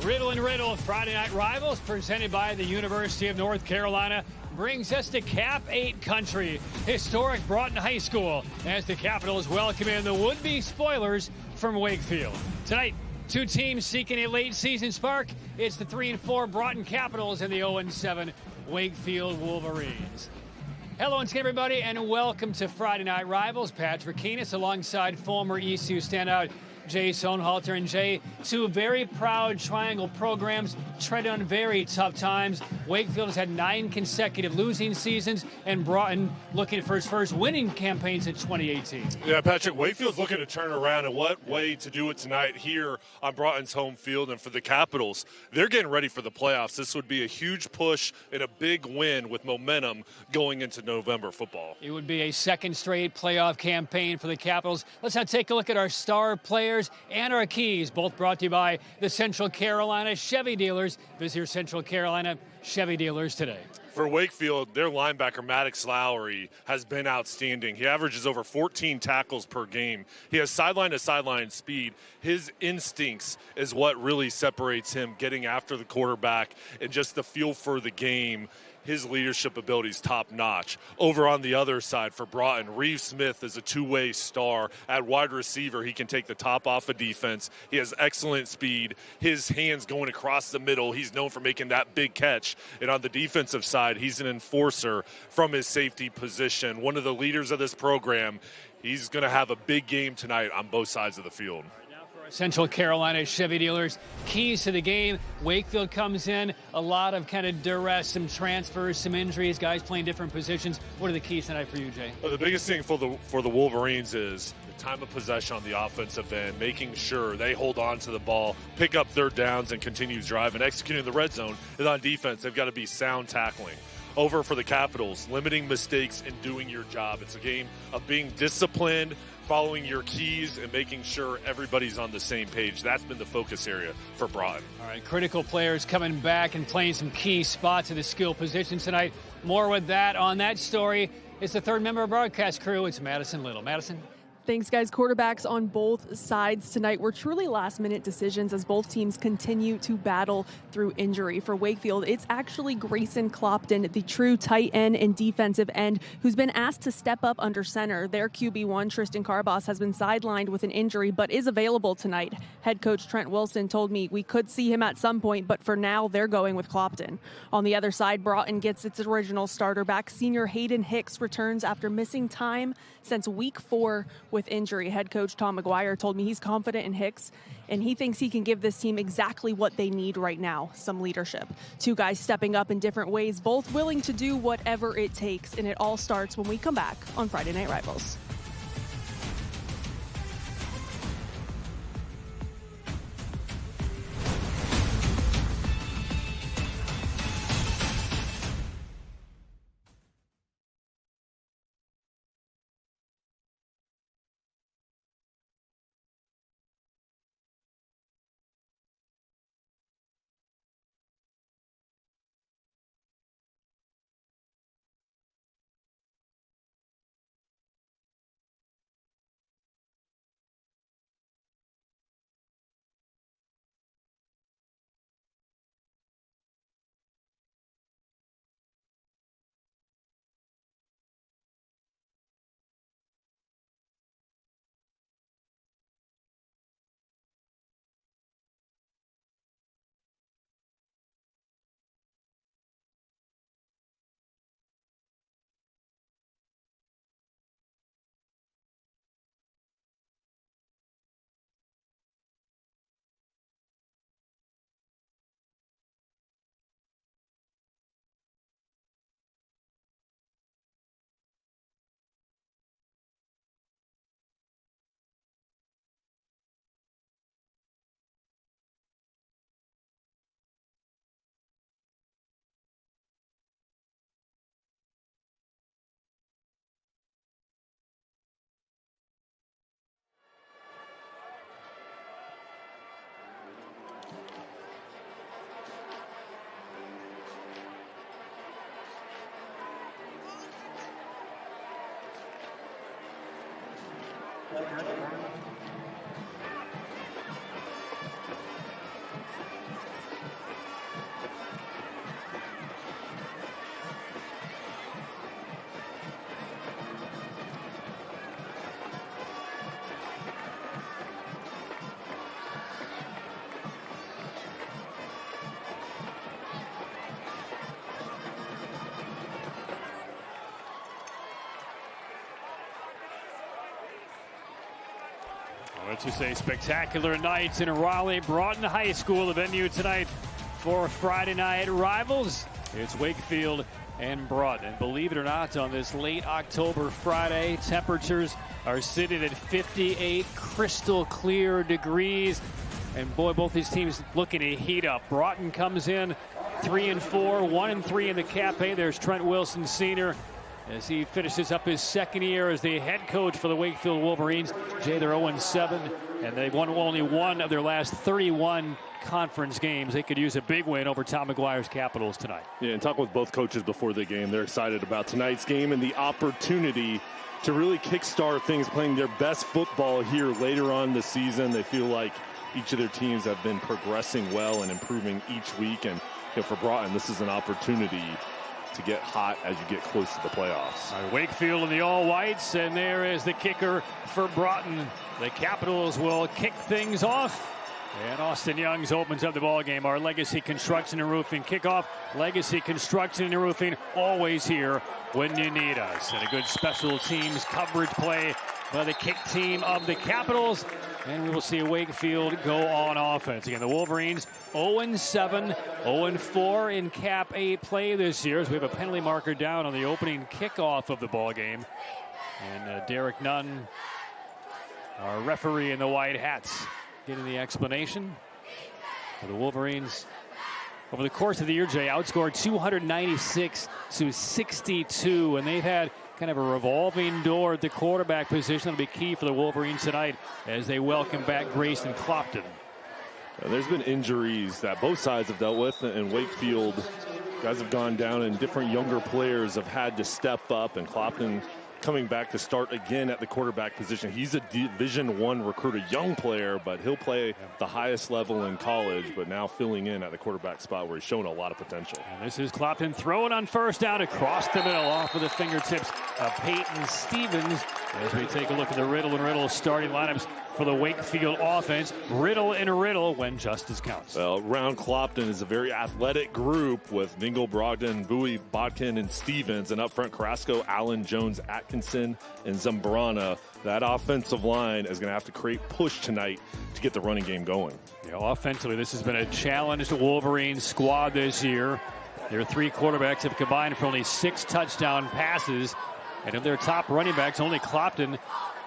Riddle and Riddle, Friday Night Rivals, presented by the University of North Carolina, brings us to Cap 8 country, historic Broughton High School, as the Capitals welcome in the would-be spoilers from Wakefield. Tonight, two teams seeking a late season spark. It's the 3-4 Broughton Capitals and the 0-7 Wakefield Wolverines. Hello once again, everybody, and welcome to Friday Night Rivals. Patrick Keenis alongside former ECU standout Jay Sohnhalter. And Jay, two very proud Triangle programs treading on very tough times. Wakefield has had 9 consecutive losing seasons, and Broughton looking for its first winning campaigns in 2018. Yeah, Patrick, Wakefield's looking to turn around, and what way to do it tonight here on Broughton's home field. And for the Capitals, they're getting ready for the playoffs. This would be a huge push and a big win with momentum going into November football. It would be a second straight playoff campaign for the Capitals. Let's now take a look at our star players and our keys, both brought to you by the Central Carolina Chevy dealers. Visit your Central Carolina Chevy dealers today. For Wakefield, their linebacker, Maddox Lowry, has been outstanding. He averages over 14 tackles per game. He has sideline-to-sideline speed. His instincts is what really separates him, getting after the quarterback and just the feel for the game. His leadership ability is top-notch. Over on the other side for Broughton, Reeve Smith is a two-way star. At wide receiver, he can take the top off of defense. He has excellent speed. His hands going across the middle. He's known for making that big catch. And on the defensive side, he's an enforcer from his safety position. One of the leaders of this program. He's going to have a big game tonight on both sides of the field. Central Carolina Chevy dealers, keys to the game. Wakefield comes in, a lot of kind of duress, some transfers, some injuries, guys playing different positions. What are the keys tonight for you, Jay? Well, the biggest thing for the Wolverines is the time of possession on the offensive end, making sure they hold on to the ball, pick up third downs, and continue driving. Executing the red zone. And on defense, they've got to be sound tackling. Over for the Capitals, limiting mistakes and doing your job. It's a game of being disciplined, following your keys, and making sure everybody's on the same page. That's been the focus area for Broughton. All right, critical players coming back and playing some key spots in the skill positions tonight. More with that on that story. It's the third member of our broadcast crew. It's Madison Little. Madison? Thanks, guys. Quarterbacks on both sides tonight were truly last-minute decisions as both teams continue to battle through injury. For Wakefield, it's actually Grayson Clopton, the true tight end and defensive end, who's been asked to step up under center. Their QB1, Tristan Carbas, has been sidelined with an injury, but is available tonight. Head coach Trent Wilson told me we could see him at some point, but for now, they're going with Clopton. On the other side, Broughton gets its original starter back. Senior Hayden Hicks returns after missing time since week 4 with injury. Head coach Tom McGuire told me he's confident in Hicks, and he thinks he can give this team exactly what they need right now, some leadership. Two guys stepping up in different ways, both willing to do whatever it takes, and it all starts when we come back on Friday Night Rivals. Well, it's just a spectacular night in Raleigh. Broughton High School, the venue tonight for Friday night rivals. It's Wakefield and Broughton. And believe it or not, on this late October Friday, temperatures are sitting at 58 crystal clear degrees. And boy, both these teams looking to heat up. Broughton comes in 3-4, 1-3 in the Cap A. There's Trent Wilson Sr. as he finishes up his second year as the head coach for the Wakefield Wolverines. Jay, they're 0-7, and they've won only one of their last 31 conference games. They could use a big win over Tom McGuire's Capitals tonight. Yeah, and talking with both coaches before the game, they're excited about tonight's game and the opportunity to really kickstart things, playing their best football here later on the season. They feel like each of their teams have been progressing well and improving each week. And for Broughton, this is an opportunity to get hot as you get close to the playoffs. Wakefield in the all-whites, and there is the kicker for Broughton. The Capitals will kick things off. And Austin Youngs opens up the ball game. Our Legacy Construction and Roofing kickoff. Legacy Construction and Roofing, always here when you need us. And a good special teams coverage play by the kick team of the Capitals. And we will see Wakefield go on offense. Again, the Wolverines 0-7, 0-4 in Cap A play this year, as we have a penalty marker down on the opening kickoff of the ball game. And Derek Nunn, our referee in the white hats, getting the explanation. For the Wolverines, over the course of the year, Jay, outscored 296 to 62, and they've had kind of a revolving door at the quarterback position. That'll be key for the Wolverines tonight as they welcome back Grayson Clopton. There's been injuries that both sides have dealt with, and Wakefield guys have gone down, and different younger players have had to step up, and Clopton coming back to start again at the quarterback position. He's a Division I recruit, a young player, but he'll play the highest level in college, but now filling in at the quarterback spot where he's shown a lot of potential. And this is Clopton throwing on first down across the middle off of the fingertips of Peyton Stevens. As we take a look at the Riddle and Riddle starting lineups for the Wakefield offense. Riddle and Riddle when justice counts. Well, Round Clopton is a very athletic group with Ningle, Brogdon, Bowie, Bodkin, and Stevens. And up front, Carrasco, Allen, Jones, Atkinson, and Zambrana. That offensive line is going to have to create push tonight to get the running game going. You know, offensively, this has been a challenge to Wolverines squad this year. Their three quarterbacks have combined for only 6 touchdown passes. And of their top running backs, only Clopton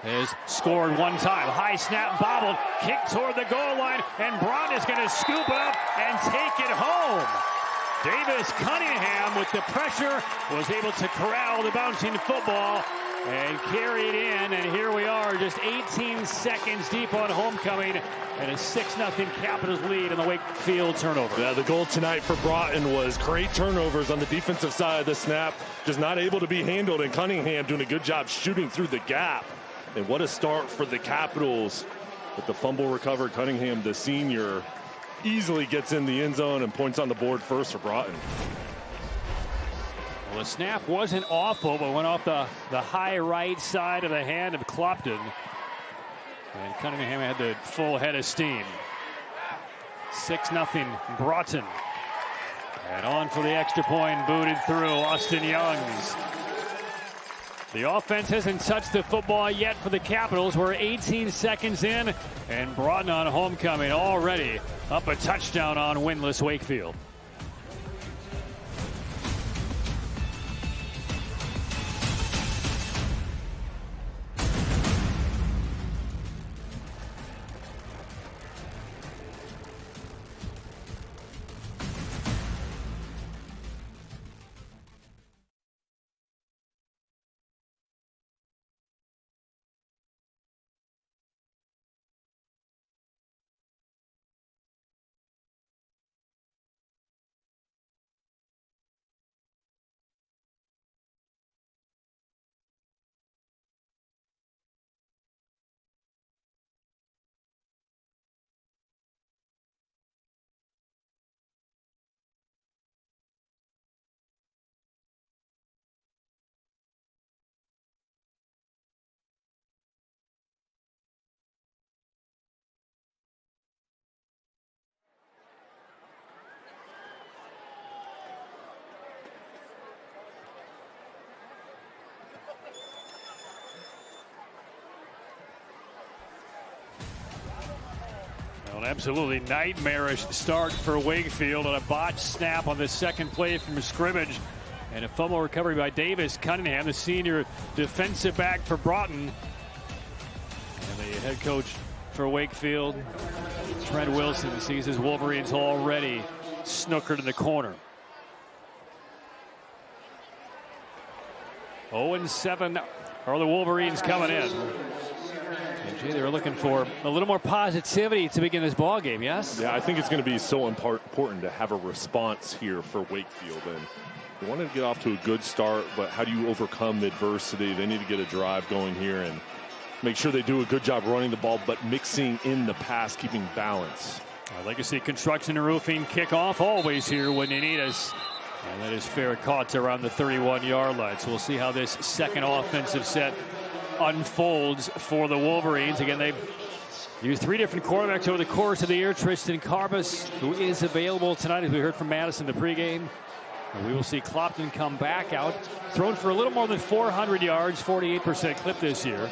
has scored one time. High snap, bobbled, kick toward the goal line, and Braun is going to scoop it up and take it home. Davis Cunningham, with the pressure, was able to corral the bouncing football and carry it in. And here we are, just 18 seconds deep on homecoming, and a 6-0 Capitals lead in the Wakefield turnover. Yeah, the goal tonight for Broughton was great turnovers on the defensive side of the snap, just not able to be handled, and Cunningham doing a good job shooting through the gap. And what a start for the Capitals. With the fumble recovered, Cunningham, the senior, easily gets in the end zone and points on the board first for Broughton. Well, the snap wasn't awful, but went off the high right side of the hand of Clopton. And Cunningham had the full head of steam. 6-0 Broughton. And on for the extra point, booted through Austin Youngs. The offense hasn't touched the football yet for the Capitals. We're 18 seconds in, and Broughton on homecoming already up a touchdown on winless Wakefield. Absolutely nightmarish start for Wakefield on a botched snap on the second play from scrimmage. And a fumble recovery by Davis Cunningham, the senior defensive back for Broughton. And the head coach for Wakefield, Trent Wilson, sees his Wolverines already snookered in the corner. 0-7 are the Wolverines coming in. And Jay, they're looking for a little more positivity to begin this ball game, yes? Yeah, I think it's going to be so important to have a response here for Wakefield. And they wanted to get off to a good start, but how do you overcome the adversity? They need to get a drive going here and make sure they do a good job running the ball, but mixing in the pass, keeping balance. Legacy Construction and Roofing kickoff, always here when you need us. And that is fair caught around the 31-yard line. So we'll see how this second offensive set unfolds for the Wolverines. Again, they've used 3 different quarterbacks over the course of the year. Tristan Carbus, who is available tonight, as we heard from Madison in the pregame. And we will see Clopton come back out, thrown for a little more than 400 yards, 48% clip this year.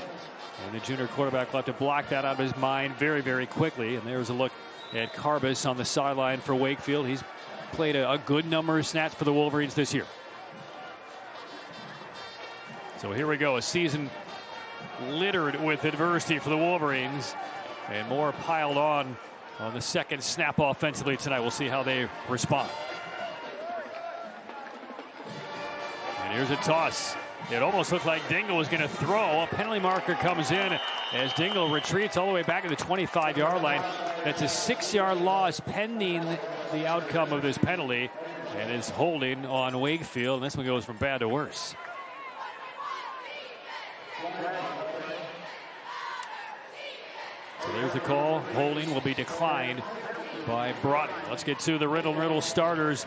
And the junior quarterback will have to block that out of his mind very, very quickly. And there's a look at Carbus on the sideline for Wakefield. He's played a good number of snaps for the Wolverines this year. So here we go, a season littered with adversity for the Wolverines, and more piled on the second snap offensively tonight. We'll see how they respond. And here's a toss. It almost looked like Dingle was going to throw. A penalty marker comes in as Dingle retreats all the way back to the 25-yard line. That's a 6-yard loss pending the outcome of this penalty, and is holding on Wakefield. And this one goes from bad to worse. So there's the call. Holding will be declined by Broughton. Let's get to the Riddle and Riddle starters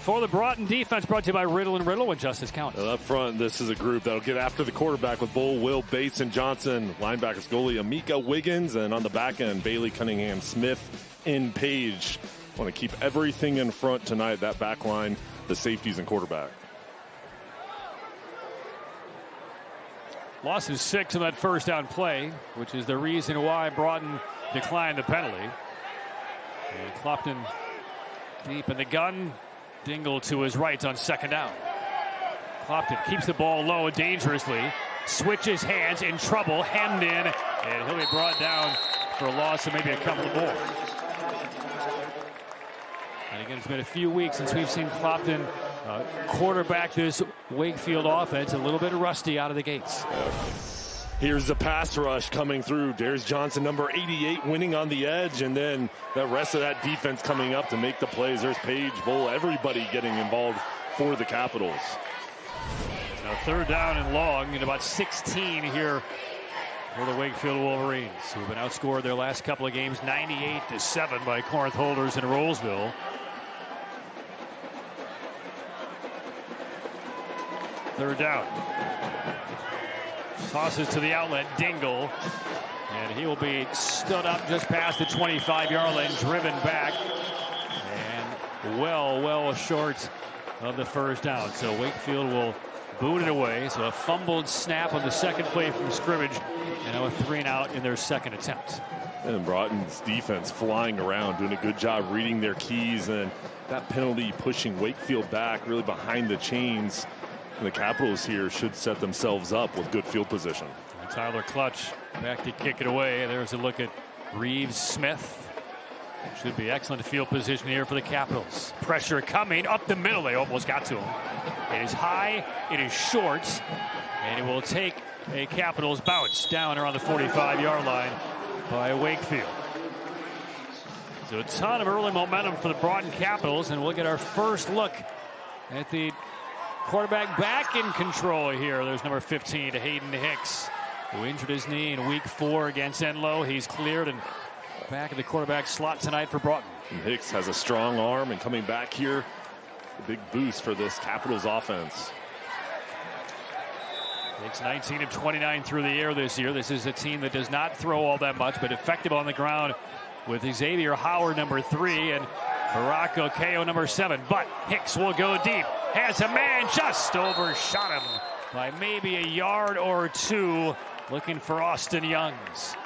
for the Broughton defense, brought to you by Riddle and Riddle, when justice counts. Well, up front, this is a group that'll get after the quarterback with Bull, Will, Bates, and Johnson. Linebackers goalie Amika Wiggins, and on the back end, Bailey, Cunningham, Smith, and Page. Want to keep everything in front tonight, that back line, the safeties and quarterback. Loss is 6 on that first down play, which is the reason why Broughton declined the penalty. And Clopton deep in the gun. Dingle to his right on second down. Clopton keeps the ball low dangerously. Switches hands, in trouble, hemmed in, and he'll be brought down for a loss of maybe a couple more. And again, it's been a few weeks since we've seen Clopton quarterback this Wakefield offense. A little bit rusty out of the gates. Here's the pass rush coming through. Darius Johnson, number 88, winning on the edge, and then the rest of that defense coming up to make the plays. There's Page, Bull, everybody getting involved for the Capitals. Now third down and long, and about 16 here for the Wakefield Wolverines, who've been outscored their last couple of games 98-7 by Corinth Holders in Rollsville. Third down. Tosses to the outlet, Dingle, and he will be stood up just past the 25-yard line, driven back, and well short of the first down. So Wakefield will boot it away. So a fumbled snap on the second play from scrimmage, and now a 3-and-out in their second attempt. And Broughton's defense flying around, doing a good job reading their keys, and that penalty pushing Wakefield back really behind the chains. And the Capitals here should set themselves up with good field position. And Tyler Clutch back to kick it away. There's a look at Reeves Smith. Should be excellent field position here for the Capitals. Pressure coming up the middle. They almost got to him. It is high, it is short, and it will take a Capitals bounce down around the 45-yard line by Wakefield. So a ton of early momentum for the Broughton Capitals, and we'll get our first look at the quarterback back in control here. There's number 15, Hayden Hicks, who injured his knee in week 4 against Enloe. He's cleared and back in the quarterback slot tonight for Broughton. And Hicks has a strong arm, and coming back here, a big boost for this Capitals offense. Hicks 19 of 29 through the air this year. This is a team that does not throw all that much, but effective on the ground with Xavier Howard, number 3, and Barack Okeo, number 7. But Hicks will go deep. Has a man, just overshot him by maybe a yard or 2, looking for Austin Youngs.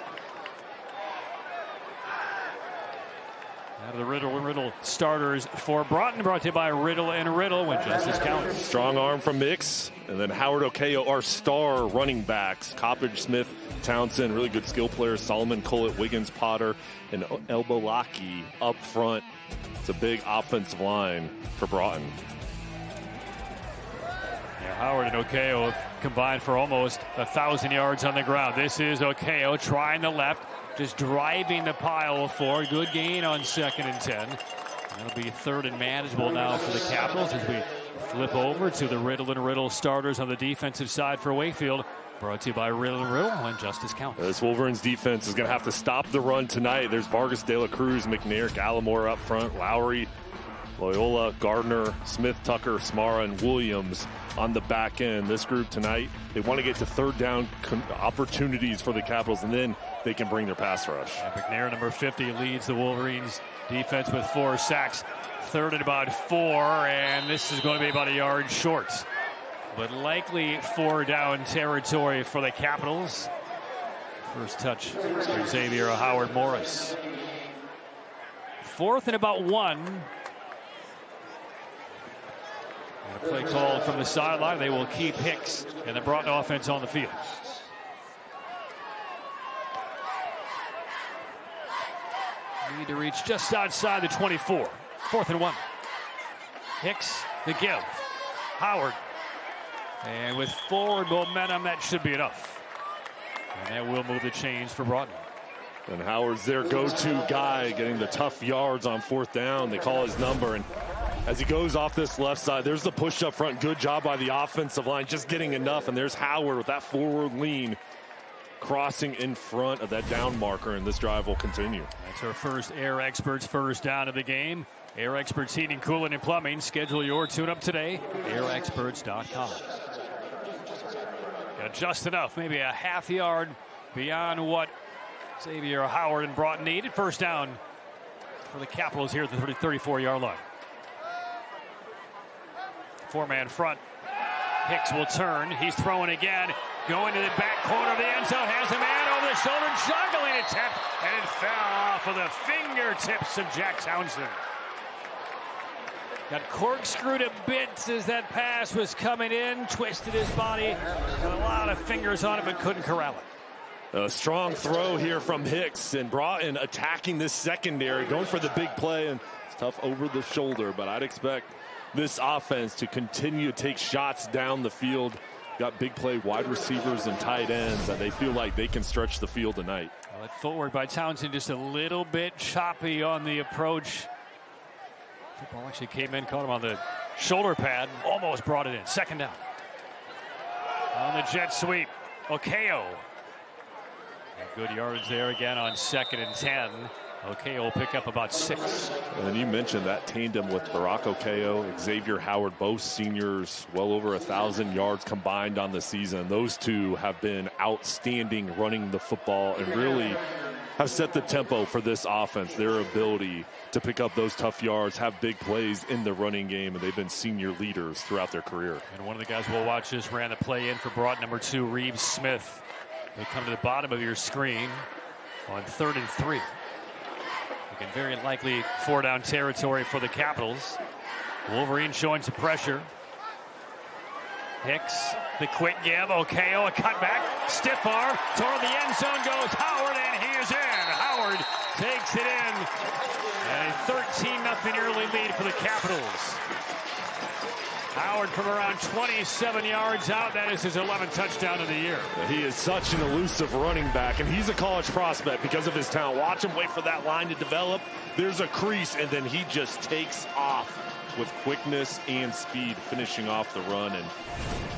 Out of the Riddle starters for Broughton, brought to you by Riddle and Riddle when justice counts. Strong arm from Mix, and then Howard Okeo, our star running backs. Coppage, Smith, Townsend, really good skill players. Solomon, Collett, Wiggins, Potter, and Elbolaki up front. It's a big offensive line for Broughton. Yeah, Howard and Okeo have combined for almost 1,000 yards on the ground. This is Okeo trying the left. Just driving the pile of 4. Good gain on 2nd and 10. That'll be 3rd and manageable now for the Capitals as we flip over to the Riddle and Riddle starters on the defensive side for Wakefield. Brought to you by Riddle and Riddle when justice counts. This Wolverines defense is going to have to stop the run tonight. There's Vargas, De La Cruz, McNair, Gallimore up front, Lowry, Loyola, Gardner, Smith, Tucker, Smara, and Williams on the back end. This group tonight, they want to get to 3rd down opportunities for the Capitals, and then they can bring their pass rush. McNair, number 50, leads the Wolverines defense with 4 sacks. 3rd and about 4, and this is going to be about a yard short. But likely 4 down territory for the Capitals. First touch for Xavier Howard Morris. 4th and about 1. And a play called from the sideline. They will keep Hicks and the Broughton offense on the field. Need to reach just outside the 24. 4th and 1. Hicks, the give. Howard. And with forward momentum, that should be enough. And that will move the chains for Broughton. And Howard's their go-to guy, getting the tough yards on 4th down. They call his number, and as he goes off this left side, there's the push up front. Good job by the offensive line, just getting enough. And there's Howard with that forward lean, crossing in front of that down marker, and this drive will continue. That's our first Air Experts first down of the game. Air Experts Heating, Cooling, and Plumbing. Schedule your tune-up today, airexperts.com. Got just enough, maybe a half yard beyond what Xavier Howard and Broughton needed. First down for the Capitals here at the 34-yard line. 4-man front. Hicks will turn. He's throwing again. Going to the back corner of the end zone. Has a man over the shoulder. Juggling attempt. And it fell off of the fingertips of Jack Townsend. Got corkscrewed a bit as that pass was coming in. Twisted his body. Got a lot of fingers on it, but couldn't corral it. A strong throw here from Hicks, and Broughton attacking this secondary, going for the big play, and it's tough over the shoulder, but I'd expect this offense to continue to take shots down the field. Got big play wide receivers and tight ends, and they feel like they can stretch the field tonight. Well, forward by Townsend, just a little bit choppy on the approach. Football actually came in, caught him on the shoulder pad, almost brought it in. 2nd down. On the jet sweep, Okeo. Good yardage there again on 2nd and 10. Okeo will pick up about 6. And you mentioned that tandem with Barack Okeo, Xavier Howard, both seniors, well over 1,000 yards combined on the season. Those two have been outstanding running the football and really have set the tempo for this offense. Their ability to pick up those tough yards, have big plays in the running game, and they've been senior leaders throughout their career. And one of the guys we'll watch just ran the play in for Broughton, number 2, Reeves Smith. They come to the bottom of your screen on 3rd and 3. Again, very likely 4-down territory for the Capitals. Wolverine showing some pressure. Hicks, the quick give. Okeo, a cutback. Stiff arm. Toward the end zone goes Howard, and he is in. Howard takes it in. And a 13-0 early lead for the Capitals. Howard from around 27 yards out. That is his 11th touchdown of the year. He is such an elusive running back, and he's a college prospect because of his talent. Watch him wait for that line to develop. There's a crease, and then he just takes off with quickness and speed, finishing off the run. And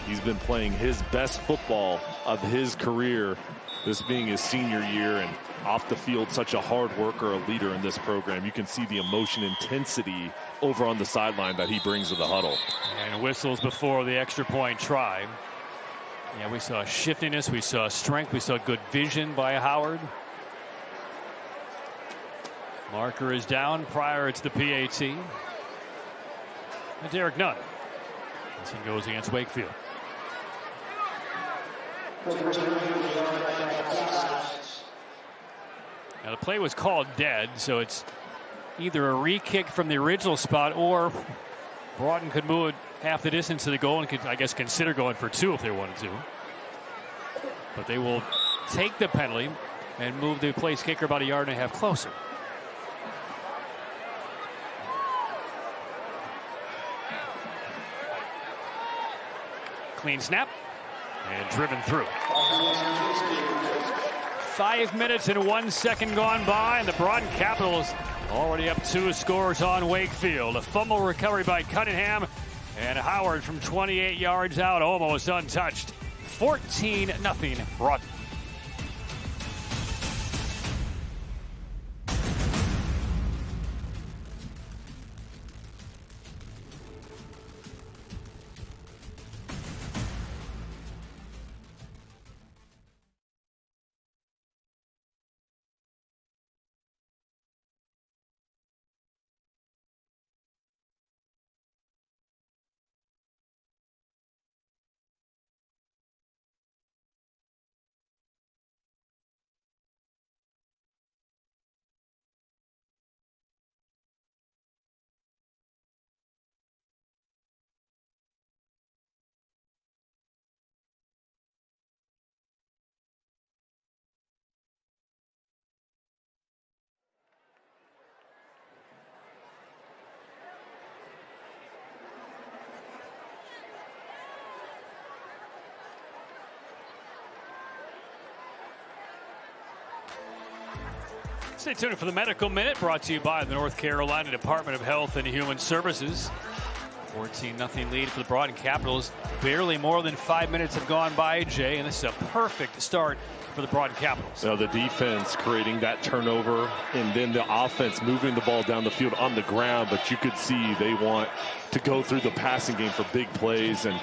he's been playing his best football of his career, this being his senior year, and off the field, such a hard worker, a leader in this program. You can see the emotion, intensity over on the sideline that he brings to the huddle. And whistles before the extra point try. Yeah, we saw shiftiness, we saw strength, we saw good vision by Howard. Marker is down. Prior, it's the PAT. And Derek Nunn as he goes against Wakefield. Now the play was called dead, so it's either a re-kick from the original spot, or Broughton could move it half the distance to the goal and could, I guess, consider going for 2 if they wanted to. But they will take the penalty and move the place kicker about 1.5 yards closer. Clean snap and driven through. 5 minutes and 1 second gone by, and the Broughton Capitals already up 2 scores on Wakefield. A fumble recovery by Cunningham, and Howard from 28 yards out, almost untouched. 14-0 Broughton. Stay tuned for the Medical Minute, brought to you by the North Carolina Department of Health and Human Services. 14-0 lead for the Broughton Capitals. Barely more than 5 minutes have gone by, Jay, and this is a perfect start for the Broughton Capitals. So the defense creating that turnover, and then the offense moving the ball down the field on the ground, but you could see they want to go through the passing game for big plays, and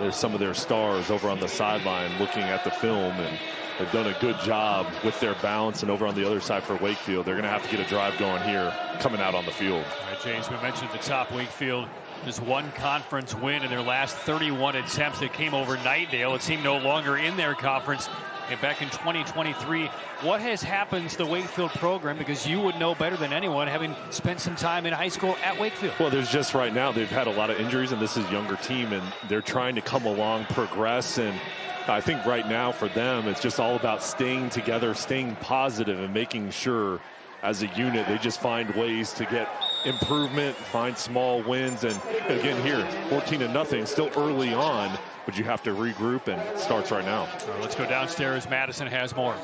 there's some of their stars over on the sideline looking at the film, and they've done a good job with their balance. And over on the other side for Wakefield, they're going to have to get a drive going here coming out on the field. All right, James, we mentioned at the top, Wakefield just 1 conference win in their last 31 attempts. That came over Nightdale. It seemed no longer in their conference. And back in 2023, what has happened to the Wakefield program? Because you would know better than anyone, having spent some time in high school at Wakefield. Well, there's just right now, they've had a lot of injuries, and this is a younger team, and they're trying to come along, progress, and I think right now for them, it's just all about staying together, staying positive, and making sure as a unit they just find ways to get improvement, find small wins. And again here, 14-0, still early on, but you have to regroup, and it starts right now. Let's go downstairs. Madison has more.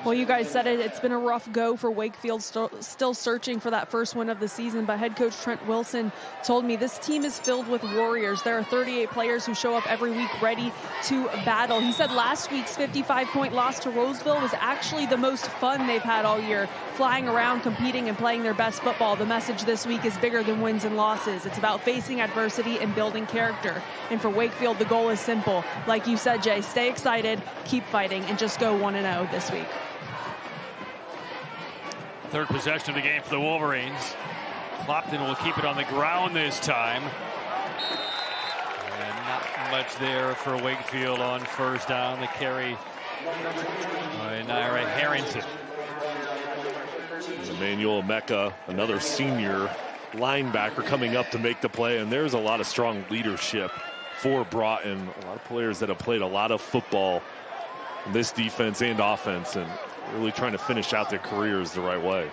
Well, you guys said it. It's been a rough go for Wakefield, still searching for that first win of the season. But head coach Trent Wilson told me this team is filled with warriors. There are 38 players who show up every week ready to battle. He said last week's 55-point loss to Roseville was actually the most fun they've had all year, flying around, competing, and playing their best football. The message this week is bigger than wins and losses. It's about facing adversity and building character. And for Wakefield, the goal is simple. Like you said, Jay, stay excited, keep fighting, and just go 1-0 this week. Third possession of the game for the Wolverines. Clopton will keep it on the ground this time. And not much there for Wakefield on first down. The carry by Naira Harrington. Emmanuel Emeka, another senior linebacker, coming up to make the play. And there's a lot of strong leadership for Broughton. A lot of players that have played a lot of football in this defense and offense, and really trying to finish out their careers the right way.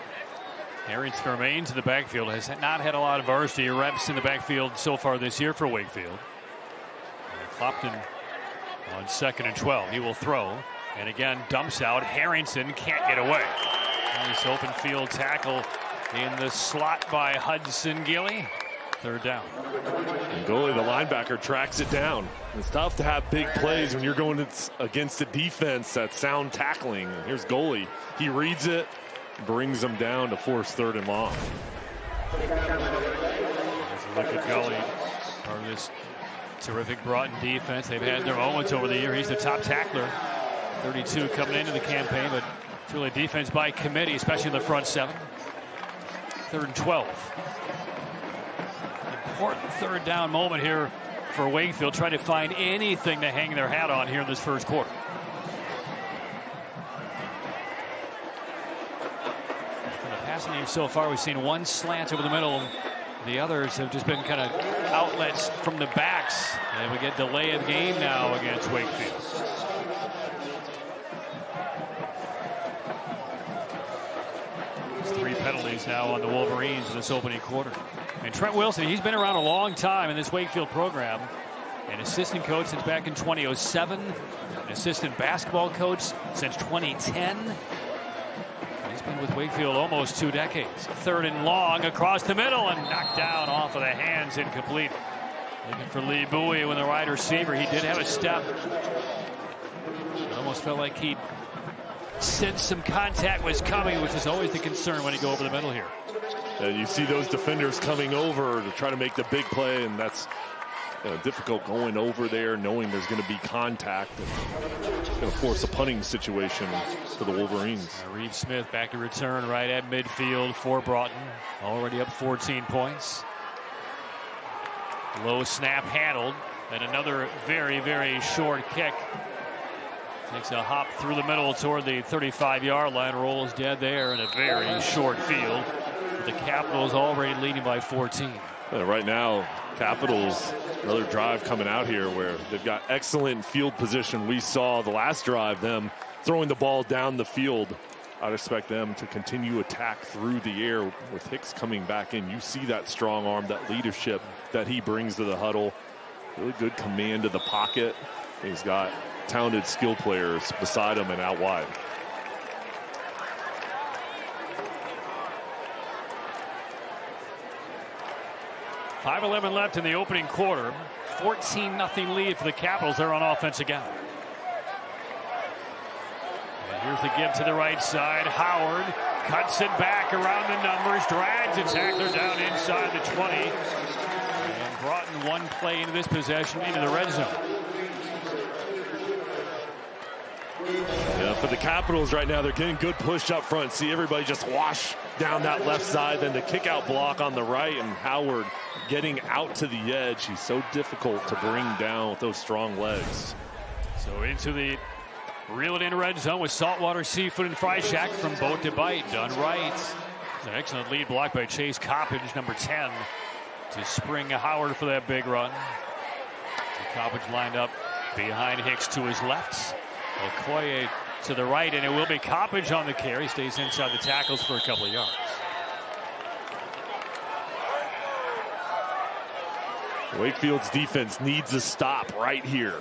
Harrington remains in the backfield, has not had a lot of varsity reps in the backfield so far this year for Wakefield. And Clopton on 2nd and 12. He will throw, and again dumps out. Harrington can't get away. Nice open field tackle in the slot by Hudson Gilly. Third down. And goalie, the linebacker, tracks it down. It's tough to have big plays when you're going against a defense that's sound tackling. And here's goalie. He reads it, brings them down to force 3rd and long. There's a look at Gully, part of this terrific Broughton defense. They've had their moments over the year. He's the top tackler. 32 coming into the campaign, but it's really defense by committee, especially in the front 7. 3rd and 12. Important 3rd down moment here for Wakefield, trying to find anything to hang their hat on here in this first quarter. Fascinating so far. We've seen one slant over the middle. The others have just been kind of outlets from the backs. And we get delay of game now against Wakefield. There's 3 penalties now on the Wolverines in this opening quarter. And Trent Wilson, he's been around a long time in this Wakefield program. An assistant coach since back in 2007. An assistant basketball coach since 2010. He's been with Wakefield almost 2 decades. 3rd and long across the middle and knocked down off of the hands, incomplete. Looking for Lee Bowie when the wide receiver. He did have a step. It almost felt like he sensed some contact was coming, which is always the concern when you go over the middle here. You see those defenders coming over to try to make the big play, and that's difficult going over there knowing there's going to be contact and going to force a punting situation for the Wolverines. Reed Smith back to return right at midfield for Broughton. Already up 14 points. Low snap handled. And another very, very short kick. Takes a hop through the middle toward the 35-yard line. Rolls dead there in a very short field. The Capitals already leading by 14. Right now, Capitals, another drive coming out here where they've got excellent field position. We saw the last drive them throwing the ball down the field. I'd expect them to continue attack through the air with Hicks coming back in. You see that strong arm, that leadership that he brings to the huddle. Really good command of the pocket. He's got talented skill players beside him and out wide. .5:11 left in the opening quarter. 14-0 lead for the Capitals. They're on offense again. And here's the give to the right side. Howard cuts it back around the numbers, drags a tackler down inside the 20. And Broughton one play into this possession into the red zone. Yeah, for the Capitals right now, they're getting good push up front. See everybody just wash down that left side, then the kick out block on the right, and Howard getting out to the edge. He's so difficult to bring down with those strong legs. So into the reel it in red zone with Saltwater Seafood and Fry Shack from boat to bite. Done right. It's an excellent lead block by Chase Coppage, number 10, to spring Howard for that big run. Coppage lined up behind Hicks to his left. Okoye to the right, and it will be Coppage on the carry. Stays inside the tackles for a couple of yards. Wakefield's defense needs a stop right here.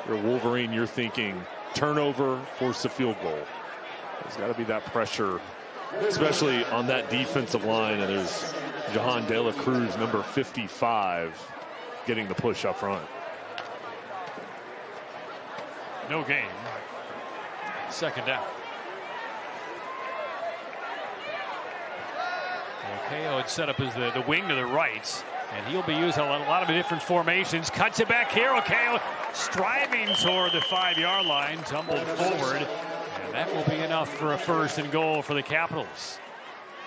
You're a Wolverine, you're thinking turnover, force a field goal. There's got to be that pressure, especially on that defensive line. And there's Jahan De La Cruz, number 55, getting the push up front. No gain. 2nd down. Okeo had set up as the wing to the right, and he'll be used in a lot of different formations. Cuts it back here. Okeo striving toward the 5-yard line, tumbled forward, and that will be enough for a 1st and goal for the Capitals.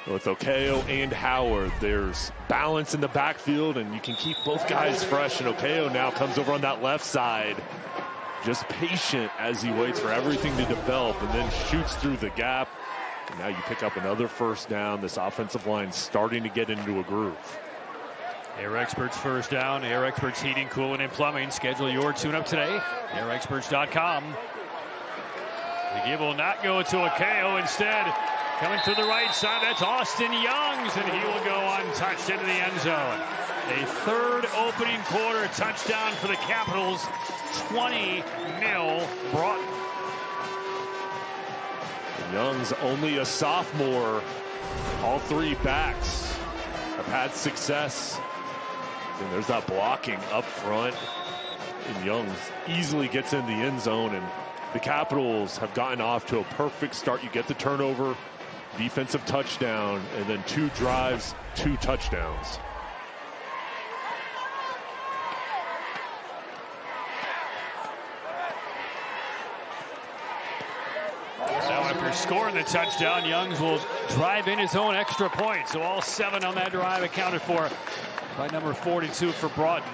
With Okeo and Howard, there's balance in the backfield, and you can keep both guys fresh. And Okeo now comes over on that left side, just patient as he waits for everything to develop, and then shoots through the gap. And now you pick up another 1st down. This offensive line starting to get into a groove. Air Experts 1st down. Air Experts Heating, Cooling, and Plumbing. Schedule your tune-up today. AirExperts.com. The give will not go to Okeo. Instead, coming to the right side, that's Austin Youngs, and he will go untouched into the end zone. A 3rd opening quarter touchdown for the Capitals. 20-0 Broughton. Young's only a sophomore. All 3 backs have had success. And there's that blocking up front. And Youngs easily gets in the end zone. And the Capitals have gotten off to a perfect start. You get the turnover, defensive touchdown, and then 2 drives, 2 touchdowns. Now after scoring the touchdown, Youngs will drive in his own extra point. So all 7 on that drive accounted for by number 42 for Broughton.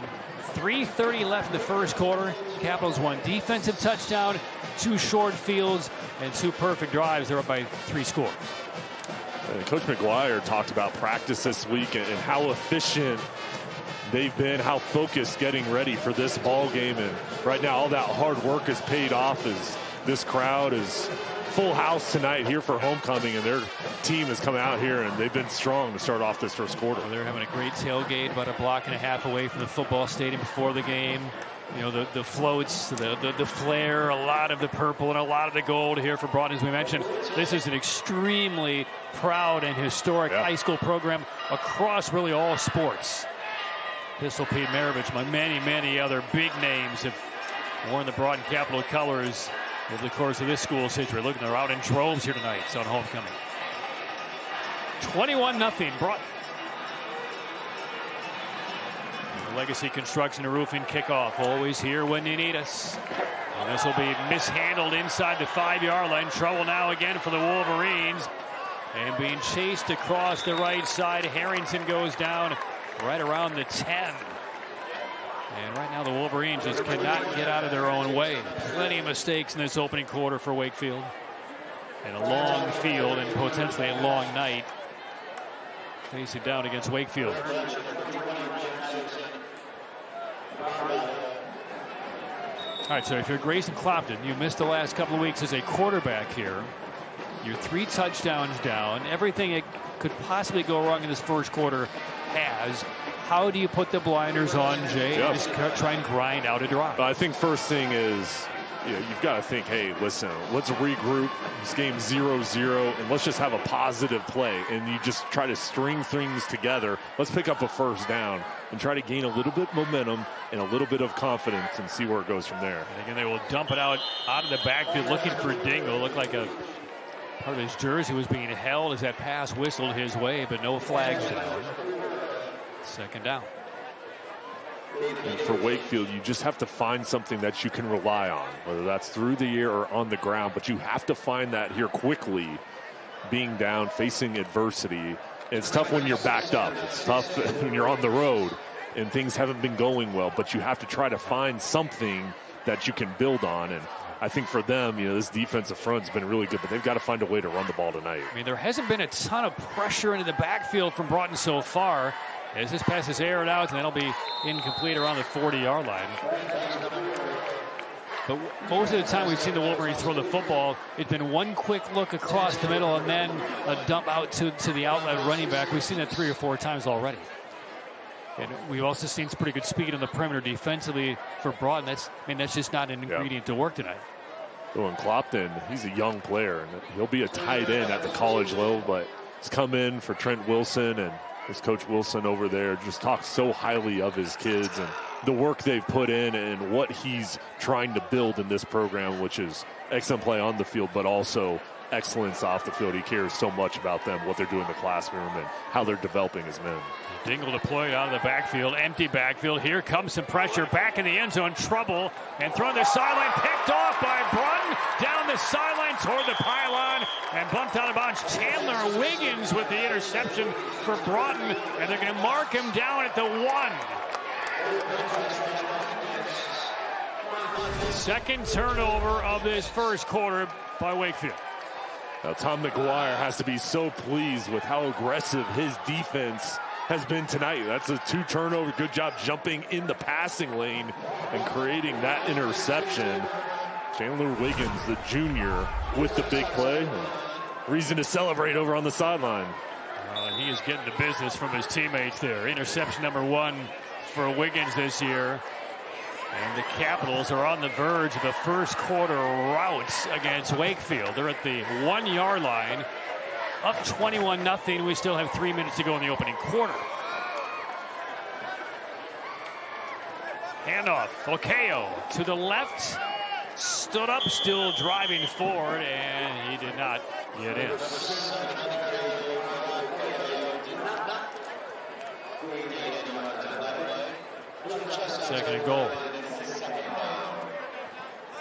3:30 left in the 1st quarter. Capitals 1 defensive touchdown, 2 short fields, and 2 perfect drives. They're up by 3 scores. And Coach McGuire talked about practice this week and how efficient they've been, how focused getting ready for this ball game. And right now, all that hard work has paid off as this crowd is full house tonight here for homecoming, and their team has come out here and they've been strong to start off this first quarter. Well, they're having a great tailgate about a block and a half away from the football stadium before the game. You know, the floats, the flare, a lot of the purple and a lot of the gold here for Broughton. As we mentioned, this is an extremely proud and historic high school program across really all sports. Pistol Pete Maravich, my many other big names have worn the Broughton Capital colors over the course of this school's history. Look, they're out in droves here tonight. It's on homecoming. 21-0 Broughton. Legacy Construction and Roofing kickoff. Always here when you need us. And this will be mishandled inside the 5-yard line. Trouble now again for the Wolverines. And being chased across the right side. Harrington goes down right around the 10. And right now the Wolverines just cannot get out of their own way. Plenty of mistakes in this opening quarter for Wakefield. And a long field and potentially a long night facing down against Wakefield. All right, so if you're Grayson Clopton, you missed the last couple of weeks as a quarterback here. You're 3 touchdowns down. Everything that could possibly go wrong in this first quarter has. How do you put the blinders on, Jay, and just try and grind out a drive? I think first thing is, you've got to think, hey, listen, let's regroup. This game's 0-0, and let's just have a positive play. And you just try to string things together. Let's pick up a first down and try to gain a little bit of momentum and a little bit of confidence and see where it goes from there. And again, they will dump it out of the backfield looking for Dingle. Looked like a part of his jersey was being held as that pass whistled his way, but no flags down. Second down. And for Wakefield, you just have to find something that you can rely on, whether that's through the air or on the ground, but you have to find that here quickly, being down, facing adversity. It's tough when you're backed up. It's tough when you're on the road and things haven't been going well, but you have to try to find something that you can build on. And I think for them, this defensive front's been really good, but they've got to find a way to run the ball tonight. I mean, there hasn't been a ton of pressure into the backfield from Broughton so far. As this pass is aired out, and that'll be incomplete around the 40-yard line. But most of the time we've seen the Wolverines throw the football, it's been one quick look across the middle and then a dump out to the outlet running back. We've seen that 3 or 4 times already. And we've also seen some pretty good speed on the perimeter defensively for Broughton. That's just not an ingredient to work tonight. Well, and Clopton, he's a young player, and he'll be a tight end at the college level, but he's come in for Trent Wilson, and his Coach Wilson over there just talks so highly of his kids and the work they've put in and what he's trying to build in this program, which is excellent play on the field, but also excellence off the field. He cares so much about them, what they're doing in the classroom, and how they're developing as men. Dingle deployed out of the backfield, empty backfield. Here comes some pressure back in the end zone, trouble, and thrown the sideline, picked off by Broughton, down the sideline toward the pylon, and bumped out of bounds. Chandler Wiggins with the interception for Broughton, and they're going to mark him down at the 1. Second turnover of this first quarter by Wakefield. Now, Tom McGuire has to be so pleased with how aggressive his defense has been tonight. That's a 2 turnover. Good job jumping in the passing lane and creating that interception. Chandler Wiggins, the junior, with the big play. Reason to celebrate over on the sideline. He is getting the business from his teammates there. Interception number 1 for Wiggins this year. And the Capitals are on the verge of the first quarter rout against Wakefield. They're at the 1-yard line. Up 21-0. We still have 3 minutes to go in the opening quarter. Handoff. Okeo to the left. Stood up, still driving forward, and he did not get in. Second and goal.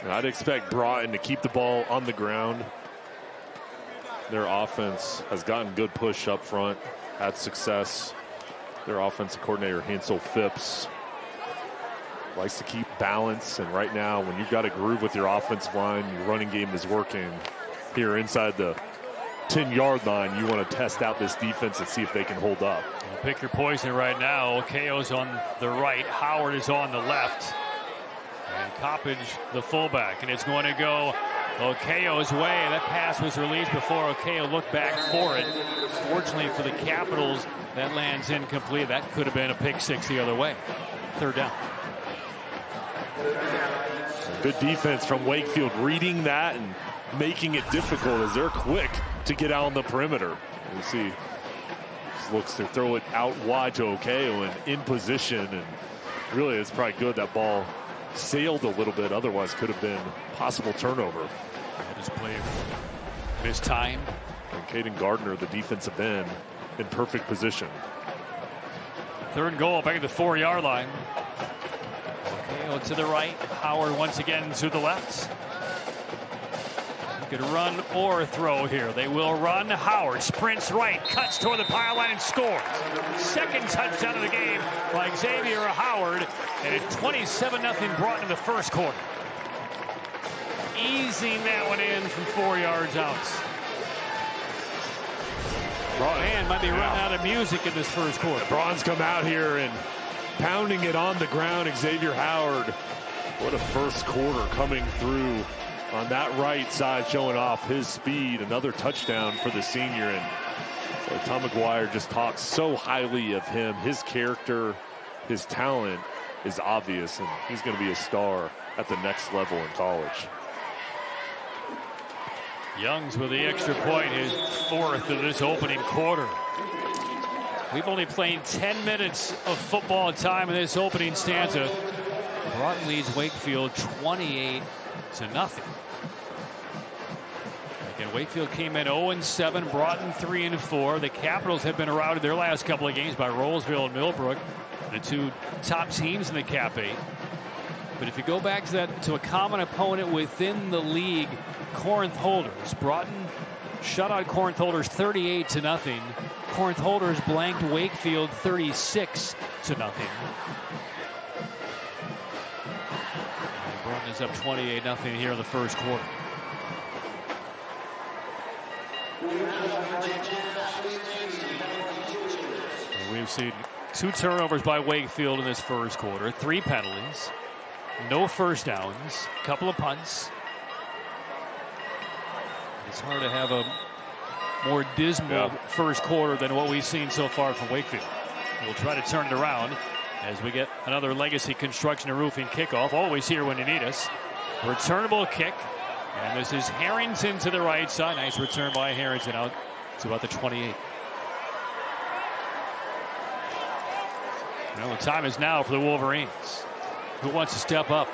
And I'd expect Broughton to keep the ball on the ground. Their offense has gotten good push up front, had success. Their offensive coordinator, Hansel Phipps, likes to keep balance. And right now, when you've got a groove with your offensive line, your running game is working here inside the 10-yard line, you want to test out this defense and see if they can hold up. Well, pick your poison right now. Okayo's on the right. Howard is on the left. And Coppage, the fullback. And it's going to go Okayo's way. That pass was released before Okayo looked back for it. Fortunately for the Capitals, that lands incomplete. That could have been a pick six the other way. Third down. Good defense from Wakefield, reading that and making it difficult as they're quick to get out on the perimeter. You see, looks to throw it out wide to Okayo and in position, and really it's probably good that ball sailed a little bit, otherwise could have been possible turnover. Just play this time. And Caden Gardner, the defensive end, in perfect position. Third and goal back at the 4-yard line. Okayo to the right. Howard once again to the left. Could run or throw here. They will run. Howard sprints right, cuts toward the pile line and scores. Second touchdown of the game by Xavier Howard, and it's 27-0 Broughton in the first quarter. Easing that one in from 4 yards out. Man might be running out of music in this first quarter. Bronze come out here and pounding it on the ground. Xavier Howard, what a first quarter coming through on that right side, showing off his speed. Another touchdown for the senior. And so Tom McGuire just talks so highly of him. His character, his talent is obvious, and he's going to be a star at the next level in college. Youngs with the extra point, his fourth of this opening quarter. We've only played 10 minutes of football time in this opening stanza. Broughton leads Wakefield 28-0. Again, Wakefield came in 0-7, Broughton 3-4. The Capitals have been routed their last couple of games by Rolesville and Millbrook, the two top teams in the Cap 8. But if you go back to that, to a common opponent within the league, Corinth Holders. Broughton shut out Corinth Holders 38-0. Corinth Holders blanked Wakefield 36-0. Broughton is up 28-0 here in the first quarter. We've seen 2 turnovers by Wakefield in this first quarter, 3 penalties, no first downs, a couple of punts. It's hard to have a more dismal first quarter than what we've seen so far from Wakefield. We'll try to turn it around as we get another Legacy Construction and Roofing kickoff. Always here when you need us. Returnable kick. And this is Harrington to the right side. Nice return by Harrington out to about the 28. Well, the time is now for the Wolverines. Who wants to step up?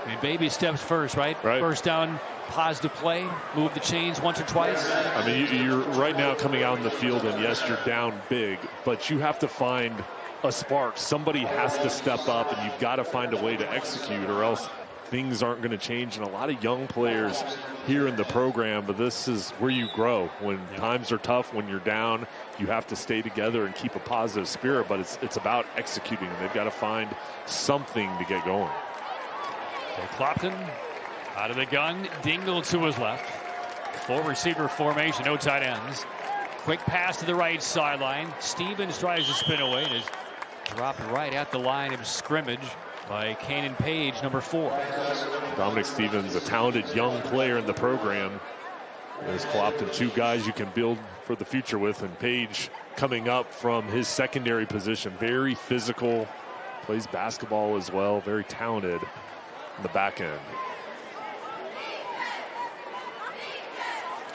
I mean, baby steps first, right? First down, positive play, move the chains once or twice. I mean, you're right now coming out in the field, and yes, you're down big, but you have to find a spark. Somebody has to step up, and you've got to find a way to execute, or else things aren't going to change. And a lot of young players here in the program, but this is where you grow. When times are tough, when you're down, you have to stay together and keep a positive spirit, but it's about executing. They've got to find something to get going. So Clopton out of the gun, Dingle to his left. 4 receiver formation, no tight ends. Quick pass to the right sideline. Stevens tries to spin away and is dropped right at the line of scrimmage by Kanan Page, number 4. Dominic Stevens, a talented young player in the program. There's Clopton, 2 guys you can build for the future with, and Page coming up from his secondary position. Very physical, plays basketball as well, very talented in the back end.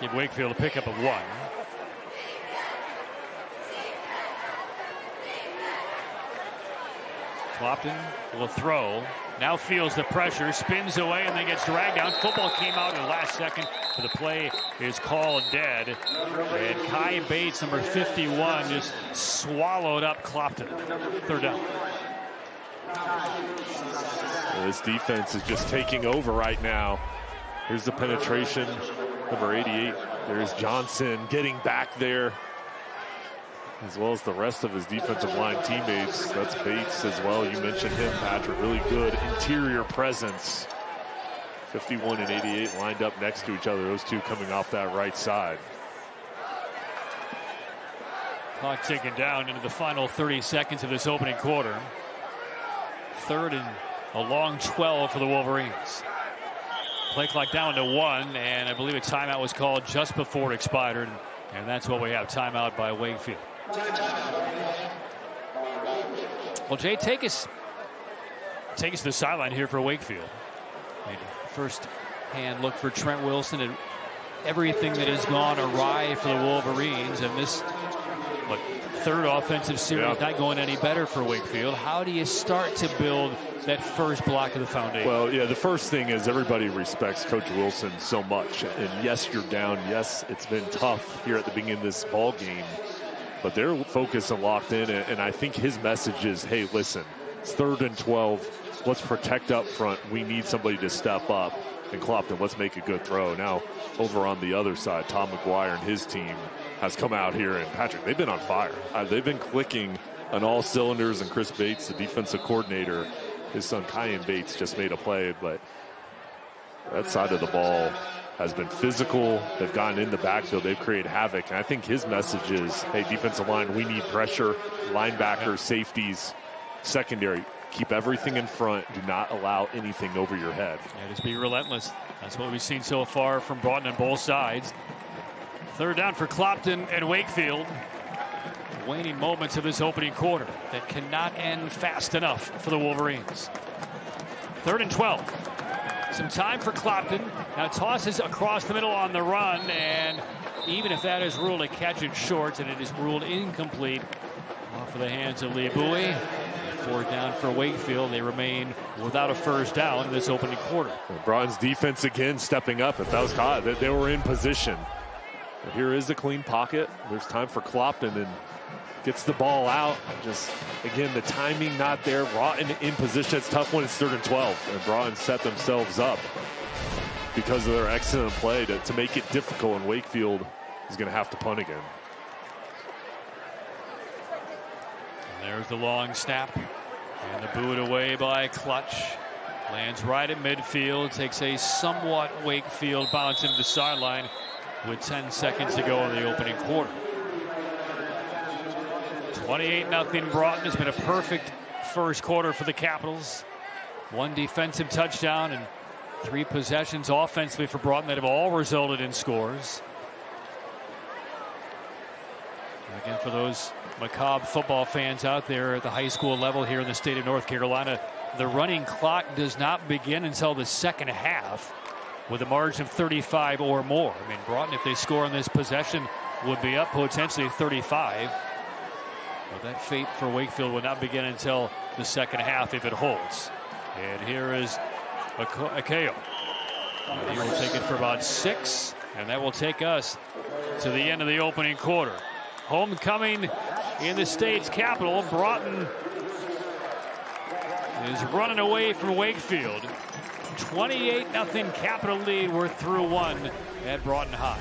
Give Wakefield a pickup of 1. Clopton will throw. Now feels the pressure, spins away, and then gets dragged down. Football came out in the last second, but the play is called dead. And Kai Bates, number 51, just swallowed up Clopton. Third down. Well, this defense is just taking over right now. Here's the penetration, number 88. There's Johnson getting back there, as well as the rest of his defensive line teammates. That's Bates as well. You mentioned him, Patrick. Really good interior presence. 51 and 88 lined up next to each other. Those two coming off that right side. Clock ticking down into the final 30 seconds of this opening quarter. 3rd and a long 12 for the Wolverines. Play clock down to 1, and I believe a timeout was called just before it expired, and that's what we have. Timeout by Wakefield. Well, Jay, take us to the sideline here for Wakefield. First hand look for Trent Wilson and everything that has gone awry for the Wolverines, and this third offensive series not going any better for Wakefield. How do you start to build that first block of the foundation? Well, yeah, the first thing is everybody respects Coach Wilson so much. And yes, you're down. Yes, it's been tough here at the beginning of this ball game. But they're focused and locked in. And I think his message is, hey, listen, it's 3rd and 12. Let's protect up front. We need somebody to step up. And Clopton, let's make a good throw. Now, over on the other side, Tom McGuire and his team has come out here. And Patrick, they've been on fire. They've been clicking on all cylinders. And Chris Bates, the defensive coordinator, his son Kyan Bates just made a play. But that side of the ball has been physical. They've gotten in the backfield. They've created havoc. And I think his message is, hey, defensive line, we need pressure. Linebackers, safeties, secondary. Keep everything in front. Do not allow anything over your head. Yeah, just be relentless. That's what we've seen so far from Broughton on both sides. 3rd down for Clopton and Wakefield. Waning moments of this opening quarter that cannot end fast enough for the Wolverines. 3rd and 12. Some time for Clopton. Now tosses across the middle on the run, and even if that is ruled a catch, it's short, and it is ruled incomplete off of the hands of Lee Bowie. 4th down for Wakefield. They remain without a first down in this opening quarter. Broughton's defense again stepping up. If that was caught, they were in position. But here is a clean pocket. There's time for Clopton, and gets the ball out. Just, again, the timing not there. Broughton in position. It's tough when it's 3rd and 12. And Broughton set themselves up because of their excellent play to make it difficult. And Wakefield is going to have to punt again. And there's the long snap. And the boot away by Clutch. Lands right at midfield. Takes a somewhat Wakefield bounce into the sideline with 10 seconds to go in the opening quarter. 28-0 Broughton. Has been a perfect first quarter for the Capitals. 1 defensive touchdown and 3 possessions offensively for Broughton that have all resulted in scores. And again, for those macabre football fans out there at the high school level here in the state of North Carolina, the running clock does not begin until the second half with a margin of 35 or more. I mean, Broughton, if they score on this possession, would be up potentially 35. But that fate for Wakefield will not begin until the second half if it holds. And here is Akeo. He will take it for about 6, and that will take us to the end of the opening quarter. Homecoming in the state's capital. Broughton is running away from Wakefield. 28-0 Capital lead. We're through 1 at Broughton High.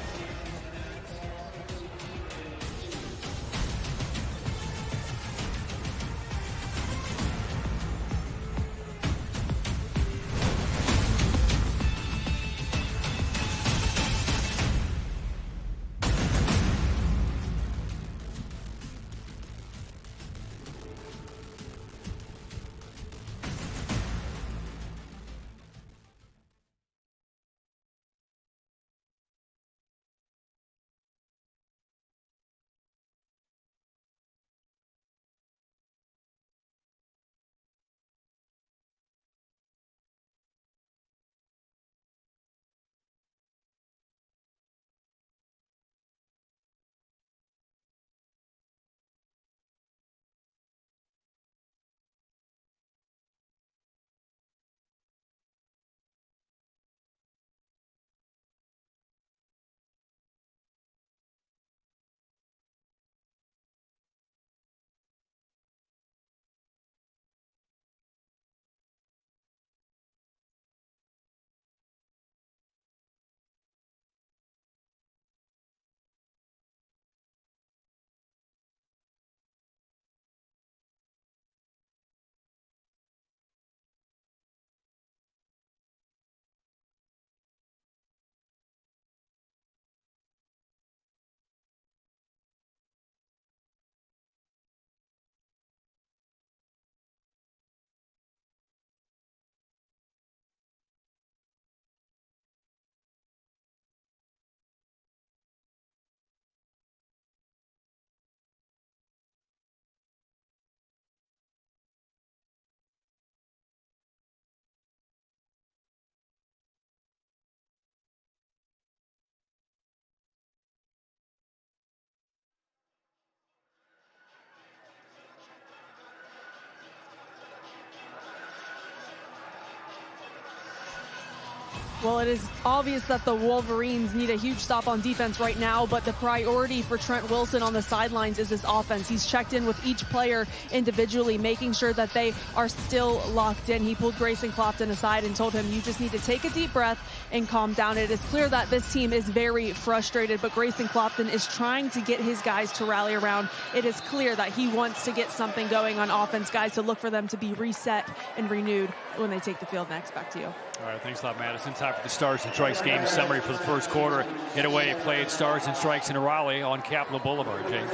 Well, it is obvious that the Wolverines need a huge stop on defense right now, but the priority for Trent Wilson on the sidelines is this offense. He's checked in with each player individually, making sure that they are still locked in. He pulled Grayson Clopton aside and told him, you just need to take a deep breath and calm down. It is clear that this team is very frustrated, but Grayson Clopton is trying to get his guys to rally around. It is clear that he wants to get something going on offense, guys, to look for them to be reset and renewed when they take the field next. Back to you. All right, thanks a lot, Madison. Time for the Stars and Strikes game summary for the first quarter. Getaway played Stars and Strikes in Raleigh on Capitol Boulevard, James.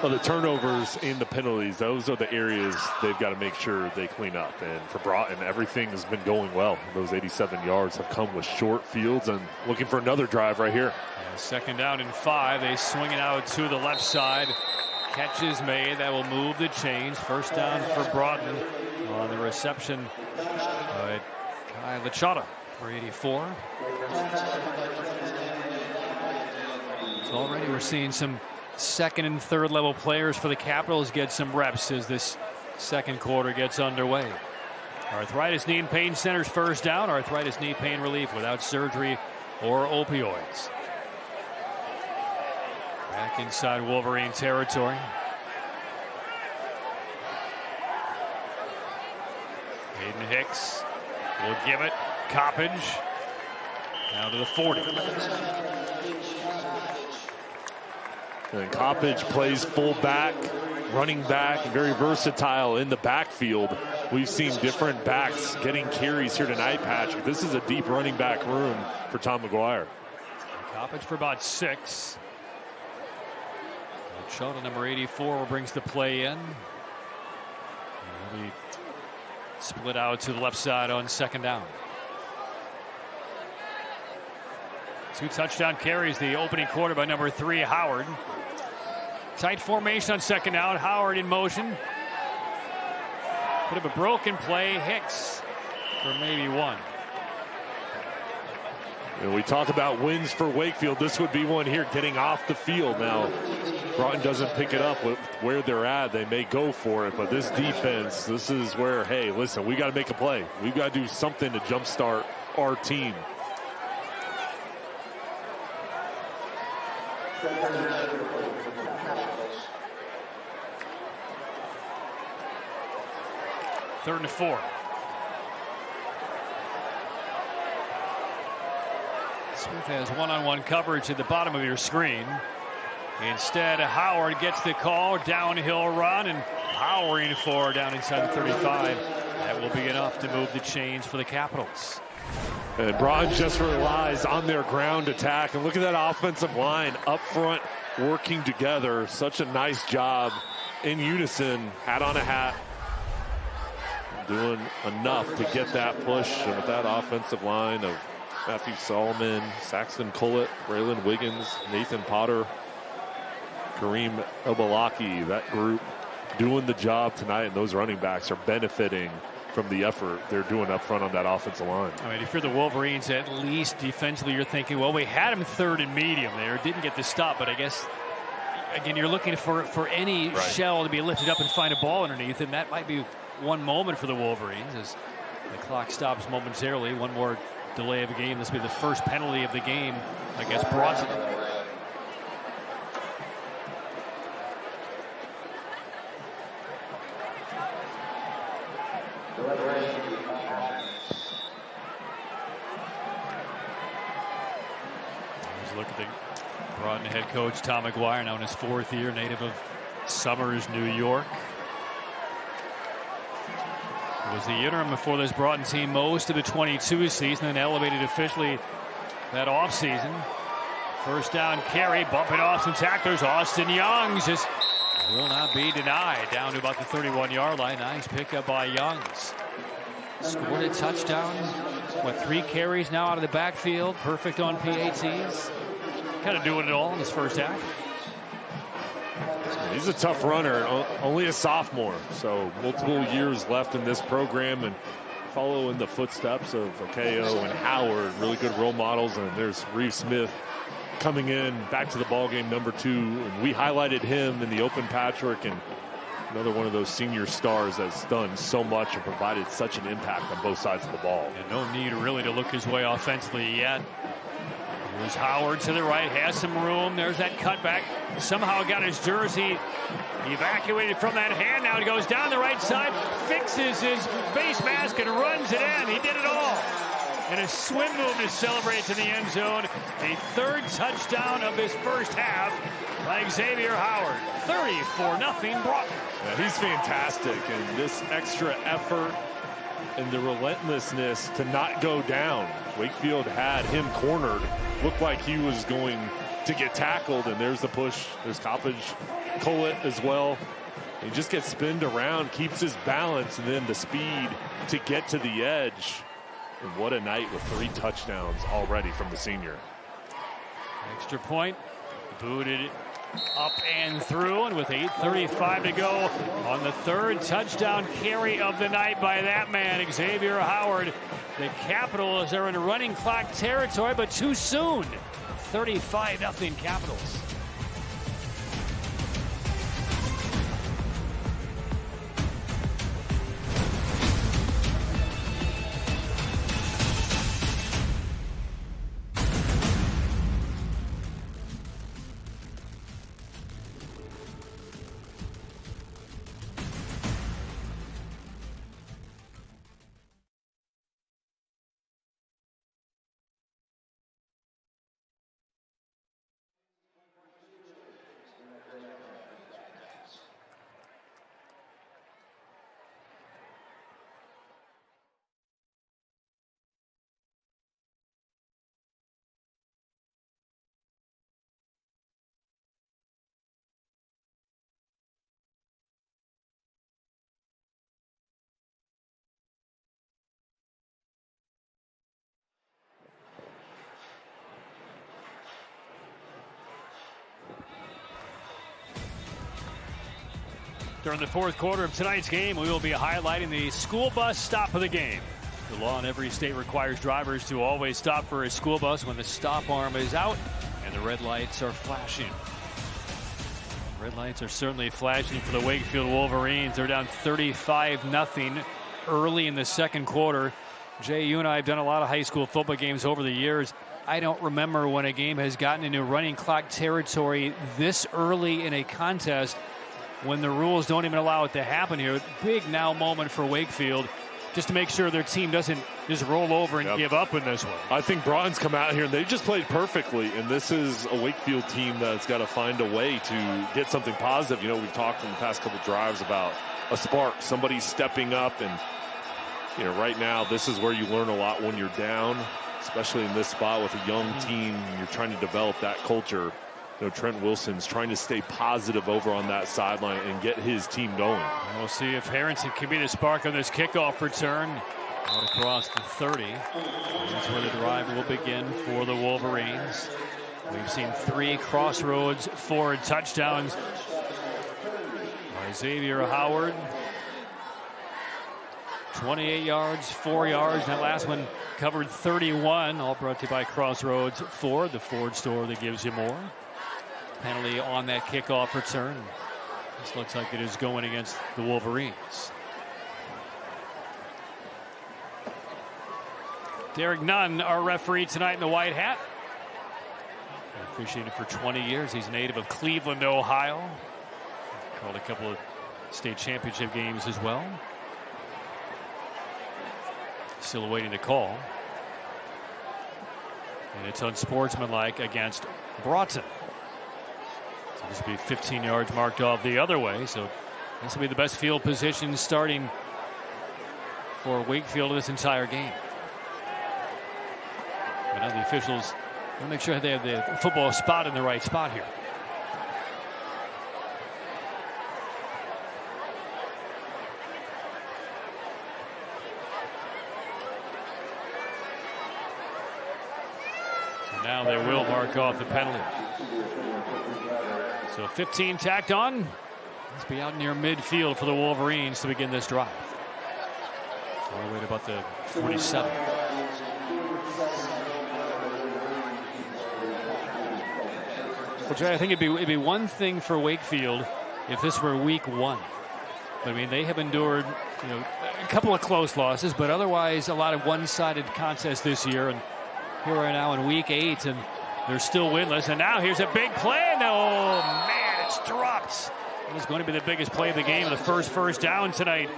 Well, the turnovers and the penalties, those are the areas they've got to make sure they clean up. And for Broughton, everything has been going well. Those 87 yards have come with short fields, and looking for another drive right here. Second down and 5. They swing it out to the left side. Catch is made. That will move the chains. First down for Broughton on the reception. Kyle Lachata for 84. So already we're seeing some second and third level players for the Capitals get some reps as this second quarter gets underway. Arthritis knee and pain center's first down. Arthritis knee pain relief without surgery or opioids. Back inside Wolverine territory. Hayden Hicks will give it. Coppage down to the 40. And Coppage plays fullback, running back, very versatile in the backfield. We've seen different backs getting carries here tonight, Patrick. This is a deep running back room for Tom McGuire. Coppage for about 6. Shota, number 84, brings the play in. He'll be split out to the left side on second down. 2 touchdown carries the opening quarter by number 3, Howard. Tight formation on second down. Howard in motion. Bit of a broken play. Hicks for maybe 1. And we talk about wins for Wakefield. This would be one here, getting off the field. Now, Broughton doesn't pick it up with where they're at. They may go for it, but this defense, this is where, hey, listen, we got to make a play. We've got to do something to jumpstart our team. Third and 4. Smith has one-on-one coverage at the bottom of your screen. Instead, Howard gets the call, downhill run, and powering forward down inside the 35. That will be enough to move the chains for the Capitals. And Broughton just relies on their ground attack. And look at that offensive line up front working together. Such a nice job in unison, hat on a hat. Doing enough to get that push. And with that offensive line of Matthew Solomon, Saxton Collett, Braylon Wiggins, Nathan Potter, Kareem Obalaki, that group doing the job tonight, and those running backs are benefiting from the effort they're doing up front on that offensive line. I mean, if you're the Wolverines, at least defensively, you're thinking, well, we had him third and medium there, didn't get the stop, but I guess, again, you're looking for any shell to be lifted up and find a ball underneath, and that might be one moment for the Wolverines as the clock stops momentarily. One more delay of the game. This will be the first penalty of the game against Broughton. Let's look at the Broughton head coach Tom McGuire, now in his 4th year, native of Somers, New York. He was the interim before this Broughton team most of the 22 season and elevated officially that offseason. First down carry, bumping off some tacklers. Austin Youngs just will not be denied. Down to about the 31-yard line. Nice pickup by Youngs. Scored a touchdown. 3 carries now out of the backfield. Perfect on PATs. Kind of doing it all in this first half. He's a tough runner, only a sophomore, so multiple years left in this program, and follow in the footsteps of Akeo and Howard, really good role models. And there's Reeve Smith coming in back to the ball game, number 2, and we highlighted him in the open, Patrick, and Another one of those senior stars that's done so much and provided such an impact on both sides of the ball. And no need really to look his way offensively yet. Here's Howard to the right, has some room. There's that cutback. Somehow got his jersey evacuated from that hand. Now he goes down the right side, fixes his face mask and runs it in. He did it all. And a swim move to celebrate to the end zone. A third touchdown of this first half by Xavier Howard. 34-0 Broughton. Yeah, he's fantastic, and this extra effort and the relentlessness to not go down. Wakefield had him cornered. Looked like he was going to get tackled, and there's the push. There's Collett as well. He just gets spinned around, keeps his balance, and then the speed to get to the edge. And what a night with 3 touchdowns already from the senior. Extra point, booted up and through, and with 8:35 to go on the third touchdown carry of the night by that man, Xavier Howard. The Capitals are in running clock territory, but too soon. 35-0 Capitals. During the fourth quarter of tonight's game, we will be highlighting the school bus stop of the game. The law in every state requires drivers to always stop for a school bus when the stop arm is out and the red lights are flashing. Red lights are certainly flashing for the Wakefield Wolverines. They're down 35-0 early in the second quarter. Jay, you and I have done a lot of high school football games over the years. I don't remember when a game has gotten into running clock territory this early in a contest, when the rules don't even allow it to happen here. Big now moment for Wakefield, just to make sure their team doesn't just roll over and give up in this one. I think Broughton's come out here and they just played perfectly, and this is a Wakefield team that's got to find a way to get something positive. You know, we've talked in the past couple drives about a spark, somebody stepping up, and you know, right now this is where you learn a lot when you're down, especially in this spot with a young team. You're trying to develop that culture. You know, Trent Wilson's trying to stay positive over on that sideline and get his team going. We'll see if Harrington can be the spark on this kickoff return. Out across the 30. That's where the drive will begin for the Wolverines. We've seen 3 crossroads forward touchdowns by Xavier Howard. 28 yards, 4 yards. That last one covered 31. All brought to you by Crossroads Ford, the Ford store that gives you more. Penalty on that kickoff return. This looks like it is going against the Wolverines. Derek Nunn, our referee tonight in the white hat. Officiated for 20 years. He's a native of Cleveland, Ohio. Called a couple of state championship games as well. Still awaiting the call. And it's unsportsmanlike against Broughton. So this will be 15 yards marked off the other way. So this will be the best field position starting for Wakefield this entire game. But now the officials want to make sure they have the football spot in the right spot here. So now they will mark off the penalty. So 15 tacked on. Let's be out near midfield for the Wolverines to begin this drive. All the way to about the 47. Well, Jay, I think it'd be one thing for Wakefield if this were week 1. But I mean, they have endured, a couple of close losses, but otherwise a lot of one-sided contests this year. And here we are now in week 8, and they're still winless. And now here's a big play. And oh man, it's dropped. It's going to be the biggest play of the game, the first down tonight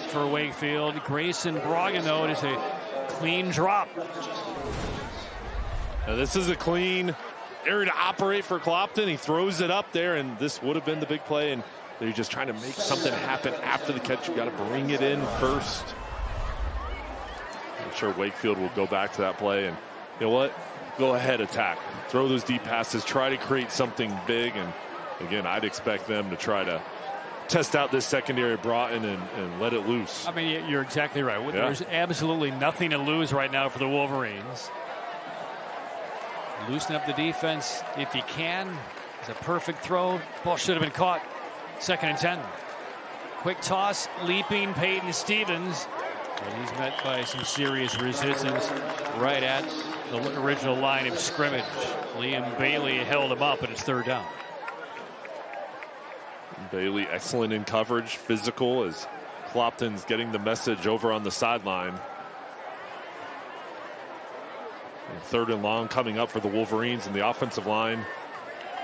for Wakefield. Grayson Broughton, though, it is a clean drop. Now this is a clean area to operate for Clopton. He throws it up there, and this would have been the big play. And they're just trying to make something happen after the catch. You got to bring it in first. I'm sure Wakefield will go back to that play, and you know what? Go ahead, attack. Throw those deep passes. Try to create something big. And again, I'd expect them to try to test out this secondary of Broughton and let it loose. I mean, you're exactly right. Yeah. There's absolutely nothing to lose right now for the Wolverines. Loosen up the defense if you can. It's a perfect throw. Ball should have been caught. 2nd and 10. Quick toss, leaping Peyton Stevens. But he's met by some serious resistance right at the original line of scrimmage. Liam Bailey held him up, and it's 3rd down. Bailey excellent in coverage, physical, as Clopton's getting the message over on the sideline. 3rd and long coming up for the Wolverines, and the offensive line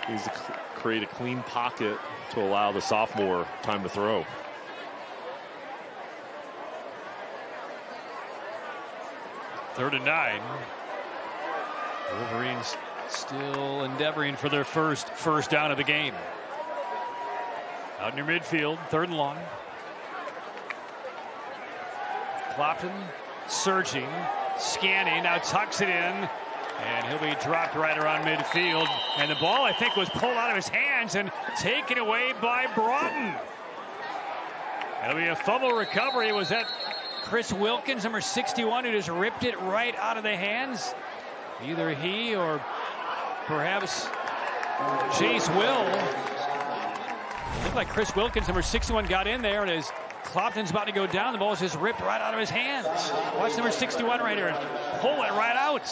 needs to create a clean pocket to allow the sophomore time to throw. Third and 9. Wolverines still endeavoring for their first down of the game. Out near midfield, 3rd and long. Clopton searching, scanning, now tucks it in, and he'll be dropped right around midfield. And the ball, I think, was pulled out of his hands and taken away by Broughton. It'll be a fumble recovery. Was that Chris Wilkins, number 61, who just ripped it right out of the hands? Either he or perhaps Chase Will. It looked like Chris Wilkins, number 61, got in there, and as Clopton's about to go down, the ball is just ripped right out of his hands. Watch number 61 right here and pull it right out.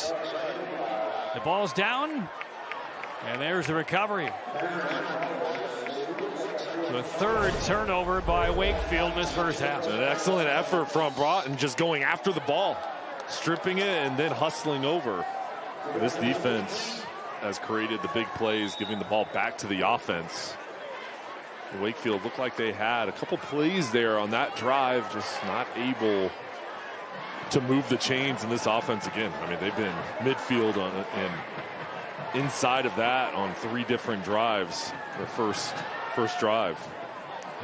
The ball's down, and there's the recovery. The 3rd turnover by Wakefield in this first half. An excellent effort from Broughton, just going after the ball, stripping it, and then hustling over. This defense has created the big plays, giving the ball back to the offense. Wakefield looked like they had a couple plays there on that drive, just not able to move the chains in this offense again. I mean, they've been midfield on it and inside of that on 3 different drives. Their first drive.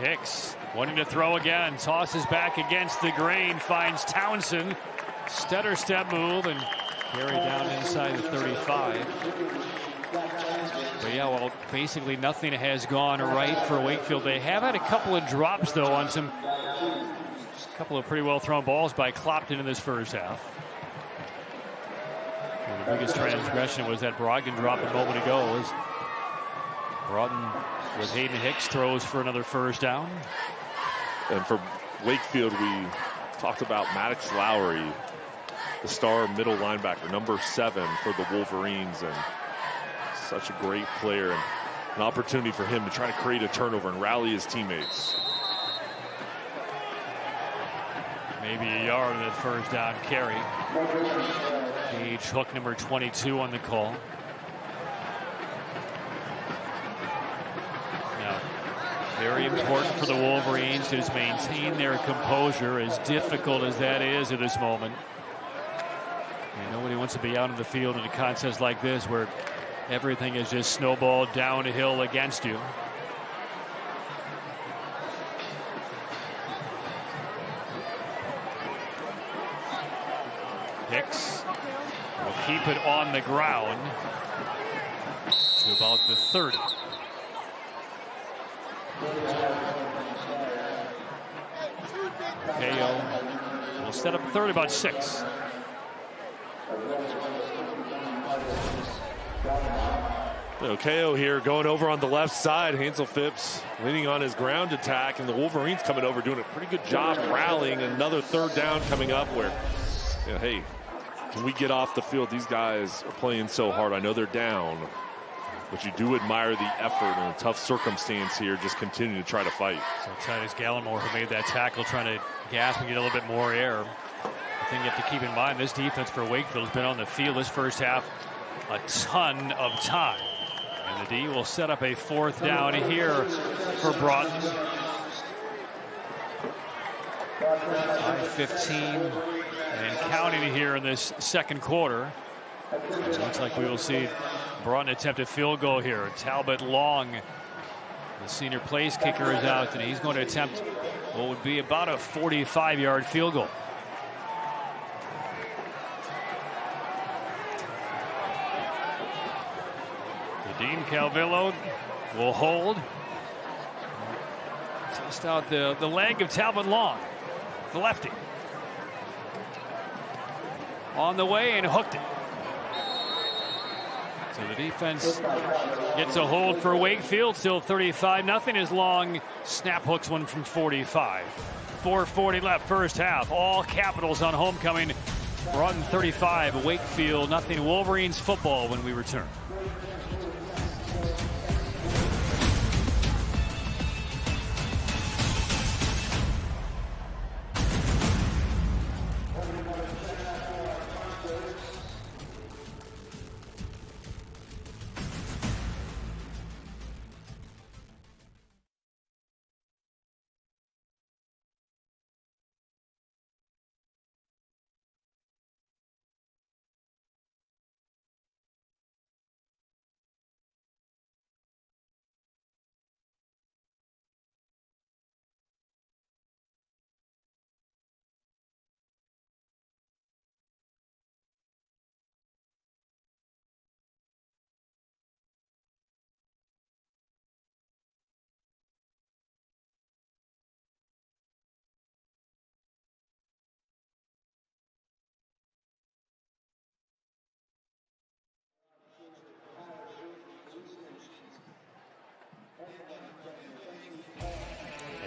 Hicks wanting to throw again, tosses back against the grain, finds Townsend. Stutter step move and carry down inside the 35. But yeah, well, basically nothing has gone right for Wakefield. They have had a couple of drops, though, on a couple of pretty well thrown balls by Clopton in this first half. And the biggest transgression was that Broughton drop a moment ago. As Broughton with Hayden Hicks throws for another first down. And for Wakefield, we talked about Maddox Lowry, the star middle linebacker, number 7 for the Wolverines, and such a great player, and an opportunity for him to try to create a turnover and rally his teammates. Maybe a yard on that first down carry. Gage Hook, number 22, on the call. Now, very important for the Wolverines to just maintain their composure, as difficult as that is at this moment. And nobody wants to be out in the field in a contest like this where everything is just snowballed downhill against you. Hicks will keep it on the ground to about the 30. KO will set up third, about 6. KO here going over on the left side. Hansel Phipps leaning on his ground attack, and the Wolverines coming over doing a pretty good job rallying. Another 3rd down coming up where, hey, can we get off the field? These guys are playing so hard. I know they're down. But you do admire the effort in a tough circumstance here, just continue to try to fight. So Titus Gallimore, who made that tackle, trying to gasp and get a little bit more air. The thing you have to keep in mind, this defense for Wakefield has been on the field this first half a ton of time. And the D will set up a 4th down here for Broughton. 5:15 and counting here in this second quarter. It looks like we will see Broughton attempt a field goal here. Talbot Long, the senior place kicker, is out, and he's going to attempt what would be about a 45-yard field goal. Dean Calvillo will hold. Test out the leg of Talbot Long, the lefty. On the way and hooked it. So the defense gets a hold for Wakefield. Still 35-0 as Long snap hooks one from 45. 4:40 left first half. All Capitals on homecoming. Broughton 35, Wakefield nothing. Wolverines football when we return.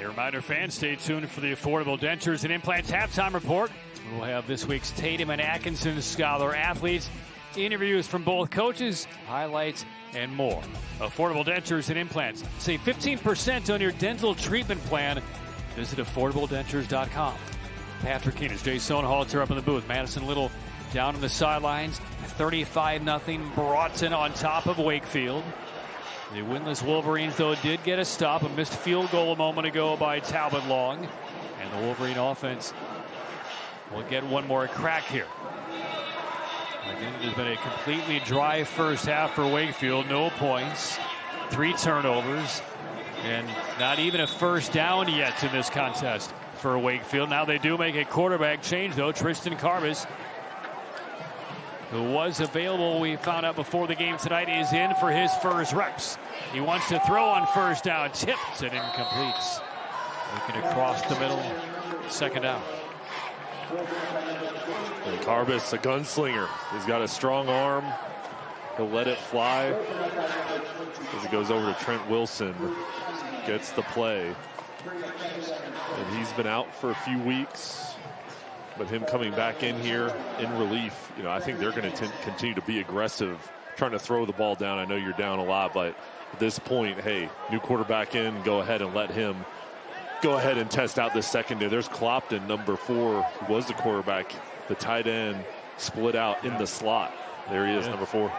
A reminder, fans, stay tuned for the Affordable Dentures and Implants halftime report. We'll have this week's Tatum and Atkinson Scholar athletes, interviews from both coaches, highlights, and more. Affordable Dentures and Implants. Save 15% on your dental treatment plan. Visit affordabledentures.com. Patrick Keenan, Jay Sonehalter up in the booth. Madison Little down on the sidelines. 35-0 Broughton on top of Wakefield. The winless Wolverines, though, did get a stop. A missed field goal a moment ago by Talbot Long. And the Wolverine offense will get one more crack here. Again, it has been a completely dry first half for Wakefield. No points, 3 turnovers, and not even a first down yet in this contest for Wakefield. Now they do make a quarterback change, though. Tristan Carbis, who was available, we found out before the game tonight, is in for his first reps. He wants to throw on first down, tipped and incompletes. Looking across the middle, second down. And Carbis, a gunslinger. He's got a strong arm. He'll let it fly. As it goes over to Trent Wilson, gets the play. And he's been out for a few weeks. But him coming back in here in relief, you know, I think they're going to continue to be aggressive, trying to throw the ball down. I know you're down a lot, but at this point, hey, new quarterback in, go ahead and let him go ahead and test out this secondary. There's Clopton, number 4, who was the quarterback. The tight end split out in the slot. There he is, number 4.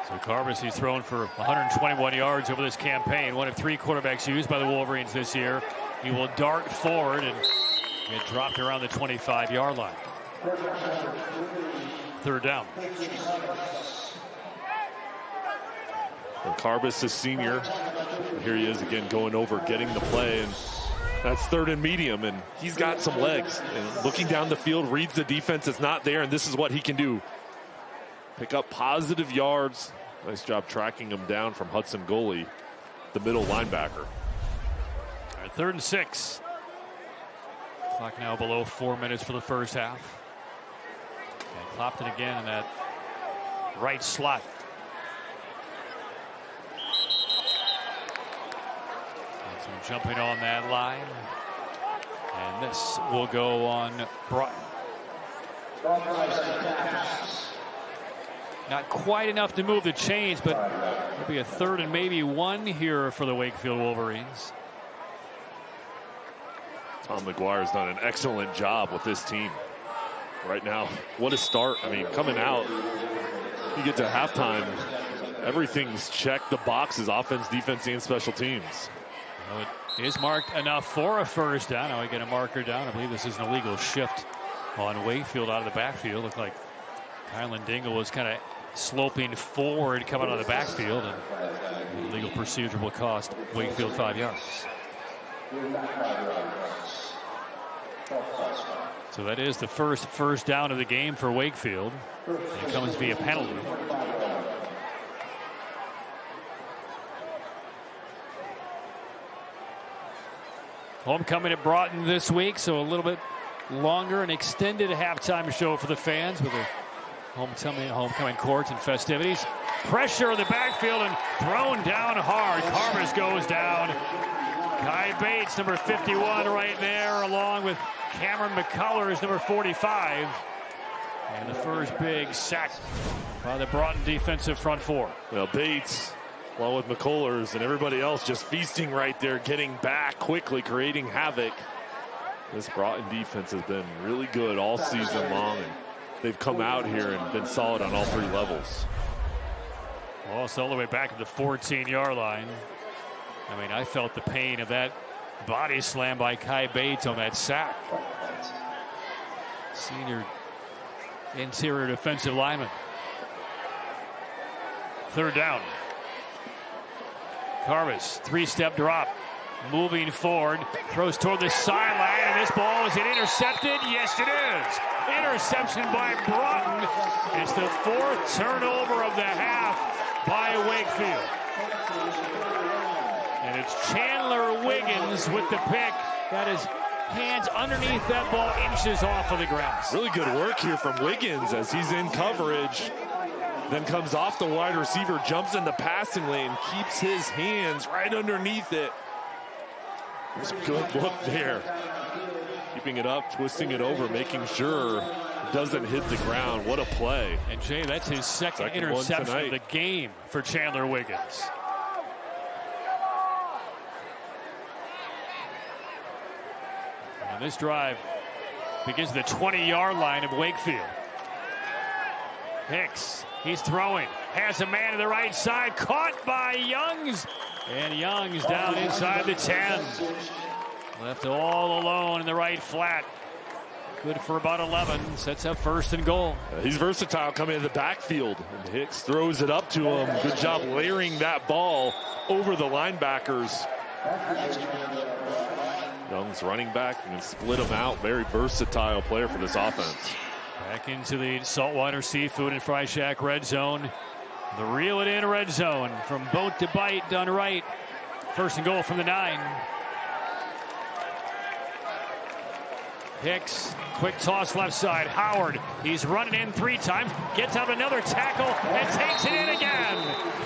So Carbis, he's thrown for 121 yards over this campaign. One of 3 quarterbacks used by the Wolverines this year. He will dart forward and get dropped around the 25-yard line. Third down. And Carbis is senior. Here he is again going over, getting the play, and that's 3rd and medium, and he's got some legs. And looking down the field, reads the defense is not there, and this is what he can do. Pick up positive yards. Nice job tracking him down from Hudson Goalie, the middle linebacker. All right, 3rd and 6. Clock now below 4 minutes for the first half. And Clopton again in that right slot. Jumping on that line, and this will go on Broughton. Not quite enough to move the chains, but it'll be a 3rd and maybe 1 here for the Wakefield Wolverines. Tom McGuire's done an excellent job with this team right now. What a start. I mean, coming out, you get to halftime, everything's checked the boxes, offense, defense, and special teams. Well, it is marked enough for a first down. Now we get a marker down. I believe this is an illegal shift on Wakefield out of the backfield. Looked like Kylan Dingle was kind of sloping forward coming out of the backfield, and illegal procedure will cost Wakefield 5 yards. So that is the first down of the game for Wakefield. It comes via penalty. Homecoming at Broughton this week, so a little bit longer and extended halftime show for the fans with the homecoming court and festivities. Pressure in the backfield and thrown down hard. Carvis goes down. Kai Bates, number 51, right there, along with Cameron McCullers, number 45. And the first big sack by the Broughton defensive front four. Well, Bates, along with McCullers and everybody else, just feasting right there, getting back quickly, creating havoc. This Broughton defense has been really good all season long, and they've come out here and been solid on all 3 levels. Also all the way back at the 14-yard line. I mean, I felt the pain of that body slam by Kai Bates on that sack. Senior interior defensive lineman. 3rd down. Carvis, 3-step drop. Moving forward, throws toward the sideline, and this ball is intercepted. Yes, it is. Interception by Broughton. It's the 4th turnover of the half by Wakefield. And it's Chandler Wiggins with the pick. Got his hands underneath that ball, inches off of the grass. Really good work here from Wiggins as he's in coverage. Then comes off the wide receiver, jumps in the passing lane, keeps his hands right underneath it. It's a good look there. Keeping it up, twisting it over, making sure it doesn't hit the ground. What a play. And Jay, that's his second interception of the game for Chandler Wiggins. And this drive begins the 20-yard line of Wakefield. Hicks, he's throwing, has a man to the right side, caught by Youngs, and Youngs down inside the 10. Left all alone in the right flat. Good for about 11. Sets up 1st and goal. He's versatile coming in the backfield. And Hicks throws it up to him. Good job layering that ball over the linebackers. Young's running back and split him out. Very versatile player for this offense. Back into the Saltwater Seafood and Fry Shack red zone. The reel it in red zone from boat to bite done right. 1st and goal from the 9. Hicks, quick toss left side. Howard, he's running in 3 times, gets out another tackle and takes it in again.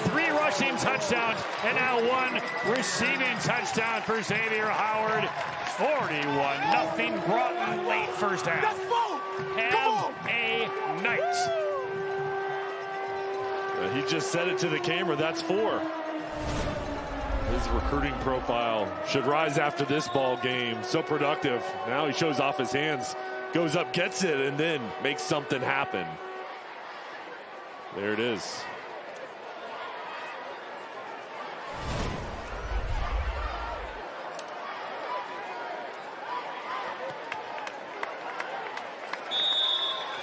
3 rushing touchdowns and now 1 receiving touchdown for Xavier Howard. 41-0 Broughton late first half. Have a night. He just said it to the camera. That's 4. His recruiting profile should rise after this ball game. So productive. Now he shows off his hands, goes up, gets it, and then makes something happen. There it is.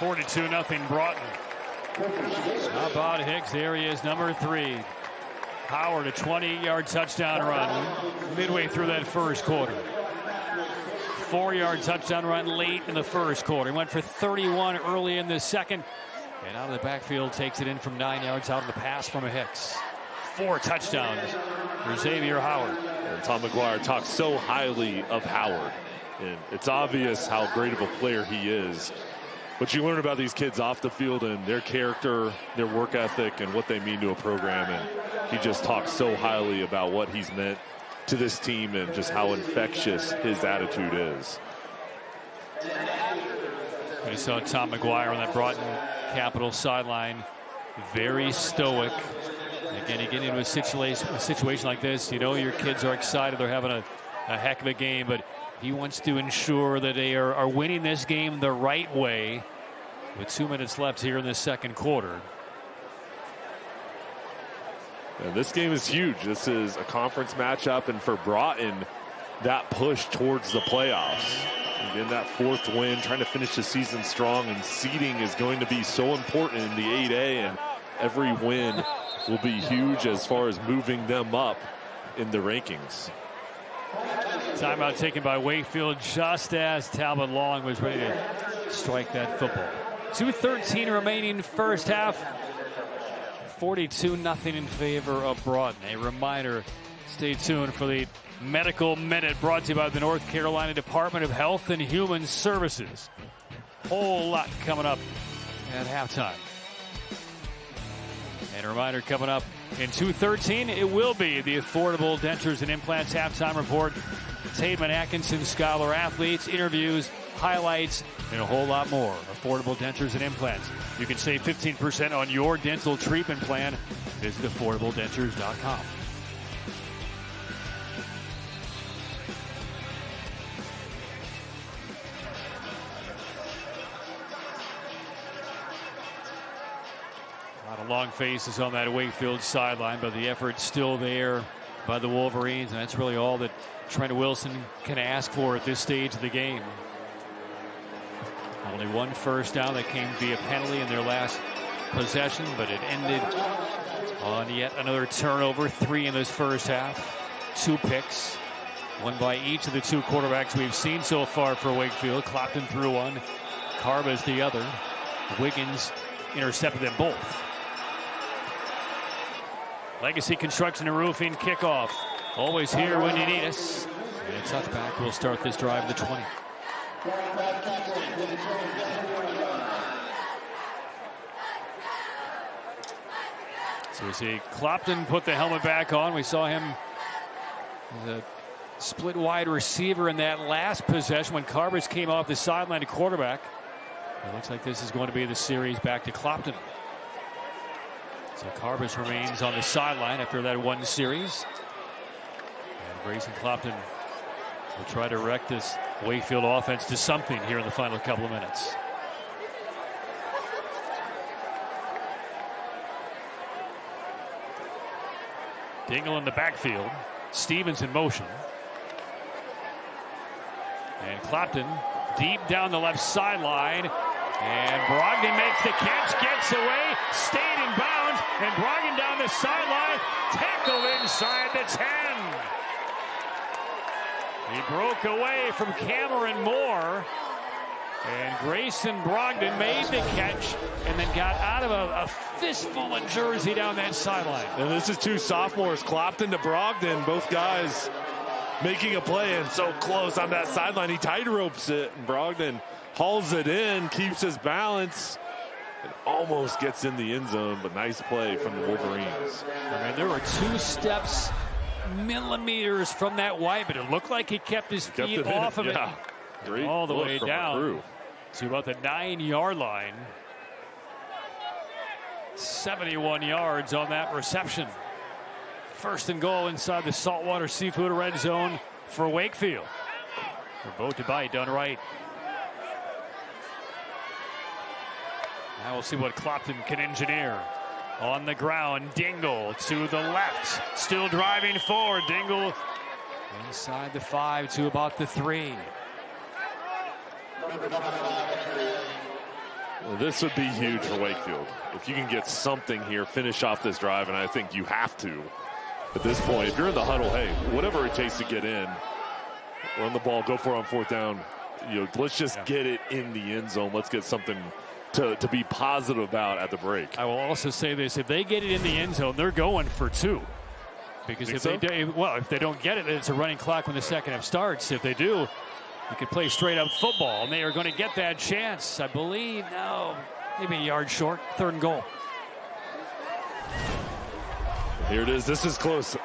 (42-0) Broughton. How about Hicks? There he is, number 3. Howard, a 20-yard touchdown run midway through that first quarter. 4-yard touchdown run late in the first quarter. He went for 31 early in the second. And out of the backfield, takes it in from 9 yards out of the pass from a Hicks. 4 touchdowns for Xavier Howard. And Tom McGuire talks so highly of Howard. And it's obvious how great of a player he is. But you learn about these kids off the field and their character, their work ethic, and what they mean to a program. And he just talks so highly about what he's meant to this team and just how infectious his attitude is. We saw Tom McGuire on that Broughton Capital sideline very stoic. Again, you get into a situation like this, you know your kids are excited, they're having a heck of a game, but he wants to ensure that they are winning this game the right way with 2 minutes left here in the second quarter. And this game is huge. This is a conference matchup, and for Broughton, that push towards the playoffs. Again, that 4th win, trying to finish the season strong, and seeding is going to be so important in the 8A, and every win will be huge as far as moving them up in the rankings. Timeout taken by Wakefield just as Talbot Long was ready to strike that football. 2:13 remaining first half. 42-0 in favor of Broughton. A reminder, stay tuned for the Medical Minute brought to you by the North Carolina Department of Health and Human Services. Whole lot coming up at halftime. And a reminder coming up in 2:13, it will be the Affordable Dentures and Implants halftime report. Tateman Atkinson Scholar athletes, interviews, highlights, and a whole lot more. Affordable Dentures and Implants. You can save 15% on your dental treatment plan. Visit affordabledentures.com. A lot of long faces on that Wakefield sideline, but the effort's still there by the Wolverines, and that's really all that Trent Wilson can ask for at this stage of the game. Only one first down that came via penalty in their last possession, but it ended on yet another turnover. 3 in this first half. 2 picks. One by each of the 2 quarterbacks we've seen so far for Wakefield. Clopton threw one. Carba's the other. Wiggins intercepted them both. Legacy Construction and Roofing kickoff. Always here when you need us. And a touchback will start this drive at the 20. So we see Clopton put the helmet back on. We saw him as a split wide receiver in that last possession when Carbers came off the sideline to quarterback. It looks like this is going to be the series back to Clopton. So Carbers remains on the sideline after that one series. And Grayson Clopton will try to wreck this Wakefield offense to something here in the final couple of minutes. Dingle in the backfield. Stevens in motion. And Clopton deep down the left sideline. And Brogdon makes the catch, gets away, stayed in bounds, and Brogdon down the sideline, tackled inside the 10. He broke away from Cameron Moore, and Grayson Brogdon made the catch and then got out of a fistful of jersey down that sideline. And this is 2 sophomores, Clopton to Brogdon, both guys making a play and so close on that sideline. He tight ropes it, and Brogdon hauls it in, keeps his balance, and almost gets in the end zone, but nice play from the Wolverines. I mean, there were 2 steps, millimeters from that white, but it looked like he kept his feet off of it. Great all the way down to about the 9-yard line. 71 yards on that reception. First and goal inside the Saltwater Seafood red zone for Wakefield. They're both to bite, done right. Now we'll see what Clopton can engineer. On the ground, Dingle to the left. Still driving forward. Dingle inside the 5 to about the 3. Well, this would be huge for Wakefield. If you can get something here, finish off this drive, and I think you have to. At this point, if you're in the huddle, hey, whatever it takes to get in, run the ball, go for it on 4th down. You know, let's just get it in the end zone. Let's get something to be positive about at the break. I will also say this: if they get it in the end zone, they're going for 2. Because if they don't get it, it's a running clock when the second half starts. If they do, you could play straight up football, and they are going to get that chance. I believe maybe a yard short. 3rd and goal. Here it is. This is close.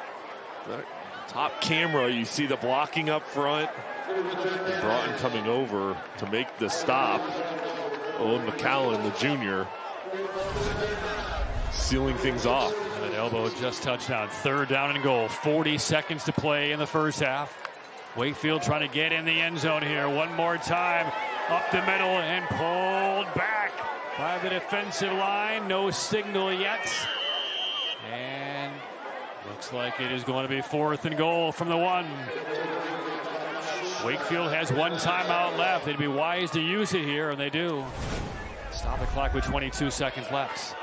Top camera, you see the blocking up front. Broughton coming over to make the stop. Owen McCallum, the junior. sealing things off. An elbow just touchdown. 3rd down and goal. 40 seconds to play in the first half. Wakefield trying to get in the end zone here one more time. Up the middle and pulled back by the defensive line. No signal yet. And looks like it is going to be 4th and goal from the 1. Wakefield has 1 timeout left. They'd be wise to use it here, and they do. Stop the clock with 22 seconds left.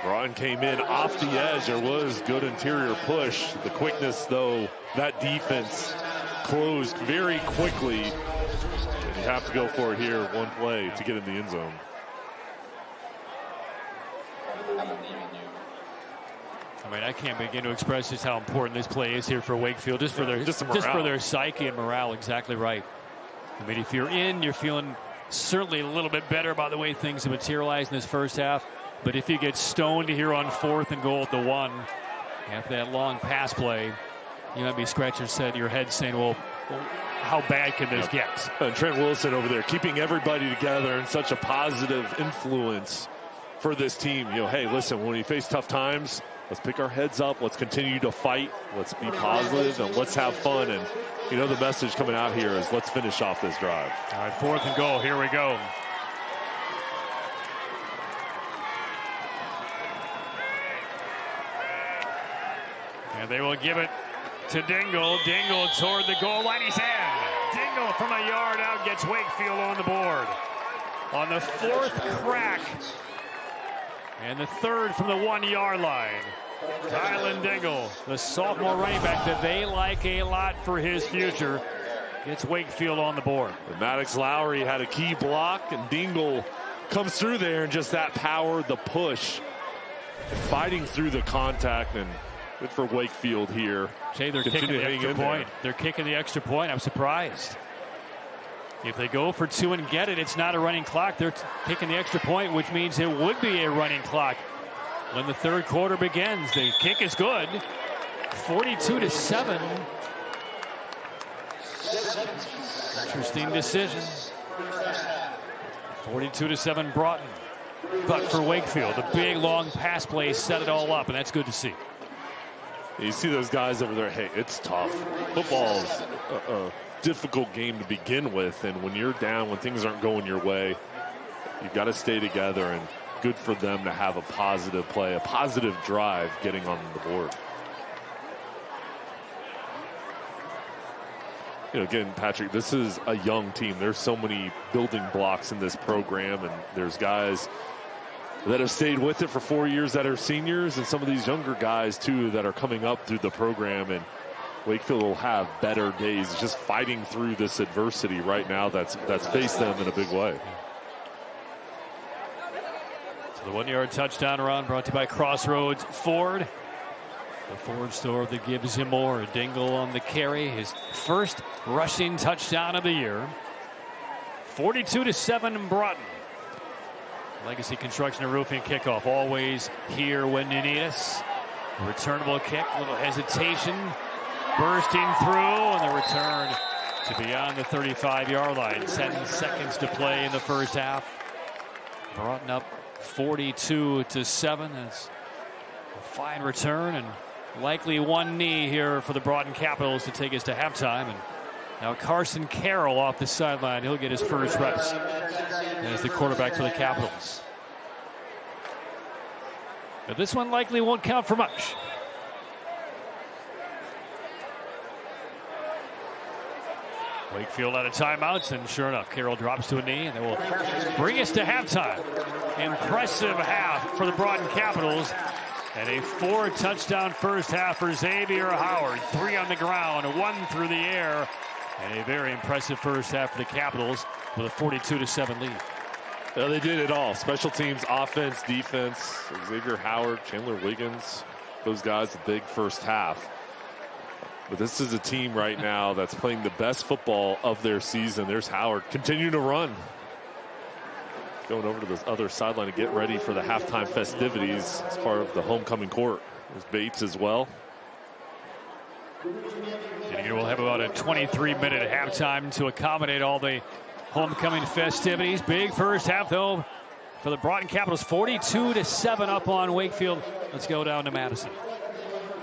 Broughton came in off the edge. There was good interior push. The quickness, though, that defense closed very quickly. And you have to go for it here, one play to get in the end zone. I mean, I can't begin to express just how important this play is here for Wakefield, just for their psyche and morale. Exactly right. I mean, if you're in, you're feeling certainly a little bit better about the way things have materialized in this first half. But if you get stoned here on 4th and goal at the 1, after that long pass play, you might be scratching your head saying, well, how bad can this get? And Trent Wilson over there keeping everybody together and such a positive influence for this team. Hey, listen, when we face tough times, let's pick our heads up. Let's continue to fight. Let's be positive and let's have fun. And, the message coming out here is let's finish off this drive. All right, 4th and goal. Here we go. And they will give it to Dingle. Dingle toward the goal line. He's in. Dingle from a yard out gets Wakefield on the board. On the 4th crack. And the 3rd from the 1-yard line. Kylan Dingle, the sophomore running back that they like a lot for his future, gets Wakefield on the board. And Maddox Lowry had a key block, and Dingle comes through there, and just that power, the push, fighting through the contact, and good for Wakefield here. Jay, they're kicking the extra point. They're kicking the extra point. I'm surprised. If they go for 2 and get it, it's not a running clock. They're kicking the extra point, which means it would be a running clock when the 3rd quarter begins. The kick is good. 42-7. Interesting decision. 42-7 Broughton. But for Wakefield, the big long pass play set it all up, and that's good to see. You see those guys over there. Hey, it's tough. Football's a difficult game to begin with, and when you're down, when things aren't going your way, you've got to stay together, and good for them to have a positive play, a positive drive getting on the board. Again, Patrick, this is a young team. There's so many building blocks in this program, and there's guys that have stayed with it for 4 years that are seniors, and some of these younger guys too that are coming up through the program, and Wakefield will have better days just fighting through this adversity right now that's faced them in a big way. So the 1-yard touchdown run brought to you by Crossroads Ford, the Ford store that gives him more. Dingle on the carry, his first rushing touchdown of the year. 42-7 Broughton. Legacy Construction and Roofing kickoff, always here when you need us. Returnable kick, a little hesitation, bursting through, and the return to beyond the 35-yard line. 10 seconds to play in the first half. Broughton up 42-7. That's a fine return, and likely one knee here for the Broughton Capitals to take us to halftime. And now Carson Carroll off the sideline. He'll get his first reps as the quarterback for the Capitals. But this one likely won't count for much. Wakefield out of timeouts, and sure enough, Carroll drops to a knee, and they will bring us to halftime. Impressive half for the Broughton Capitals, and a 4-touchdown first half for Xavier Howard. 3 on the ground, 1 through the air, and a very impressive first half for the Capitals with a 42-7 lead. Well, they did it all. Special teams, offense, defense. Xavier Howard, Chandler Wiggins, those guys, a big first half. But this is a team right now that's playing the best football of their season. There's Howard continuing to run. Going over to the other sideline to get ready for the halftime festivities as part of the homecoming court. There's Bates as well. And we'll have about a 23-minute halftime to accommodate all the homecoming festivities. Big first half, though, for the Broughton Capitals. 42-7 up on Wakefield. Let's go down to Madison.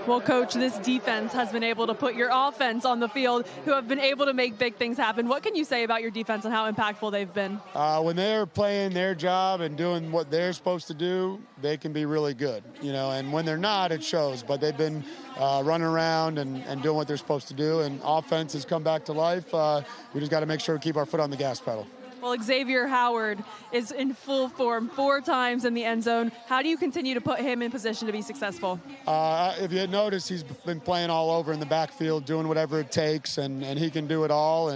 Well, Coach, this defense has been able to put your offense on the field, who have been able to make big things happen. What can you say about your defense and how impactful they've been? When they're playing their job and doing what they're supposed to do, they can be really good, and when they're not, it shows. But they've been running around and doing what they're supposed to do, and offense has come back to life. We just got to make sure we keep our foot on the gas pedal. Well, Xavier Howard is in full form 4 times in the end zone. How do you continue to put him in position to be successful? If you had noticed, he's been playing all over in the backfield, doing whatever it takes, and he can do it all.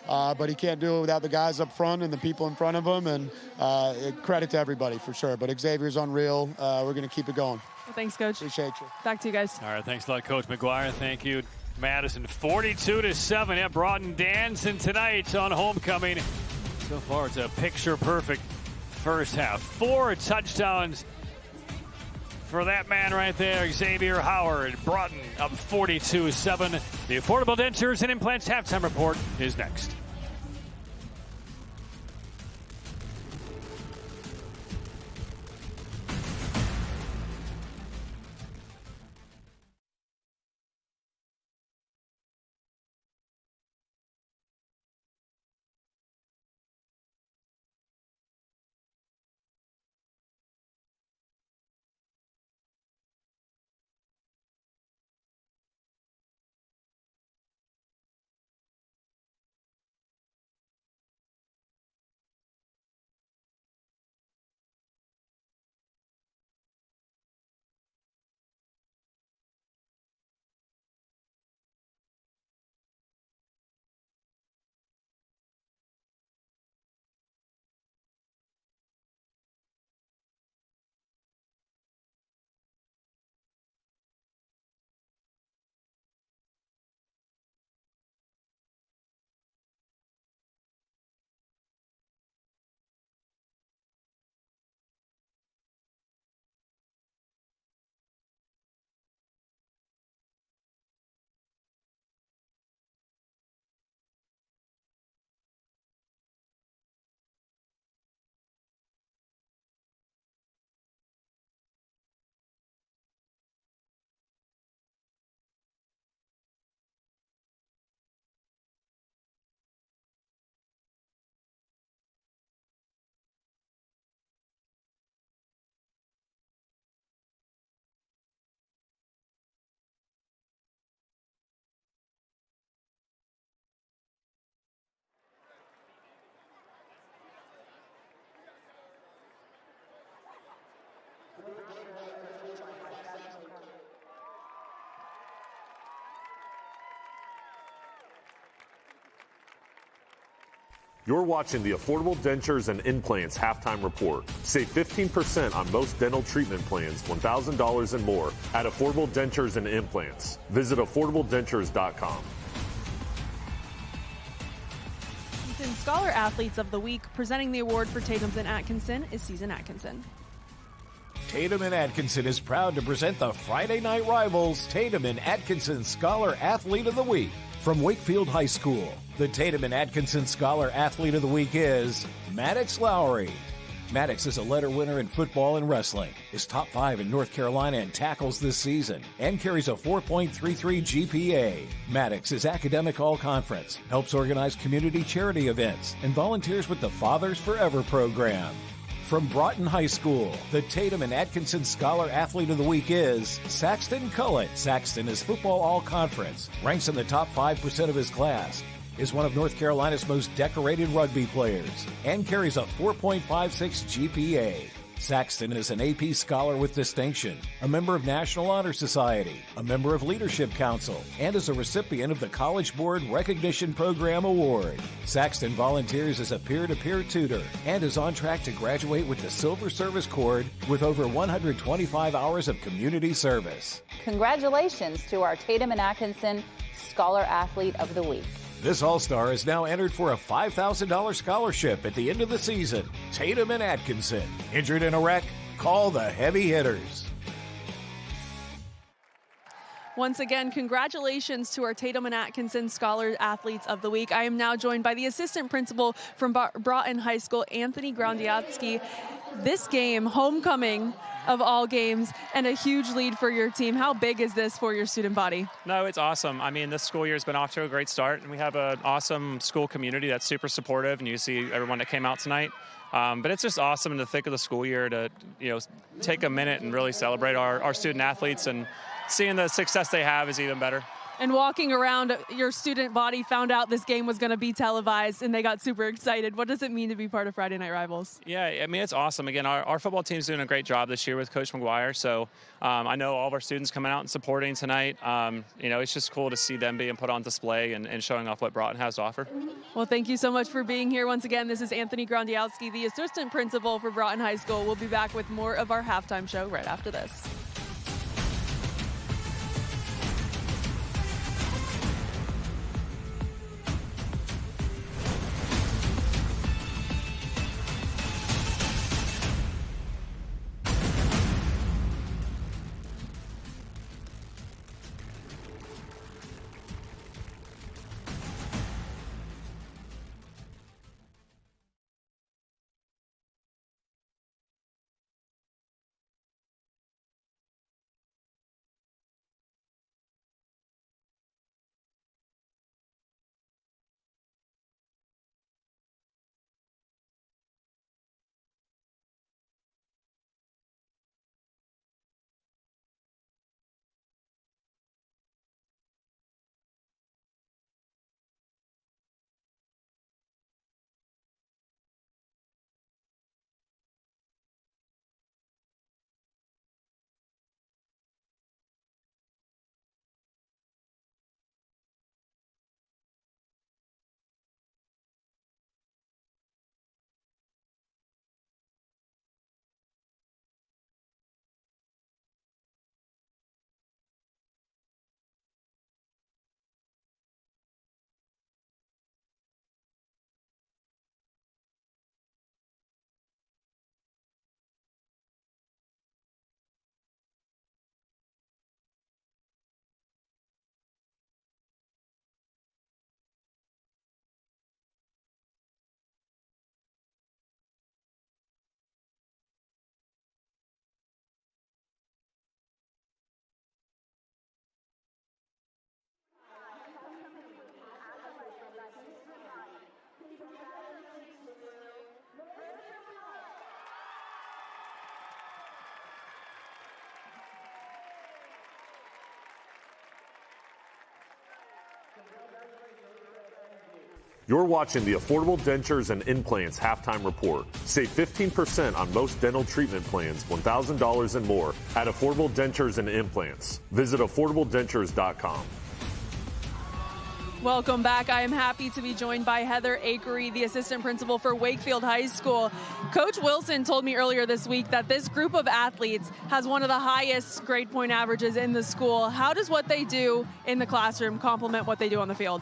But he can't do it without the guys up front and the people in front of him. And credit to everybody for sure. But Xavier's unreal. We're going to keep it going. Well, thanks, Coach. Appreciate you. Back to you guys. All right, thanks a lot, Coach McGuire. Thank you, Madison. 42-7 at Broughton dancing tonight on homecoming. So far, it's a picture-perfect first half. 4 touchdowns for that man right there, Xavier Howard. Broughton up 42-7. The Affordable Dentures and Implants halftime report is next. You're watching the Affordable Dentures and Implants halftime report. Save 15% on most dental treatment plans, $1,000 and more at Affordable Dentures and Implants. Visit affordabledentures.com. Scholar Athletes of the Week, presenting the award for Tatum and Atkinson, is Susan Atkinson. Tatum and Atkinson is proud to present the Friday Night Rivals Tatum and Atkinson Scholar Athlete of the Week. From Wakefield High School, the Tatum and Atkinson Scholar Athlete of the Week is Maddox Lowry. Maddox is a letter winner in football and wrestling, is top 5 in North Carolina in tackles this season, and carries a 4.33 GPA. Maddox is academic all-conference, helps organize community charity events, and volunteers with the Fathers Forever program. From Broughton High School, the Tatum and Atkinson Scholar Athlete of the Week is Saxton Cullett. Saxton is football all-conference, ranks in the top 5% of his class, is one of North Carolina's most decorated rugby players, and carries a 4.56 GPA. Saxton is an AP Scholar with distinction, a member of National Honor Society, a member of Leadership Council, and is a recipient of the College Board Recognition Program Award. Saxton volunteers as a peer-to-peer tutor and is on track to graduate with the Silver Service Cord with over 125 hours of community service. Congratulations to our Tatum and Atkinson Scholar Athlete of the Week. This All-Star is now entered for a $5,000 scholarship at the end of the season. Tatum and Atkinson. Injured in a wreck? Call the heavy hitters. Once again, congratulations to our Tatum and Atkinson Scholar Athletes of the Week. I am now joined by the assistant principal from Broughton High School, Anthony Groundiatsky. This game, homecoming of all games, and a huge lead for your team. How big is this for your student body? No, it's awesome. I mean, this school year has been off to a great start, and we have an awesome school community that's super supportive, and you see everyone that came out tonight. But it's just awesome in the thick of the school year to, take a minute and really celebrate our student athletes, and seeing the success they have is even better. And walking around, your student body found out this game was going to be televised, and they got super excited. What does it mean to be part of Friday Night Rivals? Yeah, I mean, it's awesome. Again, our football team's doing a great job this year with Coach McGuire. So I know all of our students coming out and supporting tonight. It's just cool to see them being put on display and showing off what Broughton has to offer. Well, thank you so much for being here once again. This is Anthony Grondiowski, the assistant principal for Broughton High School. We'll be back with more of our halftime show right after this. You're watching the Affordable Dentures and Implants Halftime Report. Save 15% on most dental treatment plans, $1,000 and more at Affordable Dentures and Implants. Visit affordabledentures.com. Welcome back. I am happy to be joined by Heather Akery, the assistant principal for Wakefield High School. Coach Wilson told me earlier this week that this group of athletes has one of the highest grade point averages in the school. How does what they do in the classroom complement what they do on the field?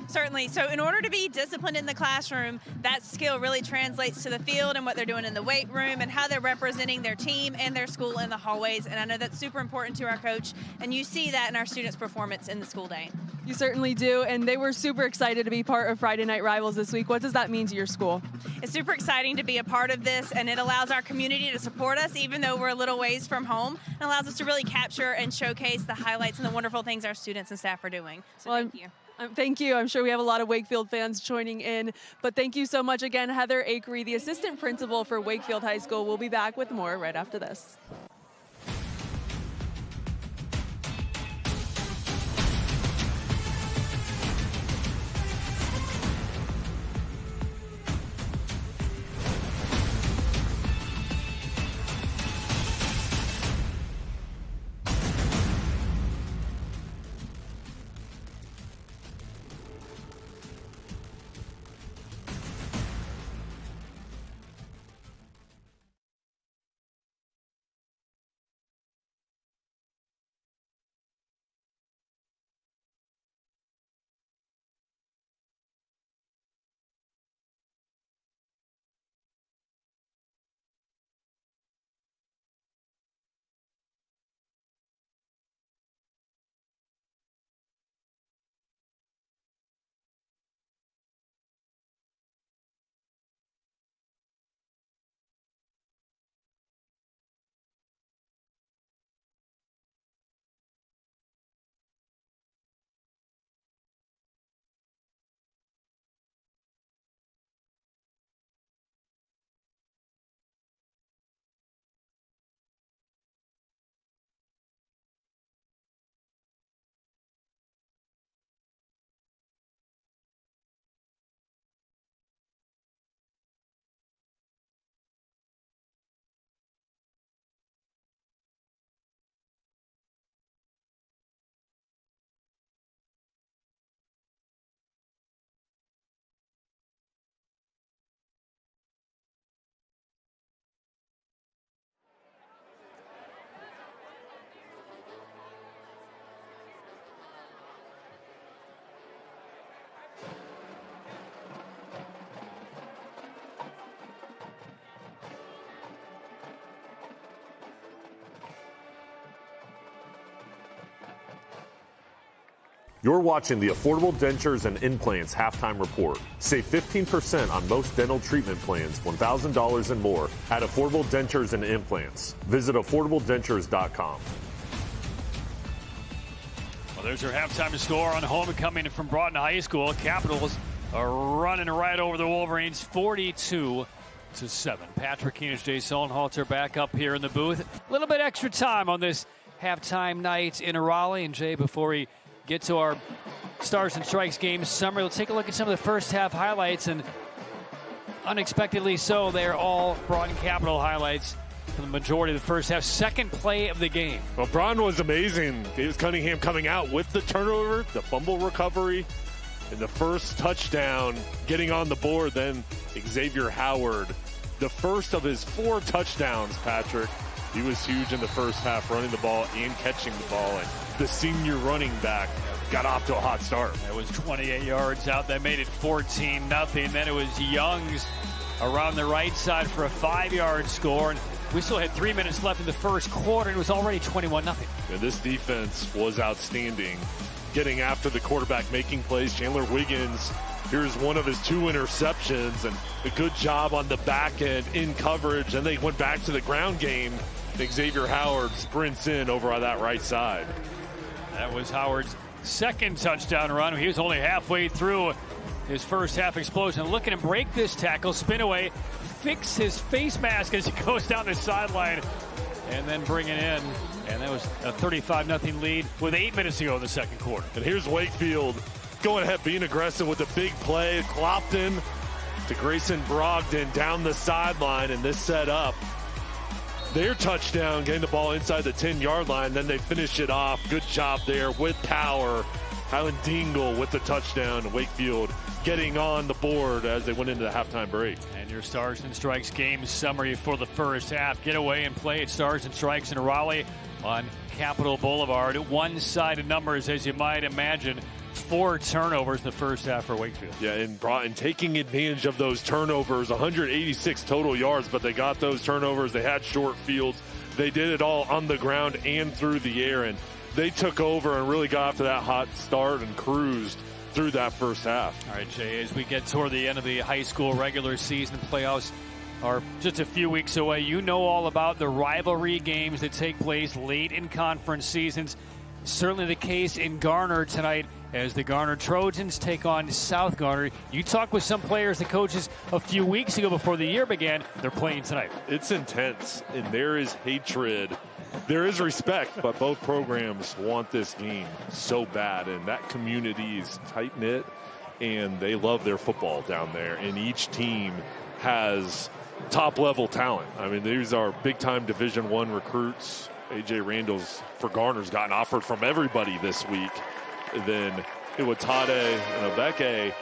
Certainly. So in order to be disciplined in the classroom, that skill really translates to the field and what they're doing in the weight room and how they're representing their team and their school in the hallways. And I know that's super important to our coach, and you see that in our students' performance in the school day. You certainly do, and they were super excited to be part of Friday Night Rivals this week. What does that mean to your school? It's super exciting to be a part of this, and it allows our community to support us even though we're a little ways from home. It allows us to really capture and showcase the highlights and the wonderful things our students and staff are doing. So thank you. Thank you. I'm sure we have a lot of Wakefield fans joining in, but thank you so much again, Heather Akery, the assistant principal for Wakefield High School. We'll be back with more right after this. You're watching the Affordable Dentures and Implants Halftime Report. Save 15% on most dental treatment plans, $1,000 and more at Affordable Dentures and Implants. Visit AffordableDentures.com. Well, there's your halftime score on homecoming from Broughton High School. Capitals are running right over the Wolverines, 42-7. Patrick Keenan, Jay Solnhalter back up here in the booth. A little bit extra time on this halftime night in Raleigh. And Jay, before we get to our Stars and Strikes game summary, we'll take a look at some of the first half highlights. And unexpectedly so, they're all Broughton Capital highlights for the majority of the first half. Second play of the game. Well, Broughton was amazing. Davis Cunningham coming out with the turnover, the fumble recovery, and the first touchdown getting on the board. Then Xavier Howard, the first of his 4 touchdowns, Patrick. He was huge in the first half, running the ball and catching the ball. And the senior running back got off to a hot start. It was 28 yards out. That made it 14-0. Then it was Young's around the right side for a 5-yard score. And we still had 3 minutes left in the first quarter. It was already 21-0. And this defense was outstanding, getting after the quarterback, making plays. Chandler Wiggins, here's one of his 2 interceptions, and a good job on the back end in coverage. And they went back to the ground game. Xavier Howard sprints in over on that right side. That was Howard's second touchdown run. He was only halfway through his first half explosion. Look at him break this tackle, spin away, fix his face mask as he goes down the sideline, and then bring it in. And that was a 35-0 lead with 8 minutes to go in the second quarter. And here's Wakefield going ahead, being aggressive with a big play. Clopton to Grayson Brogdon down the sideline, and this set up their touchdown, getting the ball inside the 10-yard line. Then they finish it off. Good job there with power. Highland Dingle with the touchdown. Wakefield getting on the board as they went into the halftime break. And your Stars and Strikes game summary for the first half. Get away and play at Stars and Strikes in Raleigh on Capitol Boulevard. One-sided numbers, as you might imagine. 4 turnovers in the first half for Wakefield. Yeah, and Broughton taking advantage of those turnovers. 186 total yards, but they got those turnovers. They had short fields. They did it all on the ground and through the air, and they took over and really got off to that hot start and cruised through that first half. All right, Jay, as we get toward the end of the high school regular season, playoffs are just a few weeks away. You know all about the rivalry games that take place late in conference seasons. Certainly the case in Garner tonight as the Garner Trojans take on South Garner. You talked with some players and coaches a few weeks ago before the year began. They're playing tonight. It's intense, and there is hatred. There is respect, but both programs want this game so bad, and that community is tight-knit, and they love their football down there, and each team has top-level talent. I mean, these are big-time Division I recruits. A.J. Randall's for Garner's gotten offered from everybody this week. And then Iwatade and Obeke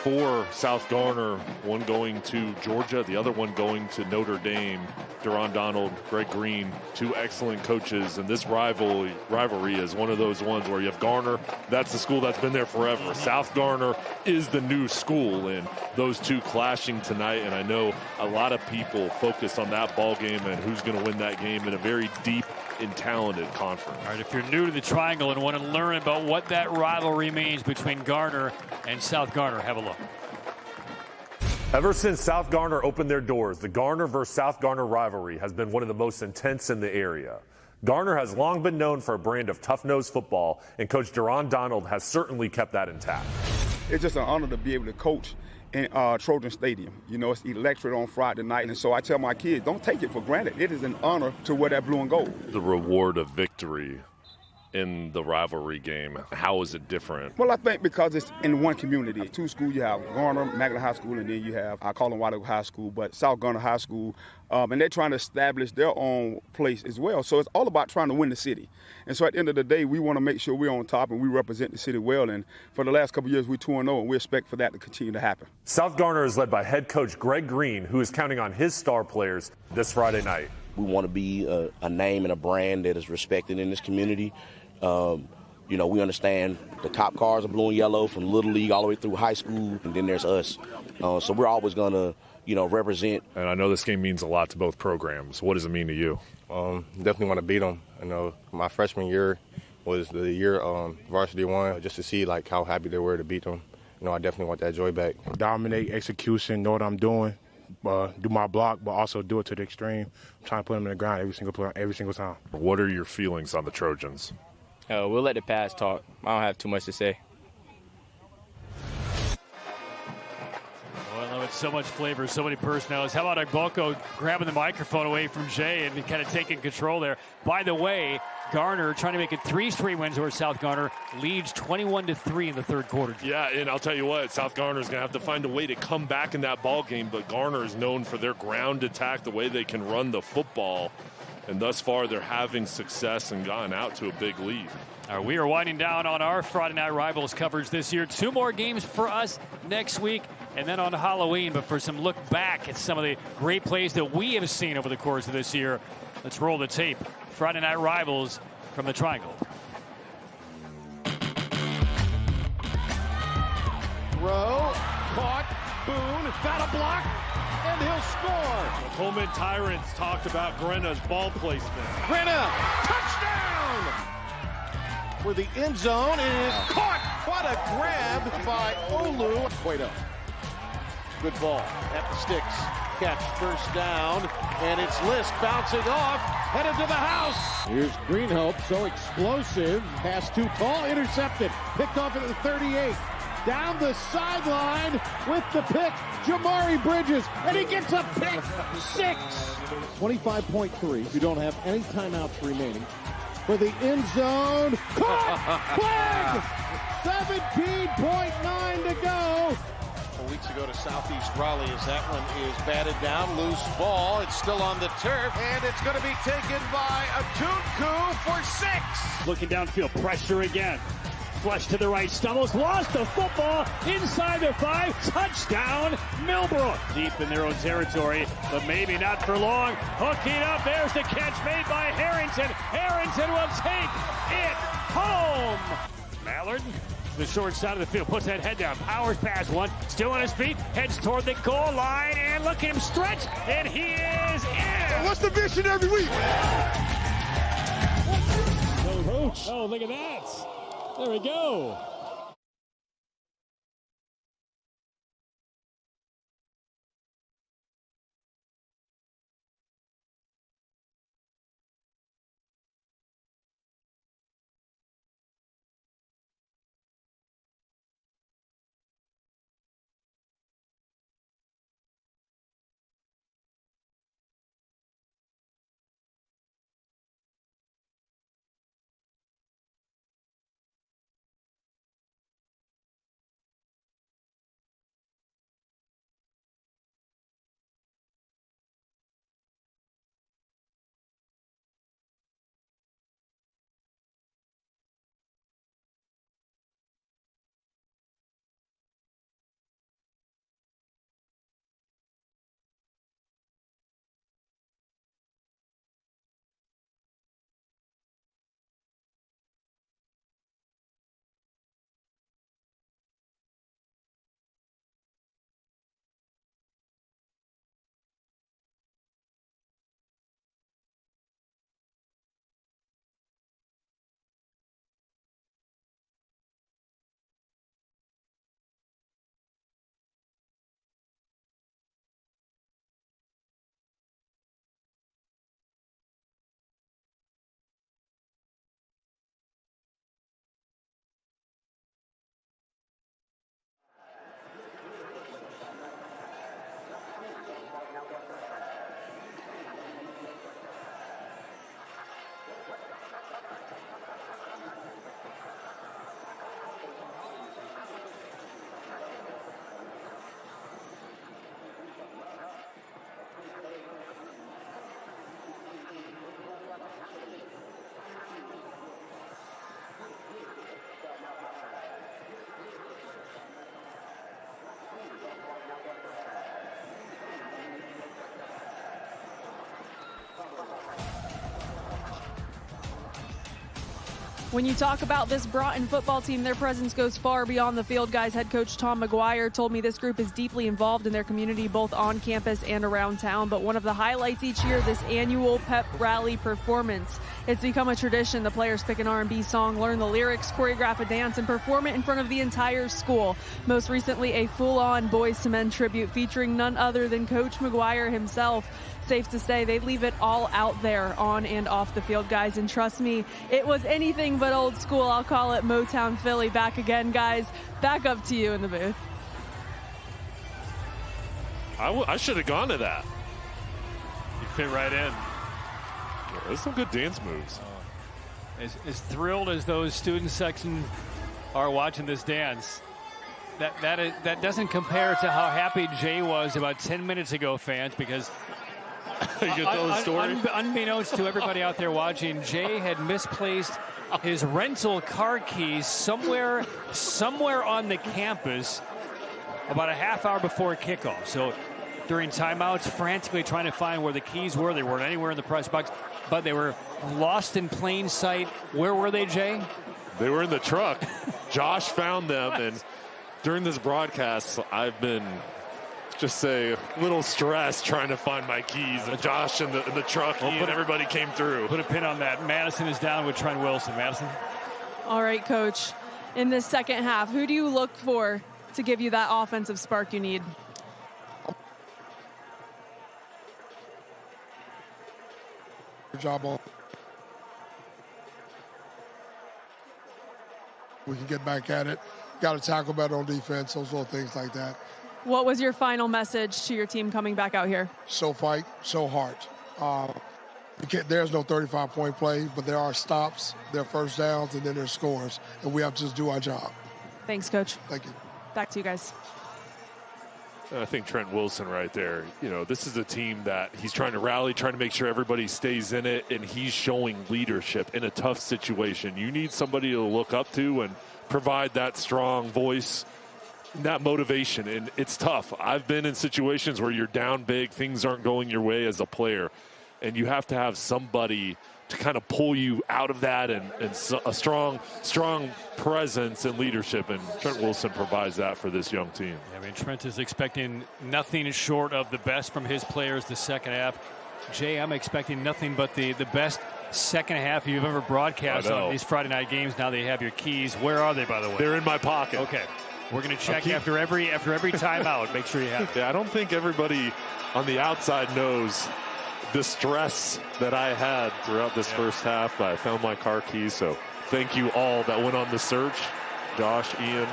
for South Garner, one going to Georgia, the other one going to Notre Dame. Deron Donald, Greg Green, 2 excellent coaches, and this rivalry is one of those ones where you have Garner, that's the school that's been there forever. South Garner is the new school, and those two clashing tonight, and I know a lot of people focus on that ball game and who's going to win that game in a very deep and talented conference. All right, if you're new to the Triangle and want to learn about what that rivalry means between Garner and South Garner, have a look. Ever since South Garner opened their doors, the Garner versus South Garner rivalry has been one of the most intense in the area. Garner has long been known for a brand of tough-nosed football, and Coach Deron Donald has certainly kept that intact. It's just an honor to be able to coach in Trojan Stadium. You know, it's electric on Friday night, and so I tell my kids, don't take it for granted. It is an honor to wear that blue and gold. The reward of victory in the rivalry game, how is it different? Well, I think because it's in one community. 2 schools, you have Garner, Magna High School, and then you have, I call them White Oak High School, but South Garner High School, and they're trying to establish their own place as well. So it's all about trying to win the city. And so at the end of the day, we want to make sure we're on top and we represent the city well. And for the last couple of years, we're 2-0, and we expect for that to continue to happen. South Garner is led by head coach Greg Green, who is counting on his star players this Friday night. We want to be a name and a brand that is respected in this community. You know, we understand the top cars are blue and yellow from Little League all the way through high school, and then there's us. So we're always going to, you know, represent. And I know this game means a lot to both programs. What does it mean to you? Definitely want to beat them. I know my freshman year, was the year varsity won, just to see like how happy they were to beat them. I definitely want that joy back. Dominate execution, know what I'm doing, do my block, but also do it to the extreme. I'm trying to put them in the ground every single time. What are your feelings on the Trojans? We'll let the past talk. I don't have too much to say. Oh, I love it. So much flavor, so many personalities. How about Agboko grabbing the microphone away from Jay and kind of taking control there? By the way, Garner trying to make it 3 straight wins over South Garner, leads 21-3 in the third quarter. Yeah, and I'll tell you what, South Garner's going to have to find a way to come back in that ball game, but Garner is known for their ground attack, the way they can run the football, and thus far they're having success and gone out to a big lead. We are winding down on our Friday Night Rivals coverage this year. 2 more games for us next week and then on Halloween, but for some look back at some of the great plays that we have seen over the course of this year, let's roll the tape. Friday Night Rivals from the Triangle. Throw, caught, Boone, got a block, and he'll score. The Coleman Tyrants talked about Grena's ball placement. Grena, touchdown! For the end zone, it is caught. What a grab by Olu. Cueto. Good ball at the sticks. Catch first down, and it's List bouncing off, headed to the house. Here's Greenhope, so explosive. Pass too tall, intercepted. Picked off at the 38. Down the sideline with the pick, Jamari Bridges, and he gets a pick 6. 25.3 if you don't have any timeouts remaining. For the end zone, caught! Flag! 17.9 to go. Weeks ago to Southeast Raleigh as that one is batted down. Loose ball. It's still on the turf, and it's going to be taken by Atunku for 6. Looking downfield, pressure again. Flush to the right, stumbles, lost the football inside the 5. Touchdown, Millbrook. Deep in their own territory, but maybe not for long. Hooking up, there's the catch made by Harrington. Harrington will take it home. Mallard, the short side of the field, puts that head down, powers past one, still on his feet, heads toward the goal line, and look at him stretch, and he is in! What's the mission every week? Oh, look at that! There we go! When you talk about this Broughton football team, their presence goes far beyond the field, guys. Head coach Tom McGuire told me this group is deeply involved in their community, both on campus and around town. But one of the highlights each year, this annual pep rally performance. It's become a tradition. The players pick an R&B song, learn the lyrics, choreograph a dance, and perform it in front of the entire school. Most recently, a full-on Boys to Men tribute featuring none other than Coach McGuire himself. Safe to say they leave it all out there on and off the field, guys. And trust me, it was anything but old school. I'll call it Motown Philly. Back again, guys. Back up to you in the booth. I should have gone to that. You fit right in. There's some good dance moves. As thrilled as those student section are watching this dance, that doesn't compare to how happy Jay was about 10 minutes ago, fans, because you can tell the story. Unbeknownst to everybody out there watching, Jay had misplaced his rental car keys somewhere on the campus about a half hour before kickoff. So during timeouts, frantically trying to find where the keys were. They weren't anywhere in the press box, but they were lost in plain sight. Where were they, Jay? They were in the truck. Josh found them, and during this broadcast, I've been just say a little stressed trying to find my keys. And Josh in the truck, and everybody came through. Put a pin on that. Madison is down with Trent Wilson. Madison. All right, Coach. In this second half, who do you look for to give you that offensive spark you need? Good job on. We can get back at it. Got to tackle better on defense, those little things like that. What was your final message to your team coming back out here? So fight, so hard. There's no 35-point play, but there are stops, there are first downs, and then there's scores, and we have to just do our job. Thanks, Coach. Thank you. Back to you guys. I think Trent Wilson right there, this is a team that he's trying to rally, trying to make sure everybody stays in it, and he's showing leadership in a tough situation. You need somebody to look up to and provide that strong voice, that motivation, and it's tough. I've been in situations where you're down big, things aren't going your way as a player, and you have to have somebody to kind of pull you out of that, and a strong presence and leadership, and Trent Wilson provides that for this young team. I mean, Trent is expecting nothing short of the best from his players the second half. Jay, I'm expecting nothing but the best second half you've ever broadcast on these Friday night games. Now that you have your keys. Where are they, by the way? They're in my pocket. Okay. We're going to check after every timeout. Make sure you have it. Yeah, I don't think everybody on the outside knows the stress that I had throughout this first half. I found my car keys, so thank you all that went on the search. Josh, Ian,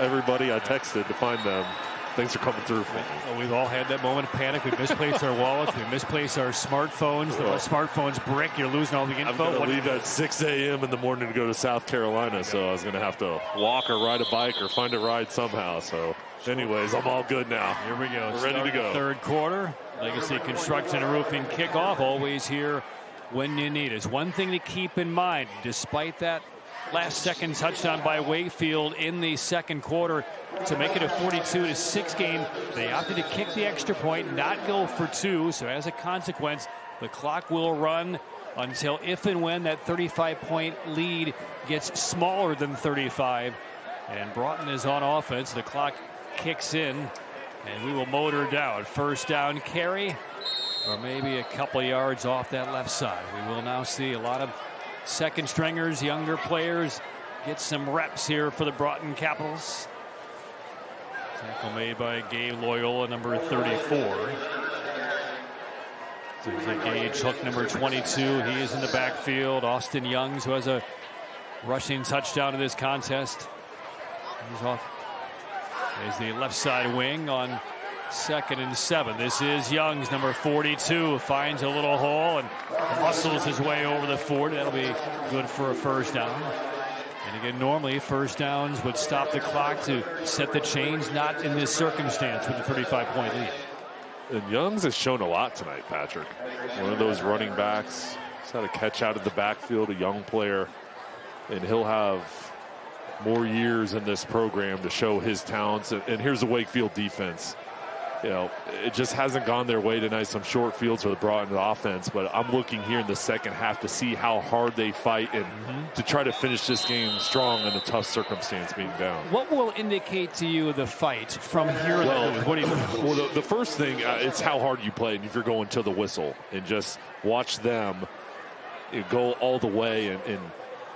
everybody I texted to find them. Thanks for coming through for me. Well, we've all had that moment of panic. We've misplaced our wallets. We've misplaced our smartphones. The smartphones brick. You're losing all the info. I'm going to leave at 6 a.m. in the morning to go to South Carolina, so I was going to have to walk or ride a bike or find a ride somehow. So anyways, I'm all good now. Here we go. We're ready to go. Third quarter. Legacy Construction and Roofing kickoff. Always here when you need us. One thing to keep in mind, despite that last-second touchdown by Wakefield in the second quarter to make it a 42-6 game, they opted to kick the extra point, not go for two. So as a consequence, the clock will run until if and when that 35-point lead gets smaller than 35. And Broughton is on offense. The clock kicks in, and we will motor down. First down carry, or maybe a couple yards off that left side. We will now see a lot of second stringers, younger players get some reps here for the Broughton Capitals. Tackle made by Gabe Loyola, number 34. There's a Gage Hook, number 22. He is in the backfield. Austin Youngs, who has a rushing touchdown in this contest. He's off. There's the left side wing on 2nd and 7. This is Youngs, number 42, finds a little hole and muscles his way over the 40. That'll be good for a first down. And again, normally first downs would stop the clock to set the change. Not in this circumstance with a 35-point lead. And Youngs has shown a lot tonight, Patrick. One of those running backs. He's had a catch out of the backfield, a young player. And he'll have more years in this program to show his talents. And here's the Wakefield defense. you know, it just hasn't gone their way tonight. Some short fields for the Broughton offense, but I'm looking here in the second half to see how hard they fight and to try to finish this game strong in a tough circumstance being down. What will indicate to you the fight from here? Well, the first thing, it's how hard you play, and if you're going to the whistle, and just watch them go all the way and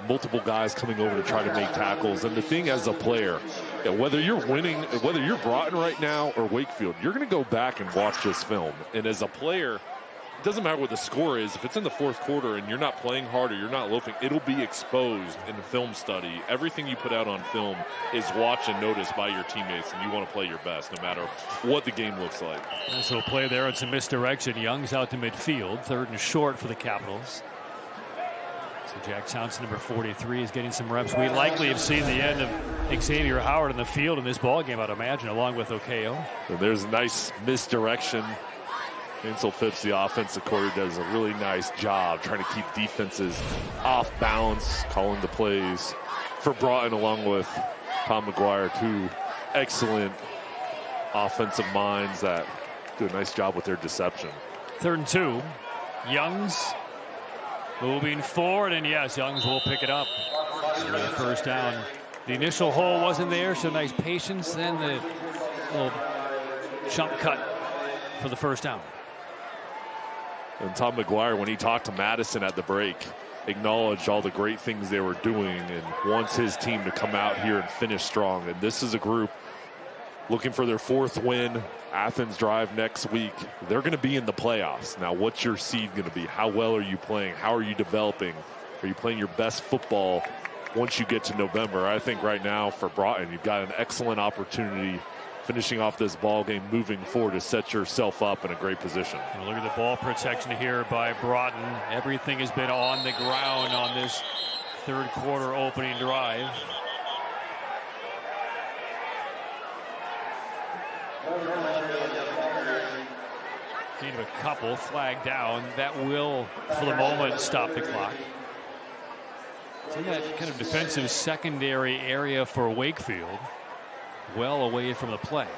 multiple guys coming over to try to make tackles. And the thing as a player, whether you're winning, whether you're Broughton right now or Wakefield, you're going to go back and watch this film. And as a player, it doesn't matter what the score is. If it's in the fourth quarter and you're not playing hard or you're not loafing, it'll be exposed in the film study. Everything you put out on film is watched and noticed by your teammates, and you want to play your best no matter what the game looks like. So play there. It's a misdirection. Young's out to midfield. 3rd and short for the Capitals. So Jack Townsend, number 43, is getting some reps. We likely have seen the end of Xavier Howard in the field in this ballgame, I'd imagine, along with Okeo. And there's a nice misdirection. Ansel Phipps, the offensive coordinator, does a really nice job trying to keep defenses off balance, calling the plays for Broughton, along with Tom McGuire, 2 excellent offensive minds that do a nice job with their deception. 3rd and 2. Young's moving forward, and yes, Youngs will pick it up. So the first down. The initial hole wasn't there, so nice patience. Then the little jump cut for the first down. And Tom McGuire, when he talked to Madison at the break, acknowledged all the great things they were doing and wants his team to come out here and finish strong. And this is a group looking for their 4th win. Athens drive next week. They're going to be in the playoffs. Now, what's your seed going to be? How well are you playing? How are you developing? Are you playing your best football once you get to November? I think right now for Broughton, you've got an excellent opportunity finishing off this ball game, moving forward to set yourself up in a great position. And look at the ball protection here by Broughton. Everything has been on the ground on this 3rd quarter opening drive. Need of a couple, flag down. That will, for the moment, stop the clock. It's in that kind of defensive secondary area for Wakefield, well away from the play.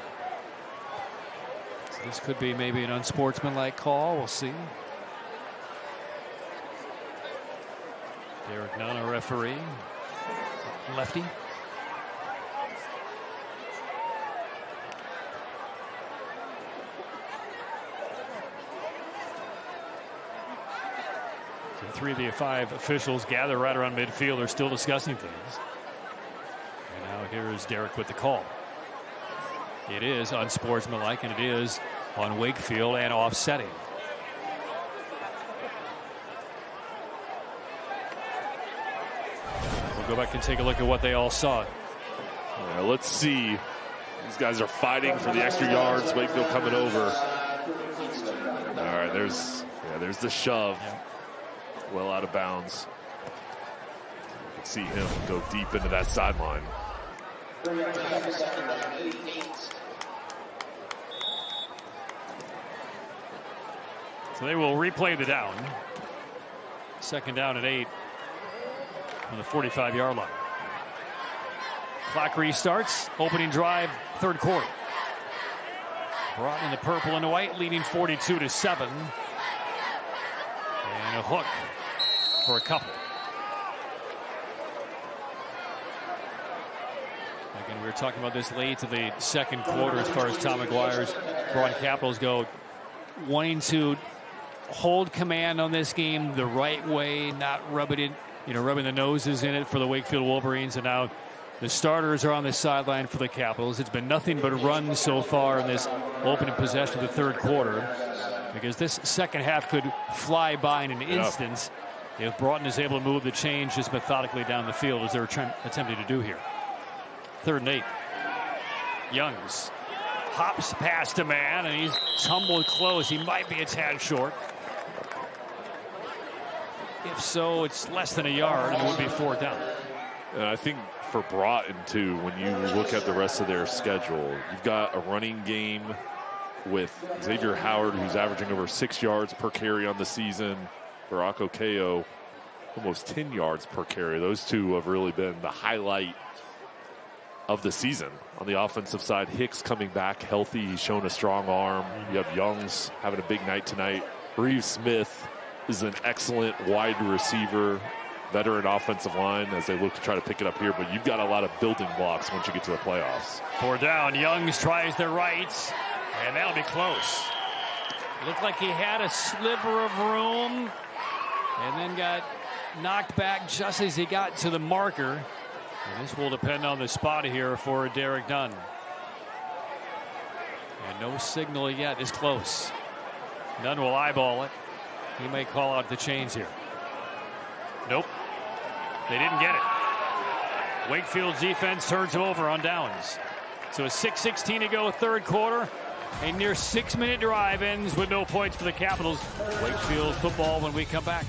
So this could be maybe an unsportsmanlike call. We'll see. Derek Nunn, a referee. Lefty. So 3 of the 5 officials gather right around midfield. They're still discussing things. And now here is Derek with the call. It is unsportsmanlike, and it is on Wakefield and offsetting. We'll go back and take a look at what they all saw. Yeah, let's see. These guys are fighting for the extra yards. Wakefield coming over. All right, there's the shove. Yeah. Well out of bounds. You can see him go deep into that sideline. So they will replay the down. 2nd down at 8 on the 45-yard line. Clock restarts. Opening drive, 3rd quarter. Broughton in the purple and white, leading 42-7. And a hook for a couple. Again, we were talking about this late to the 2nd quarter as far as Tom McGuire's Broughton Capitals go, wanting to hold command on this game the right way, not rubbing the noses in it for the Wakefield Wolverines. And now the starters are on the sideline for the Capitals. It's been nothing but runs so far in this opening possession of the 3rd quarter, because this second half could fly by in an instant if Broughton is able to move the chains just methodically down the field as they're attempting to do here. 3rd and 8. Youngs hops past a man, and he's tumbled close. He might be a tad short. If so, it's less than a yard, and it would be 4th down. And I think for Broughton, too, when you look at the rest of their schedule, you've got a running game with Xavier Howard, who's averaging over 6 yards per carry on the season. Barack Okeo, almost 10 yards per carry. Those two have really been the highlight of the season on the offensive side. Hicks coming back healthy. He's shown a strong arm. You have Young's having a big night tonight. Reeves Smith is an excellent wide receiver, veteran offensive line as they look to try to pick it up here. But you've got a lot of building blocks once you get to the playoffs. 4th down. Youngs tries the right, and that'll be close. Looked like he had a sliver of room and then got knocked back just as he got to the marker. And this will depend on the spot here for Derek Dunn. And no signal yet. It's close. Dunn will eyeball it. He may call out the chains here. Nope. They didn't get it. Wakefield's defense turns him over on downs. So a 6:16 to go, 3rd quarter. A near 6-minute drive ends with no points for the Capitals. Wakefield football when we come back.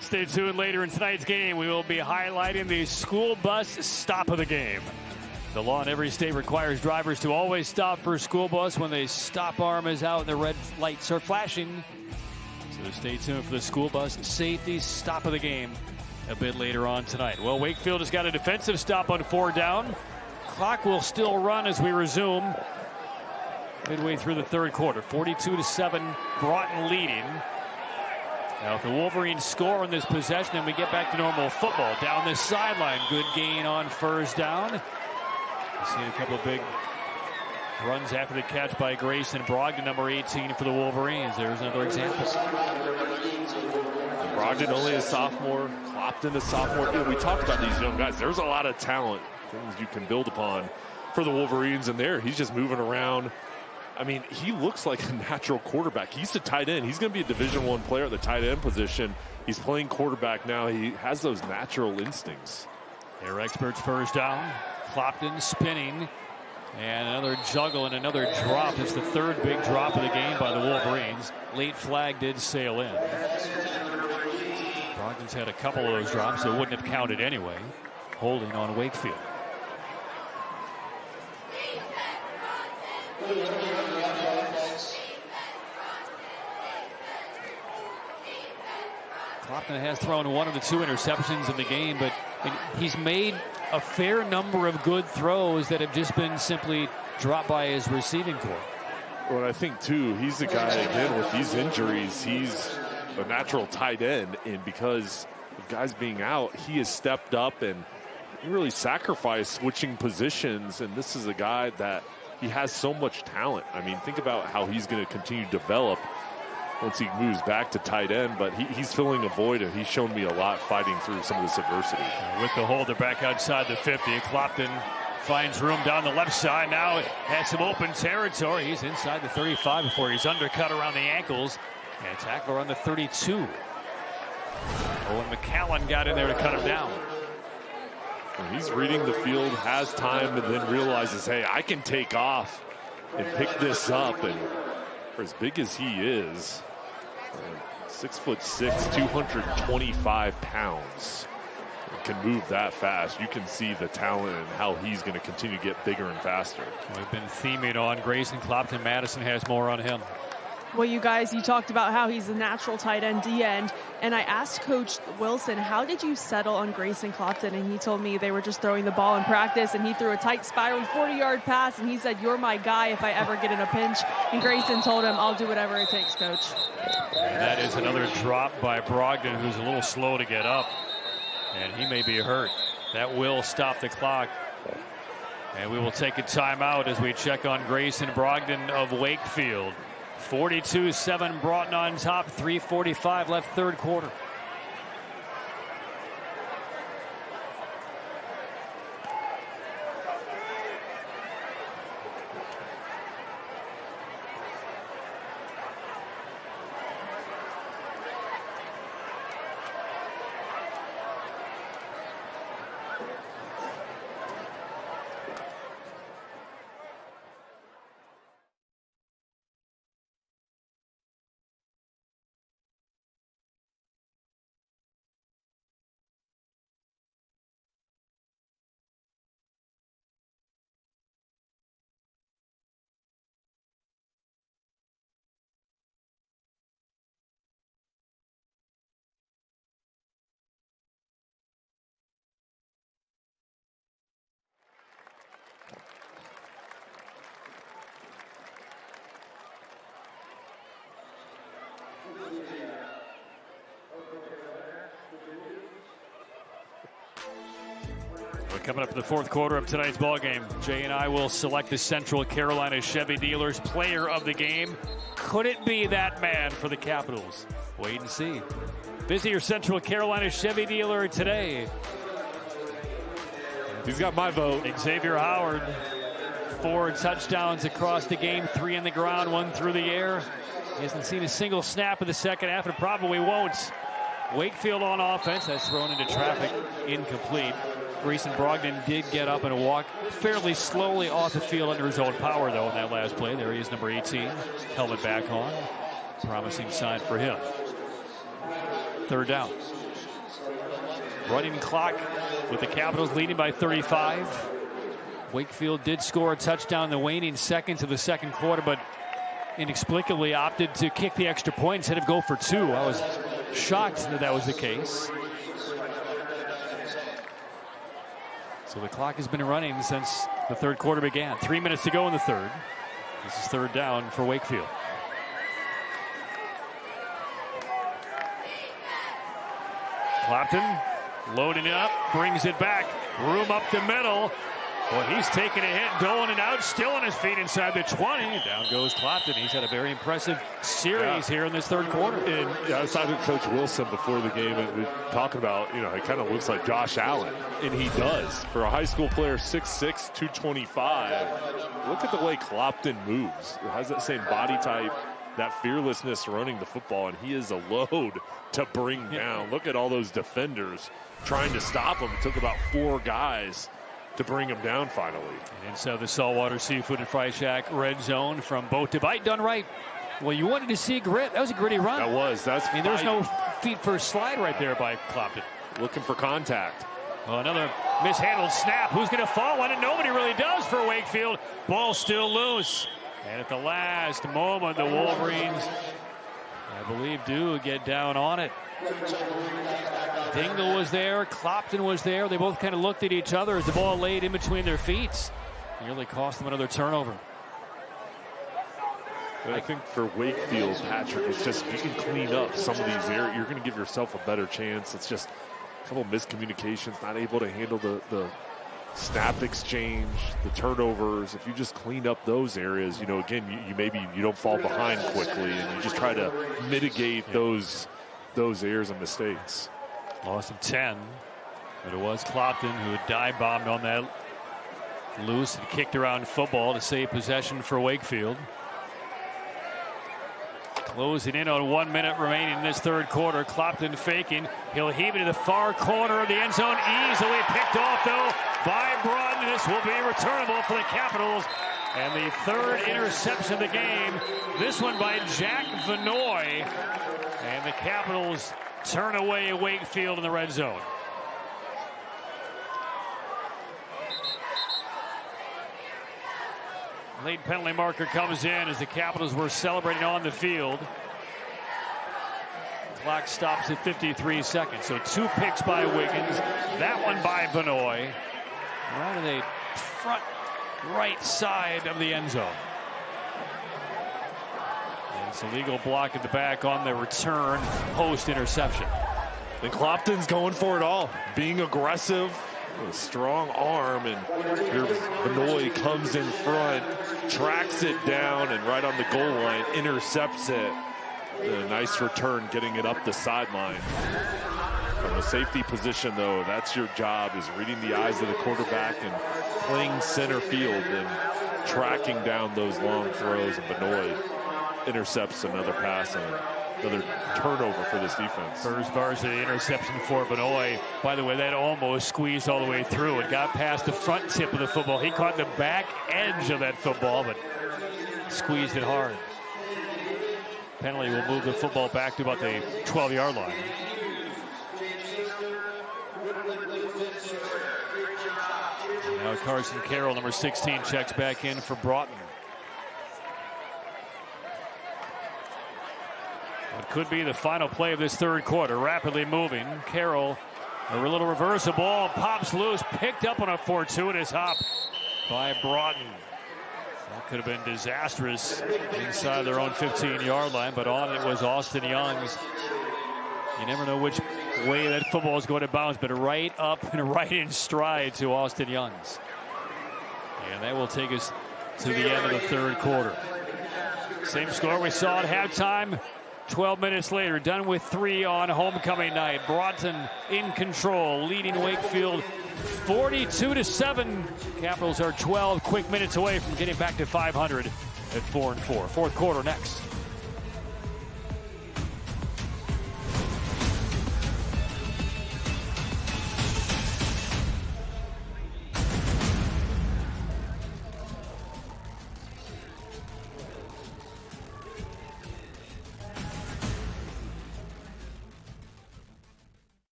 Stay tuned. Later in tonight's game, we will be highlighting the school bus stop of the game. The law in every state requires drivers to always stop for a school bus when the stop arm is out and the red lights are flashing. So stay tuned for the school bus safety stop of the game a bit later on tonight. Well, Wakefield has got a defensive stop on 4 down. Clock will still run as we resume midway through the 3rd quarter. 42-7, Broughton leading. Now, if the Wolverines score on this possession and we get back to normal football, down this sideline, good gain on 1st down. We've seen a couple of big runs after the catch by Grayson Brogdon, number 18 for the Wolverines. There's another example. Brogdon only a sophomore, Clopton a sophomore. We talked about these young guys. There's a lot of talent, things you can build upon for the Wolverines, and there he's just moving around. I mean, he looks like a natural quarterback. He's a tight end. He's going to be a Division I player at the tight end position. He's playing quarterback now. He has those natural instincts. Air experts 1st down. Clopton spinning. And another juggle and another drop. It's the 3rd big drop of the game by the Wolverines. Late flag did sail in. Brogdon's had a couple of those drops that wouldn't have counted anyway. Holding on Wakefield. Clopton has thrown 1 of the 2 interceptions in the game, but he's made a fair number of good throws that have just been simply dropped by his receiving corps. Well, I think, too, he's the guy, again, with these injuries, he's a natural tight end, and because of guys being out, he has stepped up and he really sacrificed switching positions, and this is a guy that he has so much talent. I mean, think about how he's going to continue to develop once he moves back to tight end, but he's filling a void, and he's shown me a lot fighting through some of this adversity. With the hold, they're back outside the 50. Clopton finds room down the left side. Now has some open territory. He's inside the 35 before he's undercut around the ankles. And a tackle around the 32. Owen McCallum got in there to cut him down. And he's reading the field, has time, and then realizes, hey, I can take off and pick this up. And for as big as he is, 6'6", 225 pounds, can move that fast. You can see the talent and how he's going to continue to get bigger and faster. We've been theming on Grayson Clopton. Madison has more on him. Well, you guys, you talked about how he's a natural tight end, D-end, and I asked Coach Wilson, how did you settle on Grayson Clopton? And he told me they were just throwing the ball in practice, and he threw a tight spiral 40-yard pass, and he said, "You're my guy if I ever get in a pinch." And Grayson told him, "I'll do whatever it takes, Coach." And that is another drop by Brogdon, who's a little slow to get up. And he may be hurt. That will stop the clock. And we will take a timeout as we check on Grayson Brogdon of Wakefield. 42-7 Broughton on top. 3:45 left third quarter. Coming up in the fourth quarter of tonight's ball game, Jay and I will select the Central Carolina Chevy Dealers player of the game. Could it be that man for the Capitals? Wait and see. Visit your Central Carolina Chevy dealer today. He's got my vote. Xavier Howard, 4 touchdowns across the game, 3 in the ground, 1 through the air. He hasn't seen a single snap in the second half and probably won't. Wakefield on offense. That's thrown into traffic. Incomplete. Grayson Brogdon did get up and walk fairly slowly off the field under his own power, though, in that last play. There he is, number 18. Helmet back on. Promising sign for him. Third down. Running clock with the Capitals leading by 35. Wakefield did score a touchdown in the waning seconds of the second quarter, but inexplicably opted to kick the extra point instead of go for 2. I was shocked that that was the case. So the clock has been running since the third quarter began. 3 minutes to go in the third. This is third down for Wakefield. Clapton loading it up, brings it back. Room up the middle. Well, he's taking a hit, going and out, still on his feet inside the 20. Down goes Clapton. He's had a very impressive series here in this third quarter. And I was talking to Coach Wilson before the game, and we're talking about, it kind of looks like Josh Allen. And he does. For a high school player, 6'6", 225. Look at the way Clapton moves. He has that same body type, that fearlessness running the football, and he is a load to bring down. Look at all those defenders trying to stop him. It took about 4 guys to bring him down finally. And so the Saltwater Seafood and Fry Shack red zone from boat to bite done right. Well, you wanted to see grit. That was a gritty run. That was. There's no feet first slide right there by Clapton. Looking for contact. Well, another mishandled snap. Who's going to fall on it? Nobody really does for Wakefield. Ball still loose. And at the last moment, the Wolverines, I believe, do get down on it. Dingle was there. Clapton was there. They both kind of looked at each other as the ball laid in between their feet. Nearly cost them another turnover. And I think for Wakefield, Patrick, it's just you can clean up some of these areas. You're going to give yourself a better chance. It's just a couple miscommunications, not able to handle the snap exchange, the turnovers. If you just clean up those areas, again, you maybe you don't fall behind quickly, and you just try to mitigate those errors and mistakes. Loss of 10, but it was Clapton who had dive bombed on that loose and kicked around football to save possession for Wakefield. Closing in on 1 minute remaining in this third quarter. Clapton faking. He'll heave it to the far corner of the end zone. Easily picked off, though, by Broughton. This will be returnable for the Capitals. And the third interception of the game. This one by Jack Vanoy. And the Capitals turn away Wakefield in the red zone. Late penalty marker comes in as the Capitals were celebrating on the field. Clock stops at 53 seconds. So 2 picks by Wiggins. That one by Vanoy. Right to the front right side of the end zone. And it's a legal block at the back on the return post interception. And Clopton's going for it all, being aggressive, with a strong arm, and here Benoit comes in front, tracks it down, and right on the goal line, intercepts it. A nice return, getting it up the sideline. From a safety position, though, that's your job, is reading the eyes of the quarterback and playing center field and tracking down those long throws. And Benoit intercepts another pass and another turnover for this defense. First varsity interception for Benoit. By the way, that almost squeezed all the way through. It got past the front tip of the football. He caught the back edge of that football, but squeezed it hard. Penalty will move the football back to about the 12-yard line. Now Carson Carroll, number 16, checks back in for Broughton. It could be the final play of this third quarter. Rapidly moving. Carroll, a little reversal ball, pops loose, picked up on a fortuitous hop by Broughton. That could have been disastrous inside their own 15-yard line, but on it was Austin Youngs. You never know which way that football is going to bounce, but right up and right in stride to Austin Youngs. And that will take us to the end of the third quarter. Same score we saw at halftime. 12 minutes later, done with 3 on homecoming night. Broughton in control, leading Wakefield 42-7. Capitals are 12 quick minutes away from getting back to 500 at 4-4. Fourth quarter next.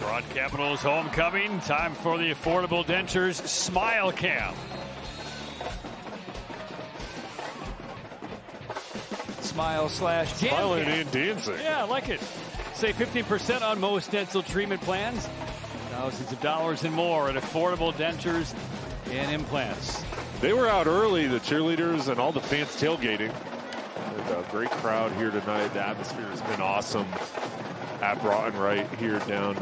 Broughton Capitals homecoming. Time for the Affordable Dentures Smile Camp. Smile/dance. Smiling and dancing. Yeah, I like it. Save 15% on most dental treatment plans. Thousands of dollars and more at Affordable Dentures and Implants. They were out early, the cheerleaders and all the fans tailgating. A great crowd here tonight. The atmosphere has been awesome at Broughton right here down.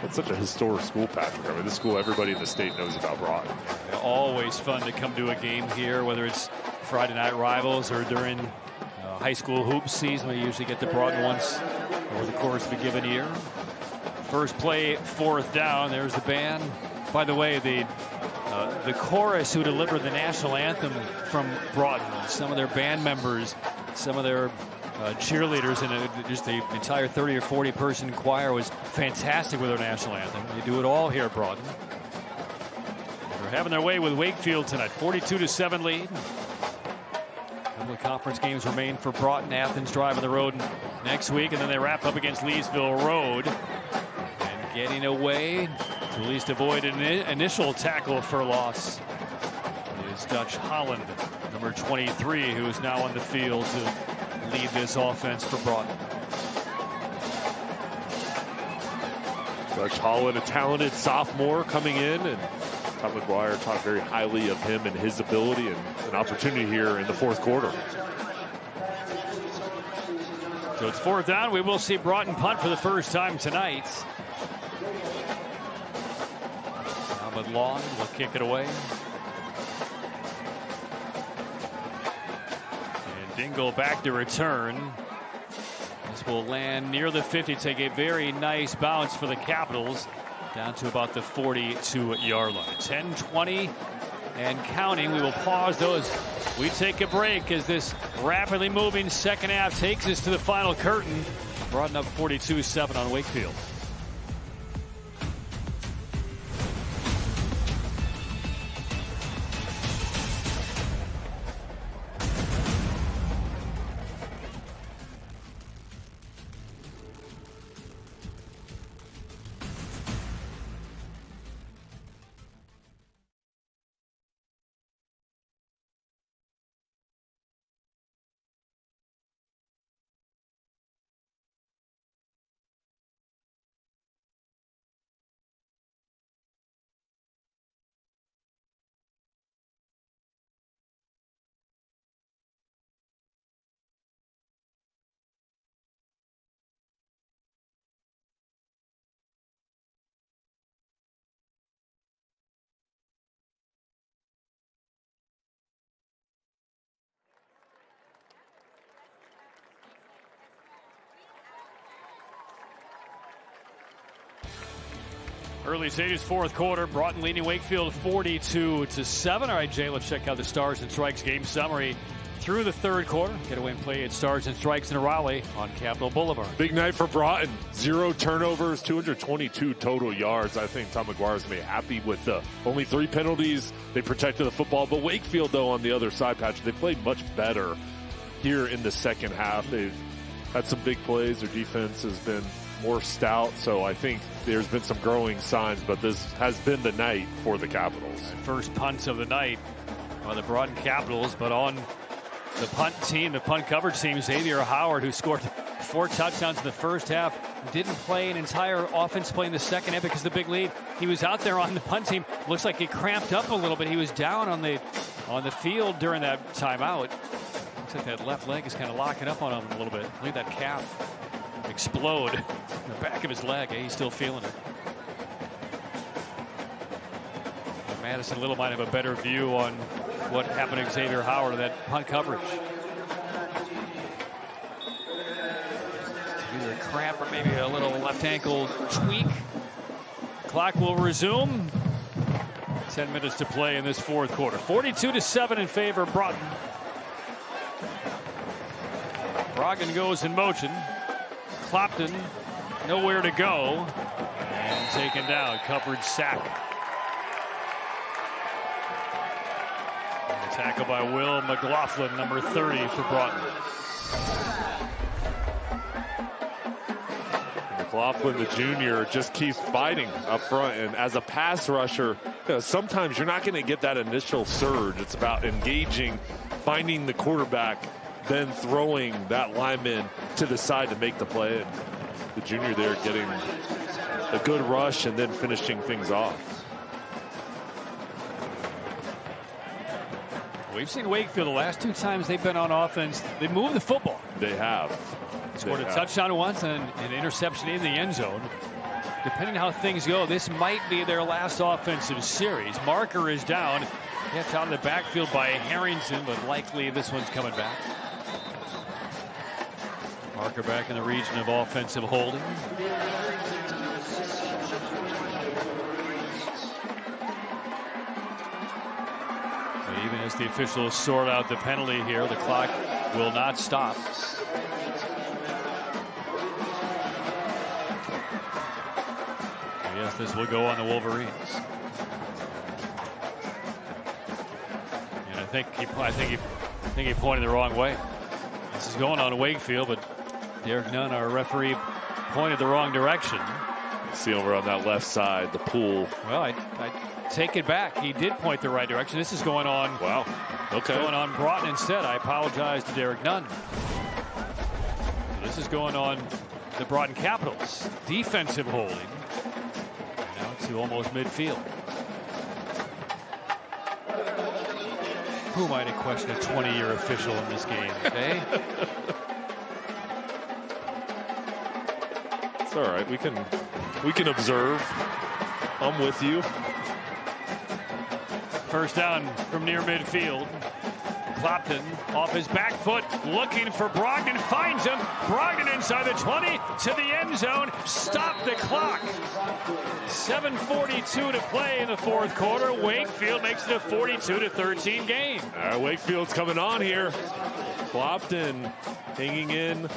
It's such a historic school, Patrick. I mean, this school, everybody in the state knows about Broughton. Always fun to come to a game here, whether it's Friday night rivals or during high school hoops season. We usually get to Broughton once over the course of a given year. First play, fourth down. There's the band. By the way, the chorus who delivered the national anthem from Broughton, some of their band members, some of their cheerleaders, and just the entire 30 or 40 person choir was fantastic with their national anthem. They do it all here at Broughton. They're having their way with Wakefield tonight. 42-7 lead. The conference games remain for Broughton. Athens drive on the road next week, and then they wrap up against Leesville Road. And getting away to at least avoid an initial tackle for loss. It is Dutch Holland, number 23, who is now on the field to lead this offense for Broughton. Dutch Holland, a talented sophomore coming in, and Tom McGuire talked very highly of him and his ability, and an opportunity here in the fourth quarter. So it's fourth down. We will see Broughton punt for the first time tonight. Ahmed Long will kick it away. And Dingle back to return. This will land near the 50, take a very nice bounce for the Capitals down to about the 42-yard line. 10-20 and counting. We will pause those. We take a break as this rapidly moving second half takes us to the final curtain. Broughton up 42-7 on Wakefield. Early stages, fourth quarter. Broughton leading Wakefield 42-7. All right, Jay, let's check out the Stars and Strikes game summary through the third quarter. Getaway and play at Stars and Strikes in Raleigh on Capitol Boulevard. Big night for Broughton. 0 turnovers, 222 total yards. I think Tom McGuire's going to be happy with the only 3 penalties. They protected the football. But Wakefield, though, on the other side, Patrick, they played much better here in the second half. They've had some big plays. Their defense has been more stout, so I think there's been some growing signs, but this has been the night for the Capitals. First punts of the night by the Broughton Capitals, but on the punt team, the punt coverage team, Xavier Howard, who scored 4 touchdowns in the first half, didn't play an entire offense play in the second half because of the big lead. He was out there on the punt team. Looks like he cramped up a little bit. He was down on the field during that timeout. Looks like that left leg is kind of locking up on him a little bit. Look at that calf explode in the back of his leg. He's still feeling it. Madison Little might have a better view on what happened to Xavier Howard in that punt coverage. Either a cramp or maybe a little left ankle tweak. Clock will resume. 10 minutes to play in this fourth quarter. 42-7 in favor of Broughton. Brogdon goes in motion. Clopton nowhere to go. And taken down. Coverage sack. And a tackle by Will McLaughlin, number 30 for Broughton. McLaughlin, the junior, just keeps fighting up front. And as a pass rusher, sometimes you're not going to get that initial surge. It's about engaging, finding the quarterback, then throwing that lineman to the side to make the play. And the junior there getting a good rush and then finishing things off. We've seen Wakefield the last 2 times they've been on offense. They moved the football. They have. Scored a touchdown once and an interception in the end zone. Depending on how things go, this might be their last offensive series. Marker is down. Hit out in the backfield by Harrington, but likely this one's coming back. Marker back in the region of offensive holding. But even as the officials sort out the penalty here, the clock will not stop. Yes, this will go on the Wolverines. And I think he pointed the wrong way. This is going on Wakefield, but Derek Nunn, our referee, pointed the wrong direction. See over on that left side, the pool. Well, I take it back. He did point the right direction. This is going on. Wow. Okay. Going on Broughton instead. I apologize to Derek Nunn. This is going on the Broughton Capitals. Defensive holding. Now to almost midfield. Who might have questioned a 20-year official in this game today? It's all right. We can observe. I'm with you. First down from near midfield. Clapton off his back foot, looking for Brogdon, finds him. Brogdon inside the 20 to the end zone. Stop the clock. 7:42 to play in the fourth quarter. Wakefield makes it a 42-13 game. Wakefield's coming on here. Clapton hanging in.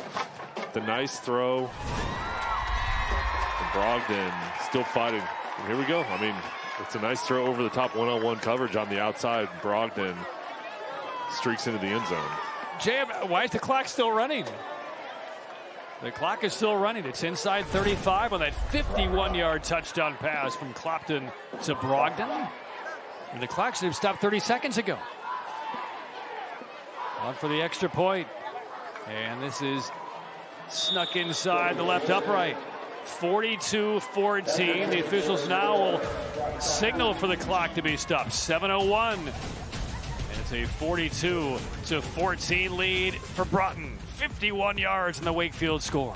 The nice throw. And Brogdon still fighting. And here we go. I mean, it's a nice throw over the top, one-on-one coverage on the outside. Brogdon streaks into the end zone. Jam, why is the clock still running? The clock is still running. It's inside 35 on that 51-yard touchdown pass from Clapton to Brogdon. And the clock should have stopped 30 seconds ago. On for the extra point. And this is snuck inside the left upright. 42-14. The officials now will signal for the clock to be stopped. 7:01. It's a 42-14 lead for Broughton. 51 yards in the Wakefield score.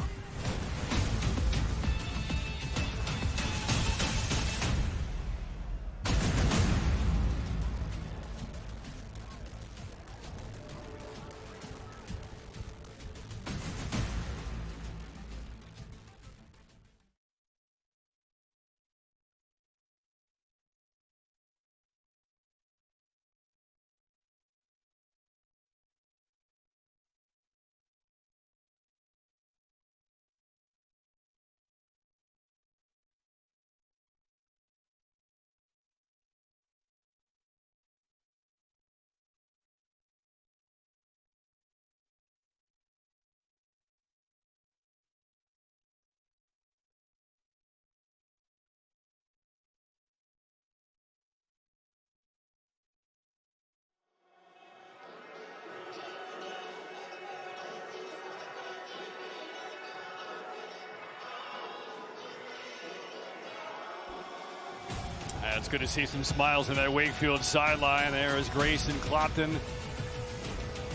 It's good to see some smiles in that Wakefield sideline. There is Grayson Clapton.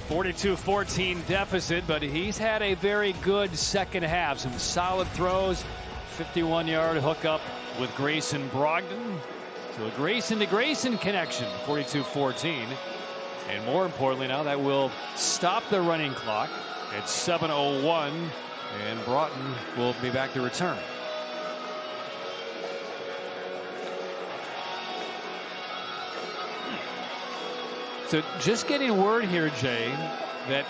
42-14 deficit, but he's had a very good second half. Some solid throws. 51-yard hookup with Grayson Brogdon. So a Grayson to Grayson connection. 42-14. And more importantly now, that will stop the running clock at 7:01. And Broughton will be back to return. So just getting word here, Jay, that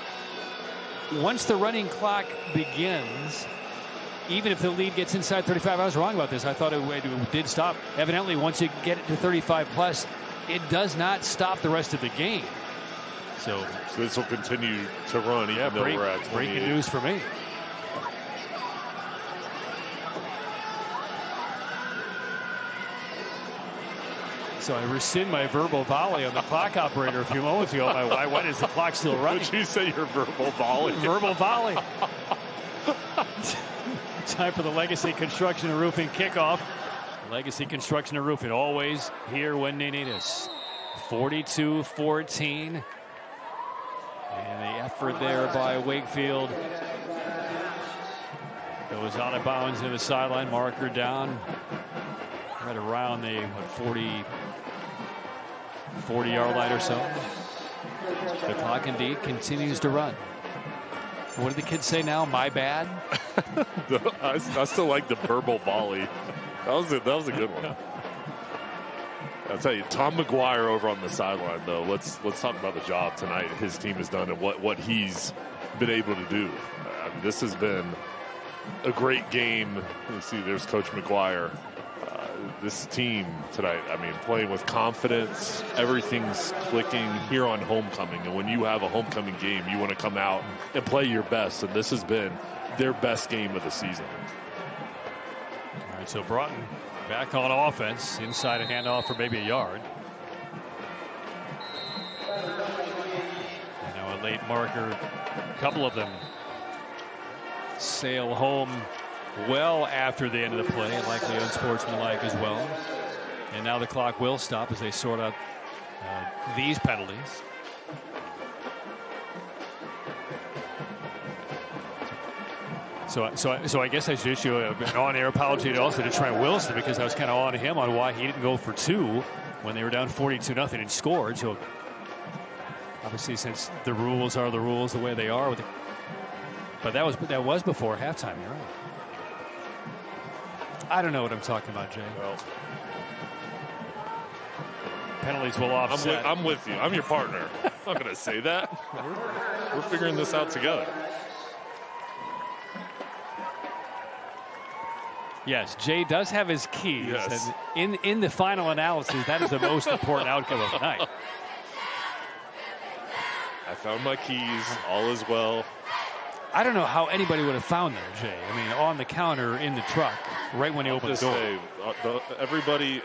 once the running clock begins, even if the lead gets inside 35, I was wrong about this. I thought it did stop. Evidently, once you get it to 35 plus, it does not stop the rest of the game. So this will continue to run even though we're at 28. Breaking news for me. So I rescind my verbal volley on the clock operator a few moments ago. Why is the clock still running? Would you say your verbal volley? Verbal volley. Time for the Legacy Construction and Roofing kickoff. Legacy Construction and Roofing always here when they need us. 42-14. And the effort there by Wakefield goes out of bounds in the sideline. Marker down right around the 40-yard line or so. The clock indeed continues to run. What did the kids say now? My bad? I still like the verbal volley. That was a good one. I'll tell you, Tom McGuire over on the sideline, though. Let's talk about the job tonight his team has done and what he's been able to do. I mean, this has been a great game. You see, there's Coach McGuire. This team tonight, I mean, playing with confidence. Everything's clicking here on homecoming. And when you have a homecoming game, you want to come out and play your best. And this has been their best game of the season. And so Broughton back on offense, inside a handoff for maybe a yard. And now a late marker, a couple of them sail home well after the end of the play, and likely unsportsmanlike as well. And now the clock will stop as they sort out these penalties. So I guess I should issue an on-air apology also to Trent Wilson, because I was kind of on him on why he didn't go for 2 when they were down 42-0 and scored. So obviously, since the rules are the rules the way they are, but that was before halftime. You're right. I don't know what I'm talking about, Jay. Well, penalties will offset. I'm with you. I'm your partner. I'm not going to say that. We're figuring this out together. Yes, Jay does have his keys. Yes. And in the final analysis, that is the most important outcome of the night. I found my keys. All is well. I don't know how anybody would have found them, Jay. I mean, on the counter in the truck, right when he opened the door. Everybody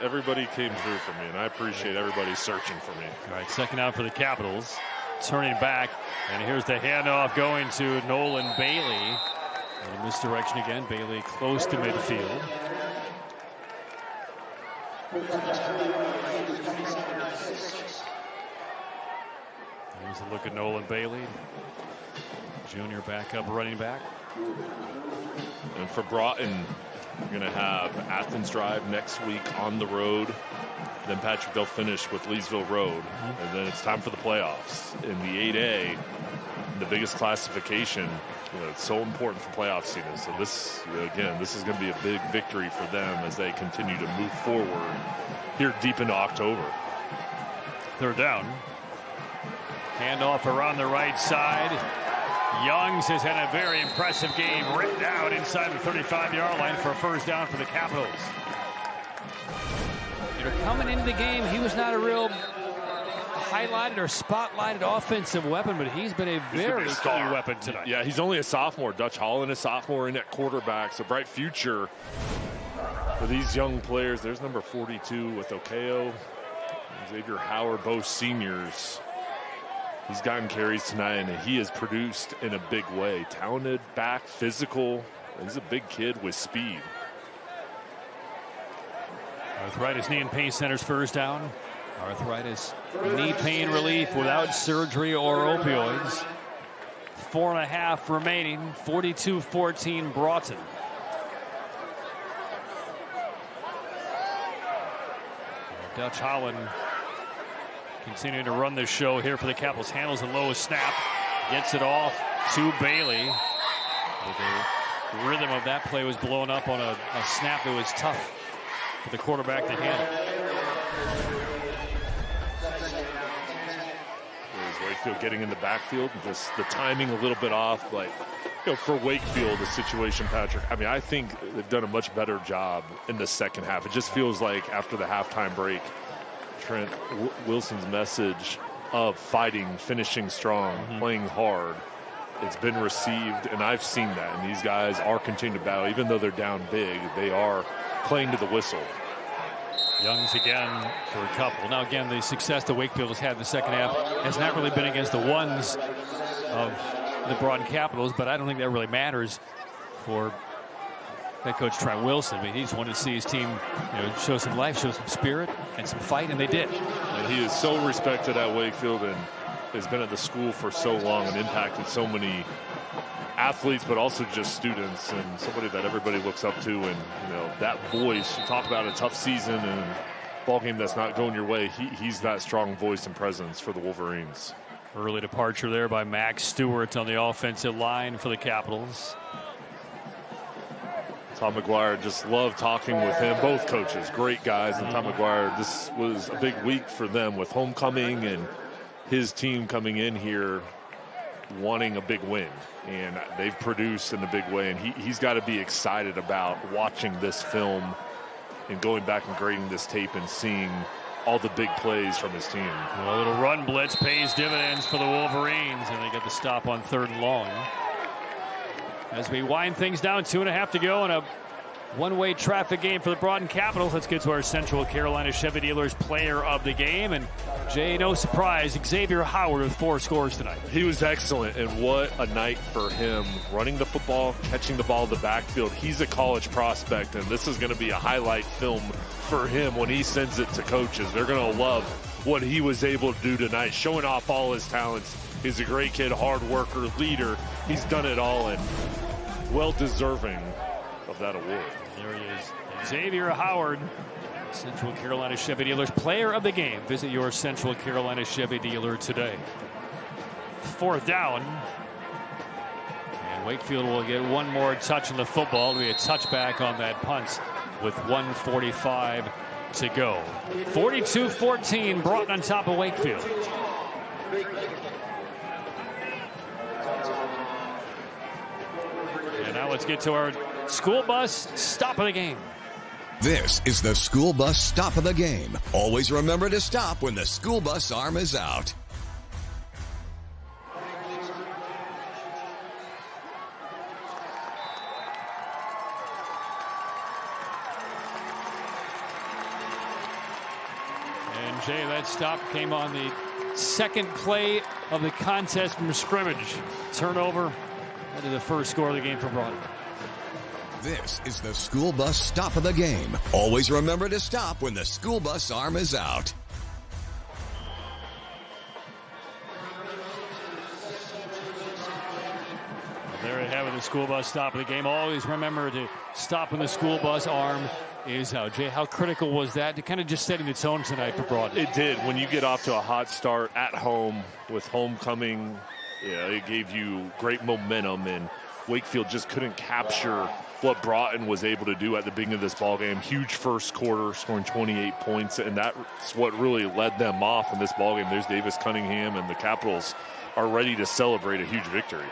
came through for me, and I appreciate everybody searching for me. All right, second out for the Capitals. Turning back, and here's the handoff going to Nolan Bailey. And misdirection again. Bailey close to midfield. Here's a look at Nolan Bailey. Junior backup running back. And for Broughton, you're going to have Athens Drive next week on the road. Then Patrick, they'll finish with Leesville Road. And then it's time for the playoffs. In the 8A, the biggest classification, it's so important for playoff season. So this, again, this is going to be a big victory for them as they continue to move forward here deep into October. Third down. Handoff around the right side. Youngs has had a very impressive game, ripped out inside the 35-yard line for a first down for the Capitals. Coming into the game, he was not a real highlighted or spotlighted offensive weapon, but he's been a very key weapon tonight. Yeah, he's only a sophomore. Dutch Holland, a sophomore in at quarterback. So bright future for these young players. There's number 42 with Okeo, Xavier Howard, both seniors. He's gotten carries tonight, and he has produced in a big way. Talented, back, physical. He's a big kid with speed. Arthritis Knee and Pain Center's first down. Arthritis knee pain relief without surgery or opioids. 4.5 remaining. 42-14 Broughton. Dutch Holland continuing to run this show here for the Capitals. Handles the lowest snap. Gets it off to Bailey. The rhythm of that play was blown up on a snap that was tough for the quarterback to handle. Wakefield getting in the backfield, just the timing a little bit off, but for Wakefield, the situation, Patrick, I mean, I think they've done a much better job in the second half. It just feels like after the halftime break, Trent Wilson's message of fighting, finishing strong, playing hard, it's been received, and I've seen that, and these guys are continuing to battle. Even though they're down big, they are playing to the whistle. Youngs again for a couple. Now again, the success that Wakefield has had in the second half has not really been against the ones of the Broughton Capitals, but I don't think that really matters for head coach Trent Wilson. I mean, he just wanted to see his team show some life, show some spirit, and some fight, and they did. And he is so respected at Wakefield and has been at the school for so long and impacted so many athletes, but also just students, and somebody that everybody looks up to. And that voice, you talk about a tough season and ball game that's not going your way, he's that strong voice and presence for the Wolverines. Early departure there by Max Stewart on the offensive line for the Capitals. Tom McGuire, just love talking with him. Both coaches, great guys. And Tom McGuire, this was a big week for them with homecoming and his team coming in here wanting a big win. And they've produced in a big way. And he's got to be excited about watching this film and going back and grading this tape and seeing all the big plays from his team. Well, a little run blitz pays dividends for the Wolverines, and they get the stop on 3rd and long. As we wind things down, 2.5 to go, and a One-way traffic game for the Broughton Capitals. Let's get to our Central Carolina Chevy Dealers player of the game. And Jay, no surprise, Xavier Howard with 4 scores tonight. He was excellent, and what a night for him. Running the football, catching the ball in the backfield. He's a college prospect, and this is going to be a highlight film for him when he sends it to coaches. They're going to love what he was able to do tonight, showing off all his talents. He's a great kid, hard worker, leader. He's done it all, and well deserving of that award. There he is, Xavier Howard, Central Carolina Chevy Dealers player of the game. Visit your Central Carolina Chevy dealer today. 4th down. And Wakefield will get one more touch on the football. It'll be a touchback on that punt with 1:45 to go. 42-14, Broughton on top of Wakefield. And now let's get to our school bus stop of the game. This is the school bus stop of the game. Always remember to stop when the school bus arm is out. And Jay, that stop came on the second play of the contest from scrimmage. Turnover into the first score of the game for Broughton. This is the school bus stop of the game. Always remember to stop when the school bus arm is out. There you have it, the school bus stop of the game. Always remember to stop when the school bus arm is out. Jay, how critical was that to kind of just setting the tone tonight for Broughton? It did. When you get off to a hot start at home with homecoming, yeah, it gave you great momentum, and Wakefield just couldn't capture what Broughton was able to do at the beginning of this ball game. Huge first quarter, scoring 28 points, and that's what really led them off in this ball game. There's Davis Cunningham, and the Capitals are ready to celebrate a huge victory.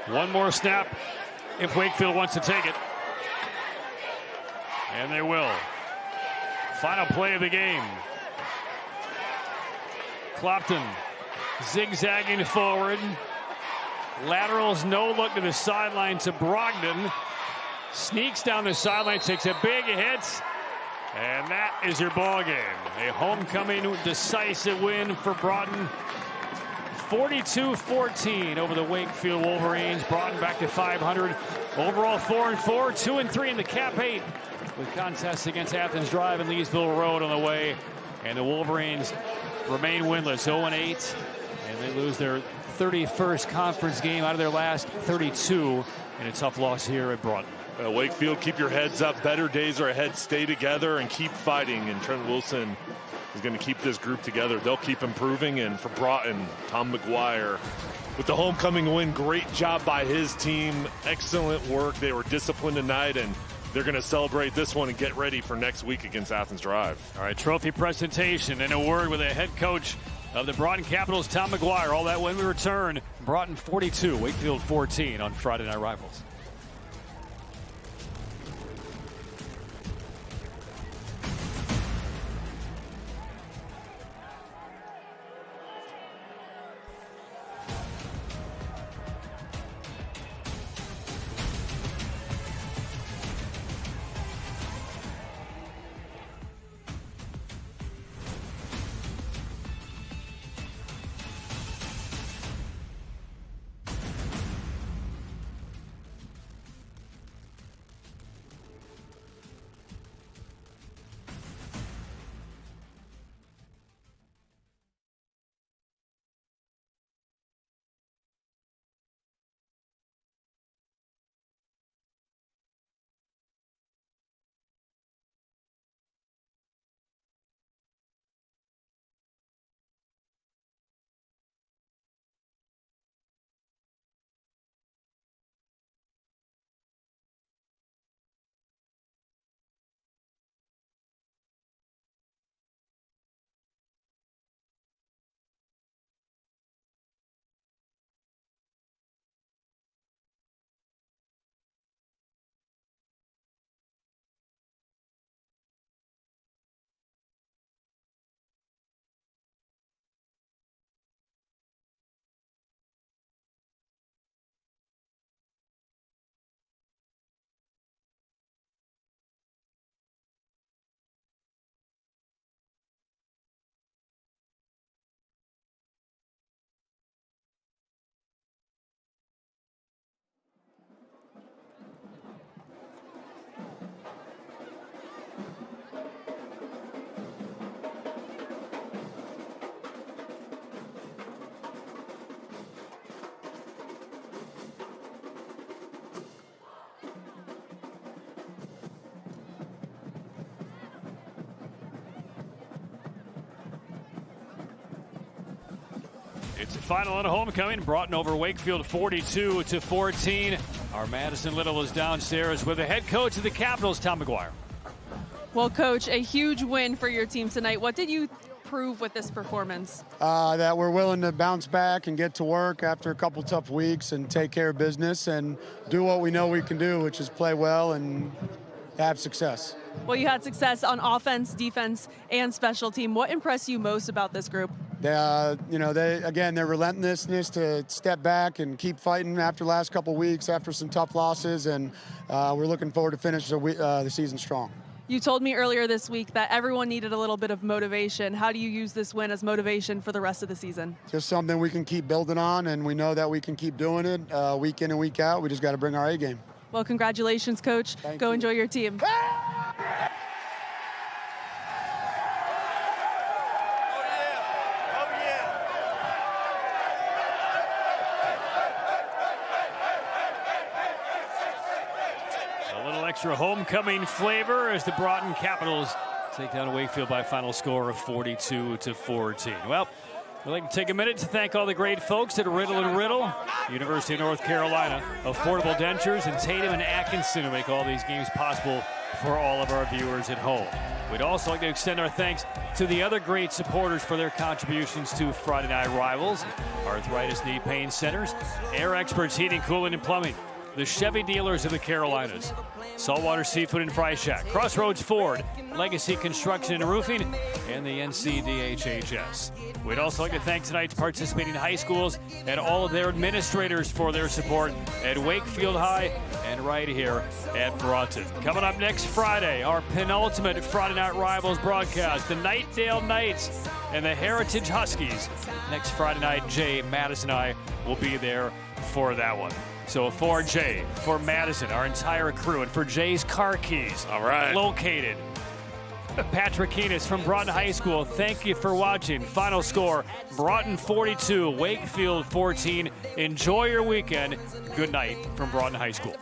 One more snap if Wakefield wants to take it. And they will. Final play of the game. Clopton zigzagging forward. Laterals, no look to the sideline to Brogdon. Sneaks down the sideline, takes a big hit. And that is your ball game. A homecoming decisive win for Broughton. 42-14 over the Wakefield Wolverines. Broughton back to 500. Overall 4-4, 2-3 in the Cap 8. With contests against Athens Drive and Leesville Road on the way. And the Wolverines remain winless, 0-8. And they lose their 31st conference game out of their last 32 in a tough loss here at Broughton. Wakefield, keep your heads up. Better days are ahead. Stay together and keep fighting. And Trent Wilson is going to keep this group together. They'll keep improving. And for Broughton, Tom McGuire with the homecoming win. Great job by his team. Excellent work. They were disciplined tonight, and they're going to celebrate this one and get ready for next week against Athens Drive. All right, trophy presentation and a word with the head coach of the Broughton Capitals, Tom McGuire. All that when we return. Broughton 42, Wakefield 14 on Friday Night Rivals. It's a final on homecoming. Broughton over Wakefield 42-14. Our Madison Little is downstairs with the head coach of the Capitals, Tom McGuire. Well, Coach, a huge win for your team tonight. What did you prove with this performance? That we're willing to bounce back and get to work after a couple tough weeks and take care of business and do what we know we can do, which is play well and have success. Well, you had success on offense, defense, and special team. What impressed you most about this group? Their relentlessness to step back and keep fighting after the last couple weeks, after some tough losses, and we're looking forward to finish the season strong. You told me earlier this week that everyone needed a little bit of motivation. How do you use this win as motivation for the rest of the season? Just something we can keep building on, and we know that we can keep doing it week in and week out. We just got to bring our A game. Well, congratulations, Coach. Go enjoy your team. Extra homecoming flavor as the Broughton Capitals take down Wakefield by a final score of 42-14. Well, we'd like to take a minute to thank all the great folks at Riddle & Riddle, University of North Carolina, Affordable Dentures, and Tatum and Atkinson who make all these games possible for all of our viewers at home. We'd also like to extend our thanks to the other great supporters for their contributions to Friday Night Rivals, Arthritis Knee Pain Centers, Air Experts Heating, Cooling, and Plumbing, the Chevy dealers of the Carolinas, Saltwater Seafood and Fry Shack, Crossroads Ford, Legacy Construction and Roofing, and the NCDHHS. We'd also like to thank tonight's participating high schools and all of their administrators for their support at Wakefield High and right here at Broughton. Coming up next Friday, our penultimate Friday Night Rivals broadcast, the Knightdale Knights and the Heritage Huskies. Next Friday night, Jay, Madison, and I will be there for that one. So for Jay, for Madison, our entire crew, and for Jay's car keys, all right, located, Patrick Keenis from Broughton High School, thank you for watching. Final score, Broughton 42, Wakefield 14. Enjoy your weekend. Good night from Broughton High School.